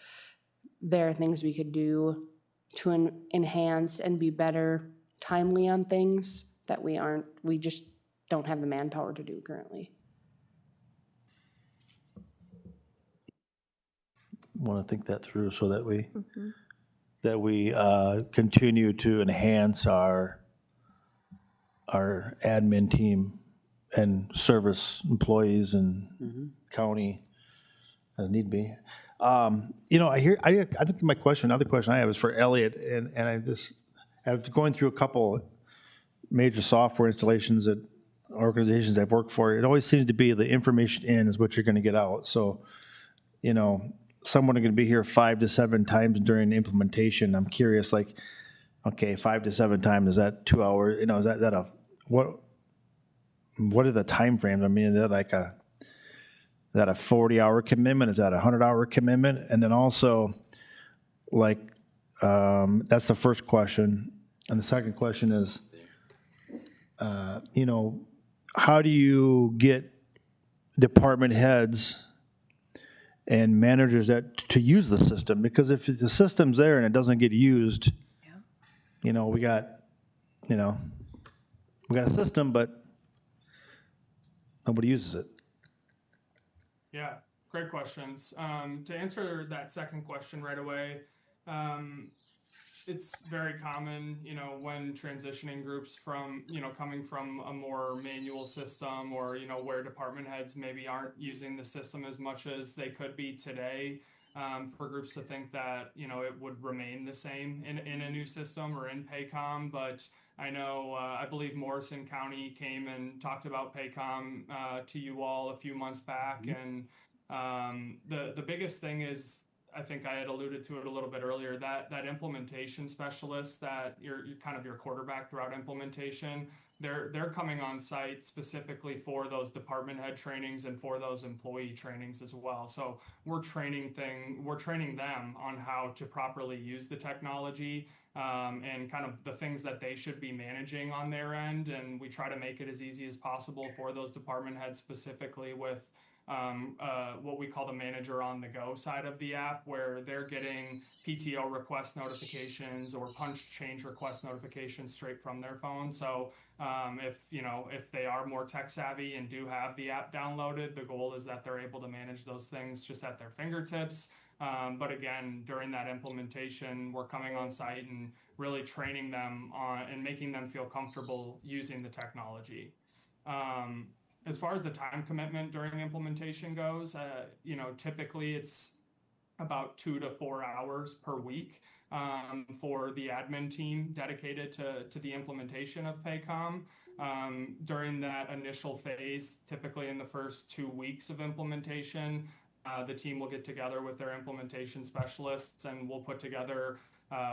There are things we could do to enhance and be better timely on things that we just don't have the manpower to do currently. Want to think that through so that we continue to enhance our admin team and service employees and county as need be. I think another question I have is for Elliot, and I just have going through a couple major software installations at organizations I've worked for. It always seems to be the information in is what you're going to get out. So, someone are going to be here 5 to 7 times during the implementation. I'm curious, like, okay, 5 to 7 times, is that 2 hours? Is that a, what are the time frames? I mean, is that a 40-hour commitment? Is that a 100-hour commitment? And then also, like, that's the first question. And the second question is, how do you get department heads and managers to use the system? Because if the system's there and it doesn't get used, we got a system, but nobody uses it. Yeah, great questions. To answer that second question right away, it's very common, when transitioning groups from, coming from a more manual system or, where department heads maybe aren't using the system as much as they could be today, for groups to think that, it would remain the same in a new system or in Paycom. But I know, I believe Morrison County came and talked about Paycom to you all a few months back. And the biggest thing is, I think I had alluded to it a little bit earlier, that implementation specialist, that you're kind of your quarterback throughout implementation, they're coming on site specifically for those department head trainings and for those employee trainings as well. So we're training them on how to properly use the technology, and kind of the things that they should be managing on their end. And we try to make it as easy as possible for those department heads, specifically with what we call the manager on the go side of the app, where they're getting PTO request notifications or punch change request notifications straight from their phone. So if they are more tech savvy and do have the app downloaded, the goal is that they're able to manage those things just at their fingertips. But again, during that implementation, we're coming on site and really training them on and making them feel comfortable using the technology. As far as the time commitment during implementation goes, typically it's about 2 to 4 hours per week for the admin team dedicated to the implementation of Paycom. During that initial phase, typically in the first 2 weeks of implementation, the team will get together with their implementation specialists and we'll put together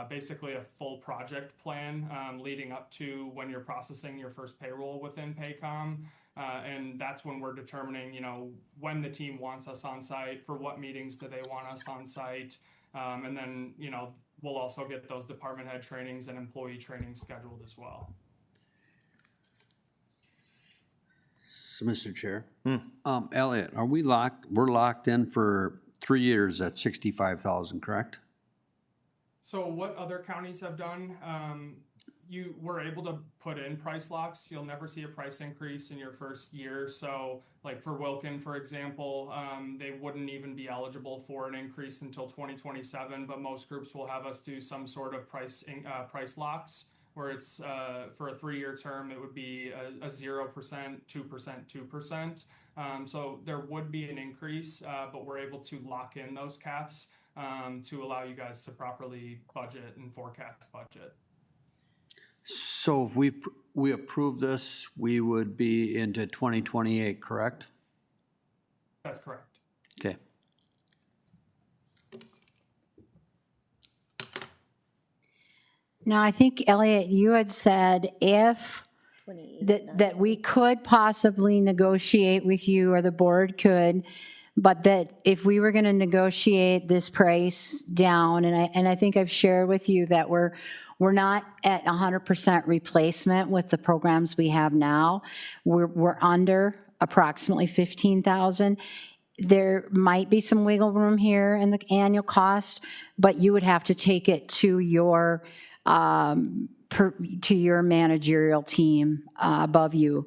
basically a full project plan leading up to when you're processing your first payroll within Paycom. And that's when we're determining, when the team wants us on site, for what meetings do they want us on site. And then, we'll also get those department head trainings and employee trainings scheduled as well. So, Mr. Chair, Elliot, we're locked in for 3 years at 65,000, correct? So what other counties have done, you were able to put in price locks. You'll never see a price increase in your first year. So like for Wilkin, for example, they wouldn't even be eligible for an increase until 2027, but most groups will have us do some sort of price locks where it's for a 3-year term, it would be a 0%, 2%, 2%. So there would be an increase, but we're able to lock in those caps to allow you guys to properly budget and forecast budget. So if we approve this, we would be into 2028, correct? That's correct. Okay. Now, I think, Elliot, you had said if, that we could possibly negotiate with you, or the board could, but that if we were going to negotiate this price down, and I think I've shared with you that we're not at 100% replacement with the programs we have now. We're under approximately 15,000. There might be some wiggle room here in the annual cost, but you would have to take it to your managerial team above you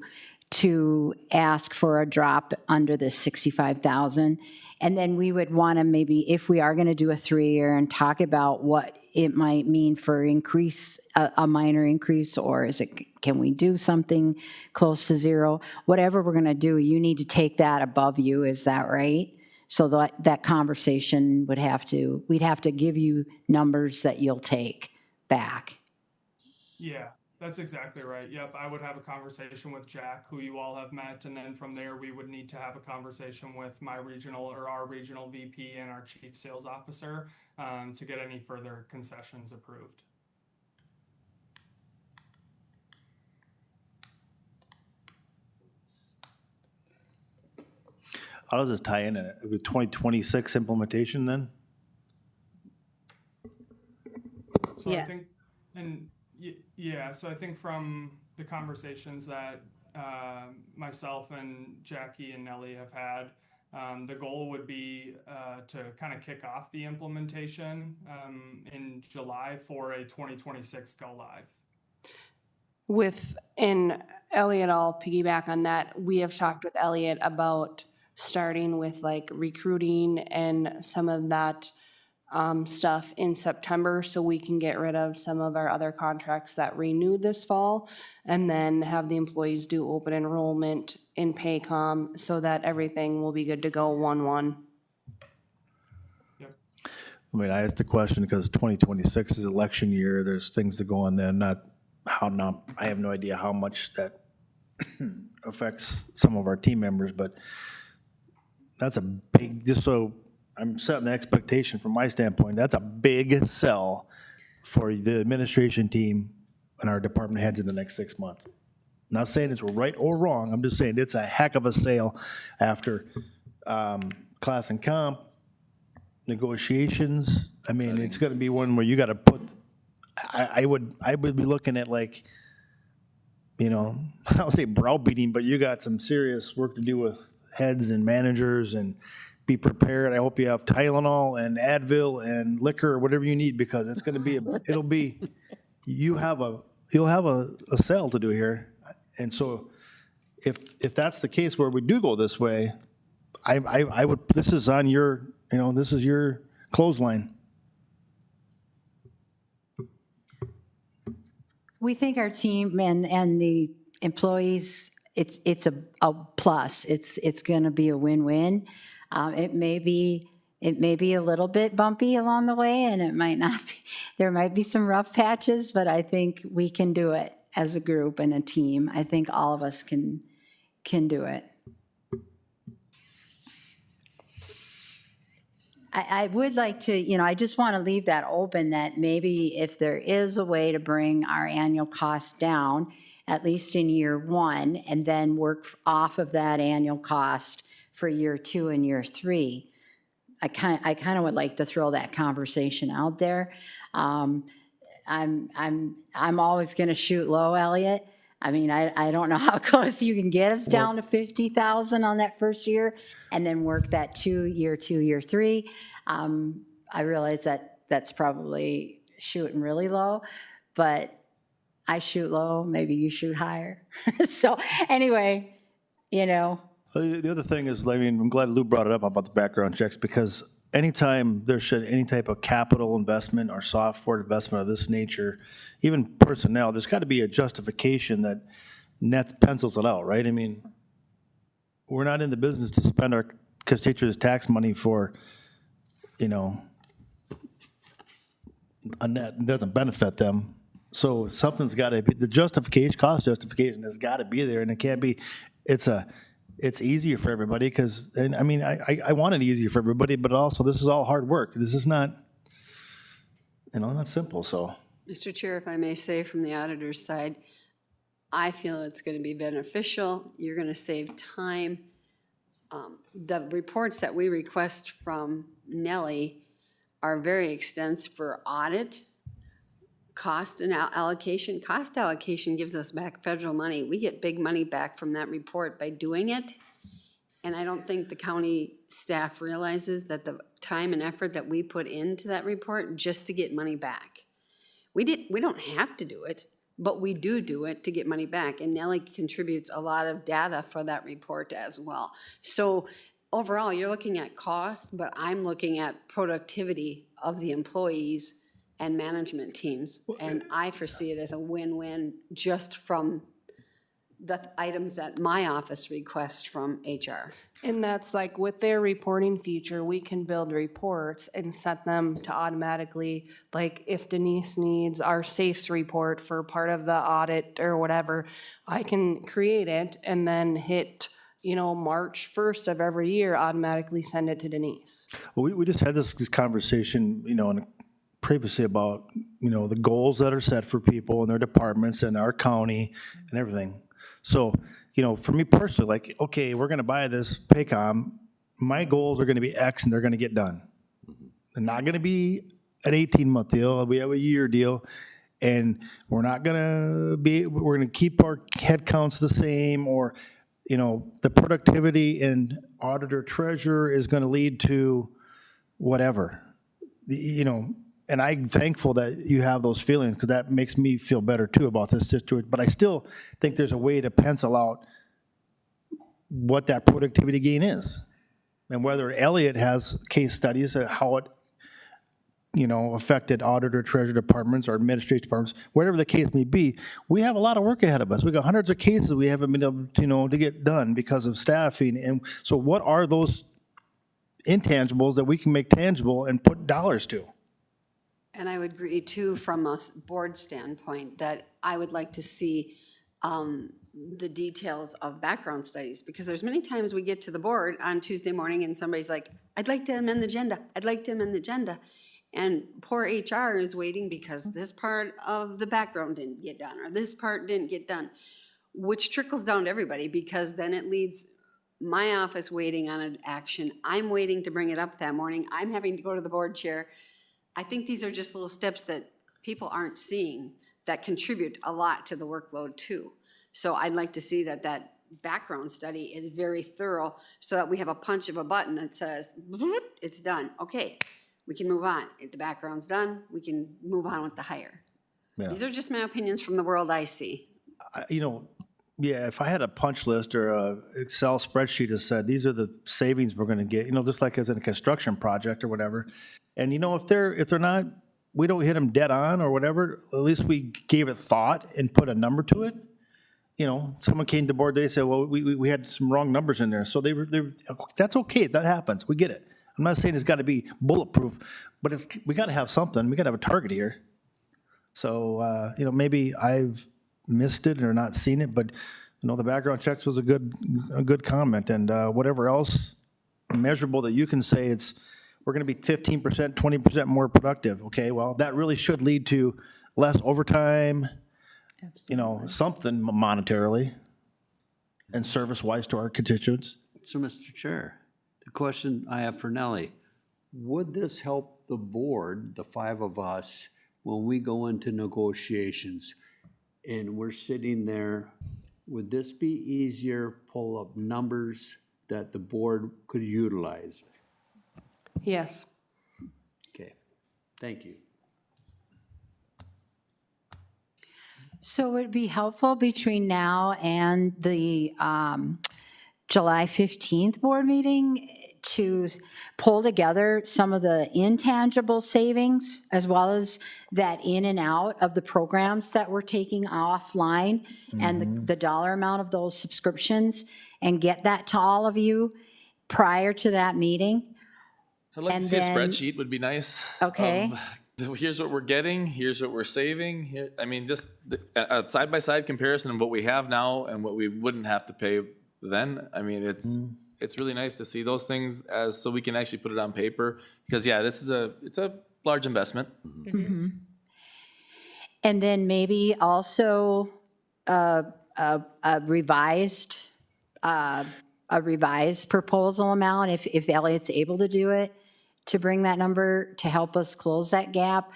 to ask for a drop under this 65,000. And then we would want to maybe, if we are going to do a 3-year, and talk about what it might mean for increase, a minor increase, or can we do something close to 0? Whatever we're going to do, you need to take that above you, is that right? So that conversation we'd have to give you numbers that you'll take back. Yeah, that's exactly right. Yep, I would have a conversation with Jack, who you all have met, and then from there we would need to have a conversation with my regional or our regional VP and our chief sales officer to get any further concessions approved. How does this tie in with 2026 implementation then? So I think, yeah, so I think from the conversations that myself and Jackie and Nellie have had, the goal would be to kind of kick off the implementation in July for a 2026 go live. And Elliot, I'll piggyback on that. We have talked with Elliot about starting with like recruiting and some of that stuff in September, so we can get rid of some of our other contracts that renew this fall, and then have the employees do open enrollment in Paycom so that everything will be good to go 1/1. Yep. I mean, I asked the question because 2026 is election year. There's things that go on then, I have no idea how much that affects some of our team members, but that's a big, just so I'm setting the expectation from my standpoint, that's a big sell for the administration team and our department heads in the next 6 months. I'm not saying it's right or wrong, I'm just saying it's a heck of a sale after class and comp, negotiations. I mean, it's gonna be one where you gotta put, I would be looking at like, you know, I don't say browbeating, but you got some serious work to do with heads and managers, and be prepared. I hope you have Tylenol and Advil and liquor or whatever you need, because it's going to be, you'll have a sale to do here. And so if that's the case where we do go this way, I would, this is on your, this is your clothesline. We think our team and the employees, it's a plus. It's going to be a win-win. It may be a little bit bumpy along the way, and it might not be. There might be some rough patches, but I think we can do it as a group and a team. I think all of us can do it. I would like to, I just want to leave that open, that maybe if there is a way to bring our annual cost down, at least in year 1, and then work off of that annual cost for year 2 and year 3. I kind of would like to throw that conversation out there. I'm always going to shoot low, Elliot. I mean, I don't know how close you can get us down to 50,000 on that first year, and then work that year 2, year 3. I realize that that's probably shooting really low, but I shoot low, maybe you shoot higher. So anyway, The other thing is, I mean, I'm glad Lou brought it up about the background checks, because anytime there should any type of capital investment or software investment of this nature, even personnel, there's got to be a justification that net pencils it out, right? I mean, we're not in the business to spend our constituents' tax money for, you know, a net doesn't benefit them. So something's got to be, the justification, cost justification has got to be there, and it can't be, it's easier for everybody because, and I mean, I want it easier for everybody, but also this is all hard work. This is not, you know, not simple, so. Mr. Chair, if I may say from the auditor's side, I feel it's going to be beneficial. You're going to save time. The reports that we request from Nellie are very extensive for audit, cost and allocation. Cost allocation gives us back federal money. We get big money back from that report by doing it. And I don't think the county staff realizes that the time and effort that we put into that report just to get money back. We don't have to do it, but we do it to get money back. And Nellie contributes a lot of data for that report as well. So overall, you're looking at cost, but I'm looking at productivity of the employees and management teams. And I foresee it as a win-win just from the items that my office requests from HR. And that's like with their reporting feature, we can build reports and set them to automatically, like if Denise needs our safes report for part of the audit or whatever, I can create it and then hit, you know, March 1st of every year, automatically send it to Denise. Well, we just had this conversation, you know, previously about, you know, the goals that are set for people and their departments and our county and everything. So, you know, for me personally, like, okay, we're going to buy this Paycom. My goals are going to be X and they're going to get done. They're not going to be an 18-month deal. We have a year deal. And we're going to keep our head counts the same, or, you know, the productivity in auditor treasurer is going to lead to whatever, you know. And I'm thankful that you have those feelings because that makes me feel better too about this situation. But I still think there's a way to pencil out what that productivity gain is. And whether Elliott has case studies of how it, you know, affected auditor, treasurer departments or administrative departments, whatever the case may be, we have a lot of work ahead of us. We've got hundreds of cases we haven't been able to, you know, to get done because of staffing. And so what are those intangibles that we can make tangible and put dollars to? And I would agree too, from a board standpoint, that I would like to see the details of background studies, because there's many times we get to the board on Tuesday morning and somebody's like, I'd like to amend the agenda. I'd like to amend the agenda. And poor HR is waiting because this part of the background didn't get done or this part didn't get done, which trickles down to everybody, because then it leads my office waiting on an action. I'm waiting to bring it up that morning. I'm having to go to the board chair. I think these are just little steps that people aren't seeing that contribute a lot to the workload too. So I'd like to see that that background study is very thorough so that we have a punch of a button that says, it's done. Okay, we can move on. If the background's done, we can move on with the hire. Yeah. These are just my opinions from the world I see. You know, yeah, if I had a punch list or a Excel spreadsheet that said, these are the savings we're gonna get, you know, just like as in a construction project or whatever. And you know, if they're not, we don't hit them dead on or whatever, at least we gave it thought and put a number to it. You know, someone came to the board, they said, well, we had some wrong numbers in there. So they that's okay, that happens, we get it. I'm not saying it's gotta be bulletproof, but we gotta have something, we gotta have a target here. So, you know, maybe I've missed it or not seen it, but you know, the background checks was a good comment, and whatever else measurable that you can say we're going to be 15%, 20% more productive. Okay, well, that really should lead to less overtime, you know, something monetarily and service-wise to our constituents. So, Mr. Chair, the question I have for Nellie, would this help the board, the five of us, when we go into negotiations and we're sitting there, would this be easier, pull up numbers that the board could utilize? Yes. Okay, thank you. So would it be helpful between now and the July 15th board meeting to pull together some of the intangible savings as well as that in and out of the programs that we're taking offline and the dollar amount of those subscriptions and get that to all of you prior to that meeting. I'd like And to see then- a spreadsheet would be nice. Okay. Here's what we're getting, here's what we're saving. Here, I mean, just a side-by-side comparison of what we have now and what we wouldn't have to pay then. I mean, it's really nice to see those things so we can actually put it on paper. Because yeah, it's a large investment. And then maybe also a revised proposal amount, if Elliot's able to do it, to bring that number to help us close that gap,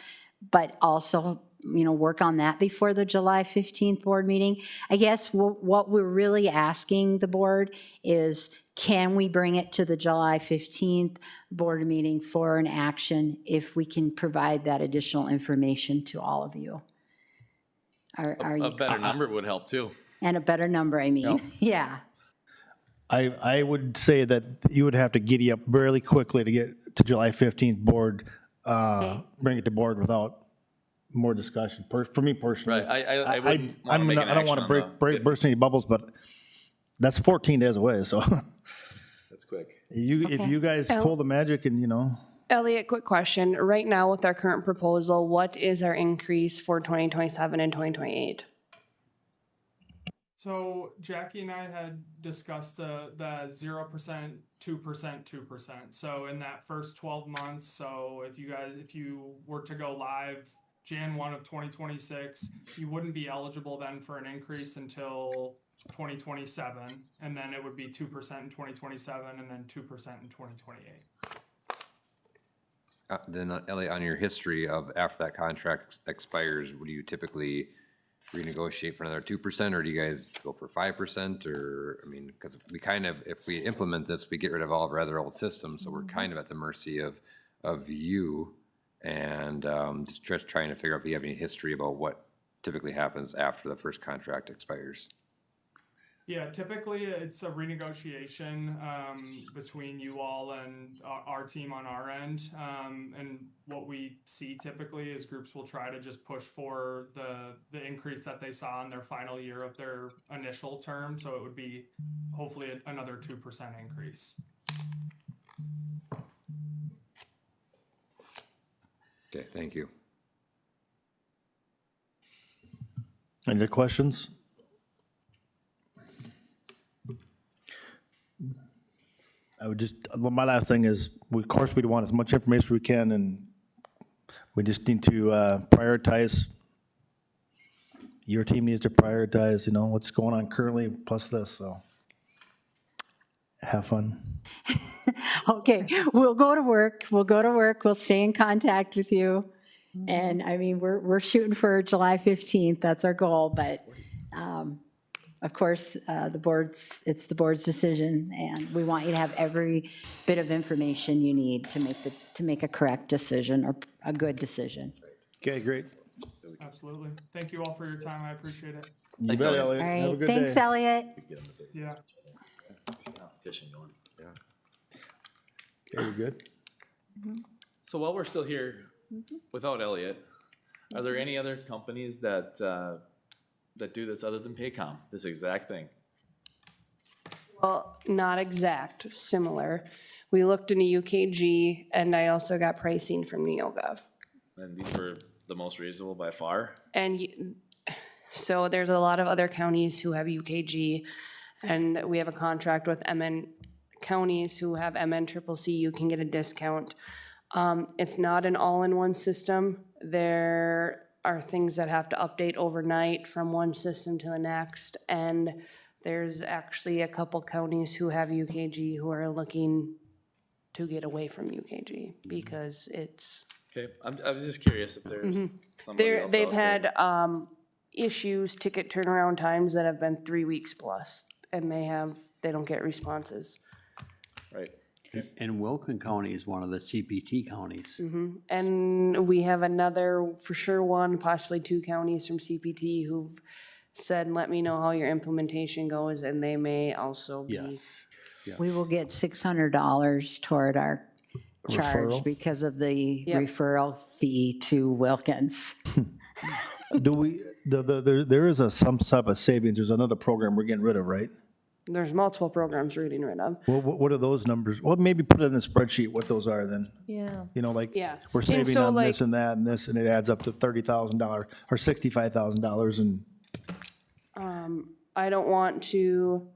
but also, work on that before the July 15th board meeting. I guess what we're really asking the board is, can we bring it to the July 15th board meeting for an action if we can provide that additional information to all of you? A better number would help too. And a better number, I mean, yeah. I would say that you would have to giddy up really quickly to get to July 15th board, bring it to board without more discussion, for me personally. Right, I wouldn't want to make an I don't action want on to burst any bubbles, but that's 14 days away, so. That's quick. If you guys pull the magic and, Elliot, quick question. Right now with our current proposal, what is our increase for 2027 and 2028? So Jackie and I had discussed the 0%, 2%, 2%. So in that first 12 months, so if you were to go live Jan 1 of 2026, you wouldn't be eligible then for an increase until 2027, and then it would be 2% in 2027, and then 2% in 2028. Then Elliot, on your history of after that contract expires, would you typically renegotiate for another 2%, or do you guys go for 5%? Or, I mean, because we kind of, if we implement this, we get rid of all of our other old systems, so we're kind of at the mercy of you, and just trying to figure out if you have any history about what typically happens after the first contract expires. Yeah, typically it's a renegotiation between you all and our team on our end. And what we see typically is groups will try to just push for the increase that they saw in their final year of their initial term. So it would be hopefully another 2% increase. Okay, thank you. any other questions? I would just, my last thing is, of course, we want as much information as we can, and we just need to prioritize. Your team needs to prioritize, what's going on currently, plus this, so. Have fun. Okay, we'll go to work, we'll stay in contact with you. And I mean, we're shooting for July 15th, that's our goal, but of course, it's the board's decision, and we want you to have every bit of information you need to make a correct decision or a good decision. Okay, great. Absolutely. Thank you all for your time. I appreciate it. You bet, Elliot. All Have a right, good thanks, day. Elliot. Yeah. Competition going. Okay, you good? So while we're still here, without Elliot, are there any other companies that do this other than Paycom, this exact thing? Well, not exact, similar. We looked into UKG, and I also got pricing from NeoGov. And these were the most reasonable by far? And so there's a lot of other counties who have UKG, and we have a contract with MN counties who have MNCCC. You can get a discount. It's not an all-in-one system. There are things that have to update overnight from one system to the next, and there's actually a couple counties who have UKG who are looking to get away from UKG because it's. Okay, I was just curious if there's somebody else They've out had there. issues, ticket turnaround times that have been 3 weeks plus, and they don't get responses. Right. And Wilkin County is one of the CPT counties. And we have another, for sure, one, possibly two counties from CPT who've said, let me know how your implementation goes, and they may also be. Yes. we will get $600 toward our charge Referral? because of the Yep. referral fee to Wilkins. Do we, there is some type of savings, there's another program we're getting rid of, right? There's multiple programs we're getting rid of. What are those numbers? Well, maybe put it in the spreadsheet, what those are then. Yeah. You know, like, Yeah. we're And saving so, on like- this and that and this, and it adds up to $30,000 or $65,000 and, I don't want to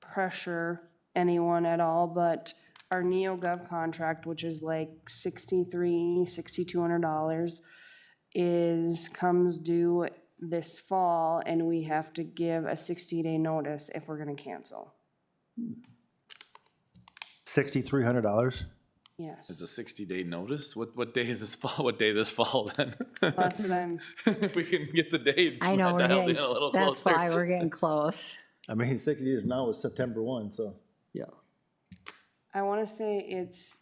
pressure anyone at all, but our NeoGov contract, which is like $6,200, comes due this fall, and we have to give a 60-day notice if we're gonna cancel. $6,300? Yes. It's a 60-day notice? What day is this fall? What day this fall then? That's what I'm, If we can get the date I know, we're dialed in getting, a little that's closer. why we're getting close. I mean, 60 days now is September 1, so. Yeah. I wanna say it's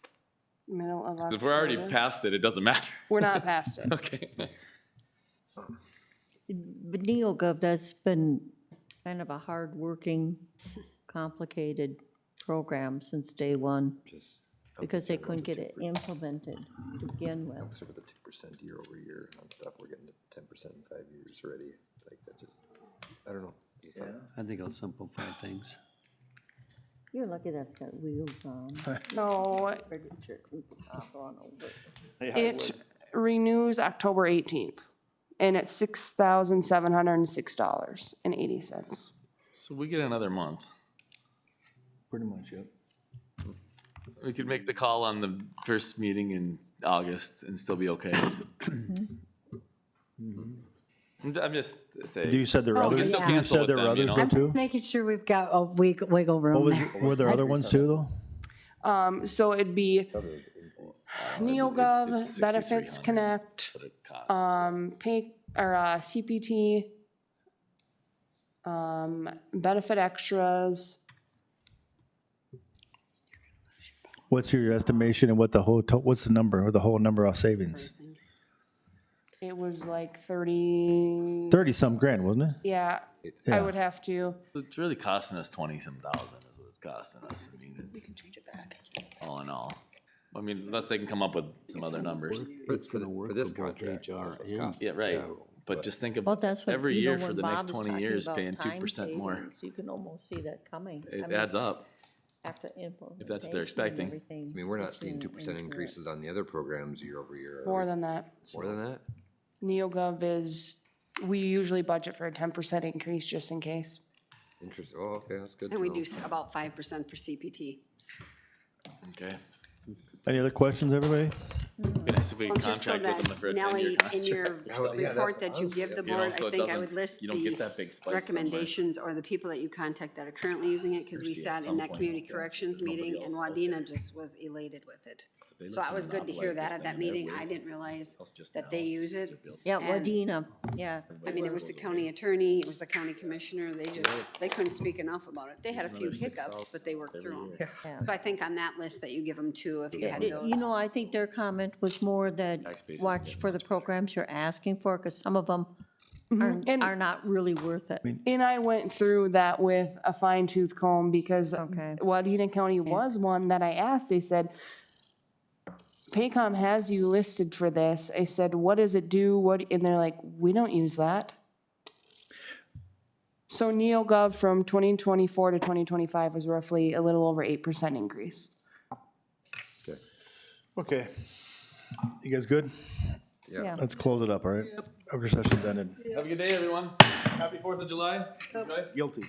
middle of October. If we're already past it, it doesn't matter. We're not past it. Okay. But NeoGov, that's been kind of a hard-working, complicated program since day one, because they couldn't get it implemented to begin with. So with the 2% year over year on stuff, we're getting to 10% in 5 years already. Like that just, I don't know. I think it'll simplify things. You're lucky that's got wheels on. No, Furniture can hop on over. it renews October 18th, and it's $6,706.80. So we get another month. Pretty much, yep. We could make the call on the first meeting in August and still be okay. I'm just saying. You said there were We others? can still You cancel said with there were them, you others know? I'm just making sure we've got a wiggle room there. Were there other ones too, though? So it'd be NeoGov, It's Benefits 6,300, Connect, but it costs. pay, or, CPT, Benefit Extras. What's your estimation and what the whole, what's the number, or the whole number of savings? It was like 30, 30-some grand, wasn't it? yeah, I Yeah. would have to. It's really costing us 20-some thousand is what it's costing us. I mean, it's all in all. I mean, unless they can come up with some other numbers. For this contract. Yeah, right. But just think Well, of that's what, every you know, year for when the Bob next was 20 talking years about paying time 2% more. savings, you can almost see that coming. I It mean, adds up. after implementation If that's what they're and expecting. everything, I mean, we're not listening seeing 2% into it. increases on the other programs year over year. are More we? than that. More than that? NeoGov is, we usually budget for a 10% increase just in case. Interesting. Oh, okay, that's good. And to we know. do about 5% for CPT. Okay. Any other questions, everybody? Be nice if we Well, could just so contract with them that, for a 10-year Nellie, in contract. your Yeah, report that's- that you give the You know, board, so I it think I doesn't- would list you don't get that big the spike somewhere. recommendations or the people that you contact that are currently using it, because we Foresee at sat some in that point community that corrections nobody meeting, and else out Wadena there. just was elated with it. they So look it was good to hear monopolize that this at that thing in their meeting. way. I didn't realize Else just that they now, use it. they're built. Yeah, And- Wadena, yeah. I mean, it was the county attorney, it was the county commissioner, they couldn't speak enough about it. They had a few hiccups, but they worked through them. Yeah. So I think on that list that you give them too, if you had It- those. You know, I think their comment was more that Tax base is watch getting for the programs you're asking for, because some of them And- are not really worth it. And I went through that with a fine tooth comb because Okay. Wadena County was one that I asked. They said, Paycom has you listed for this. I said, what does it do? What? And they're like, we don't use that. So NeoGov from 2024 to 2025 was roughly a little over 8% increase. Okay. You guys good? Yeah. Let's close it up, all right? Our session's ended. Have a good day, everyone. Happy 4th of July. Enjoy. Guilty.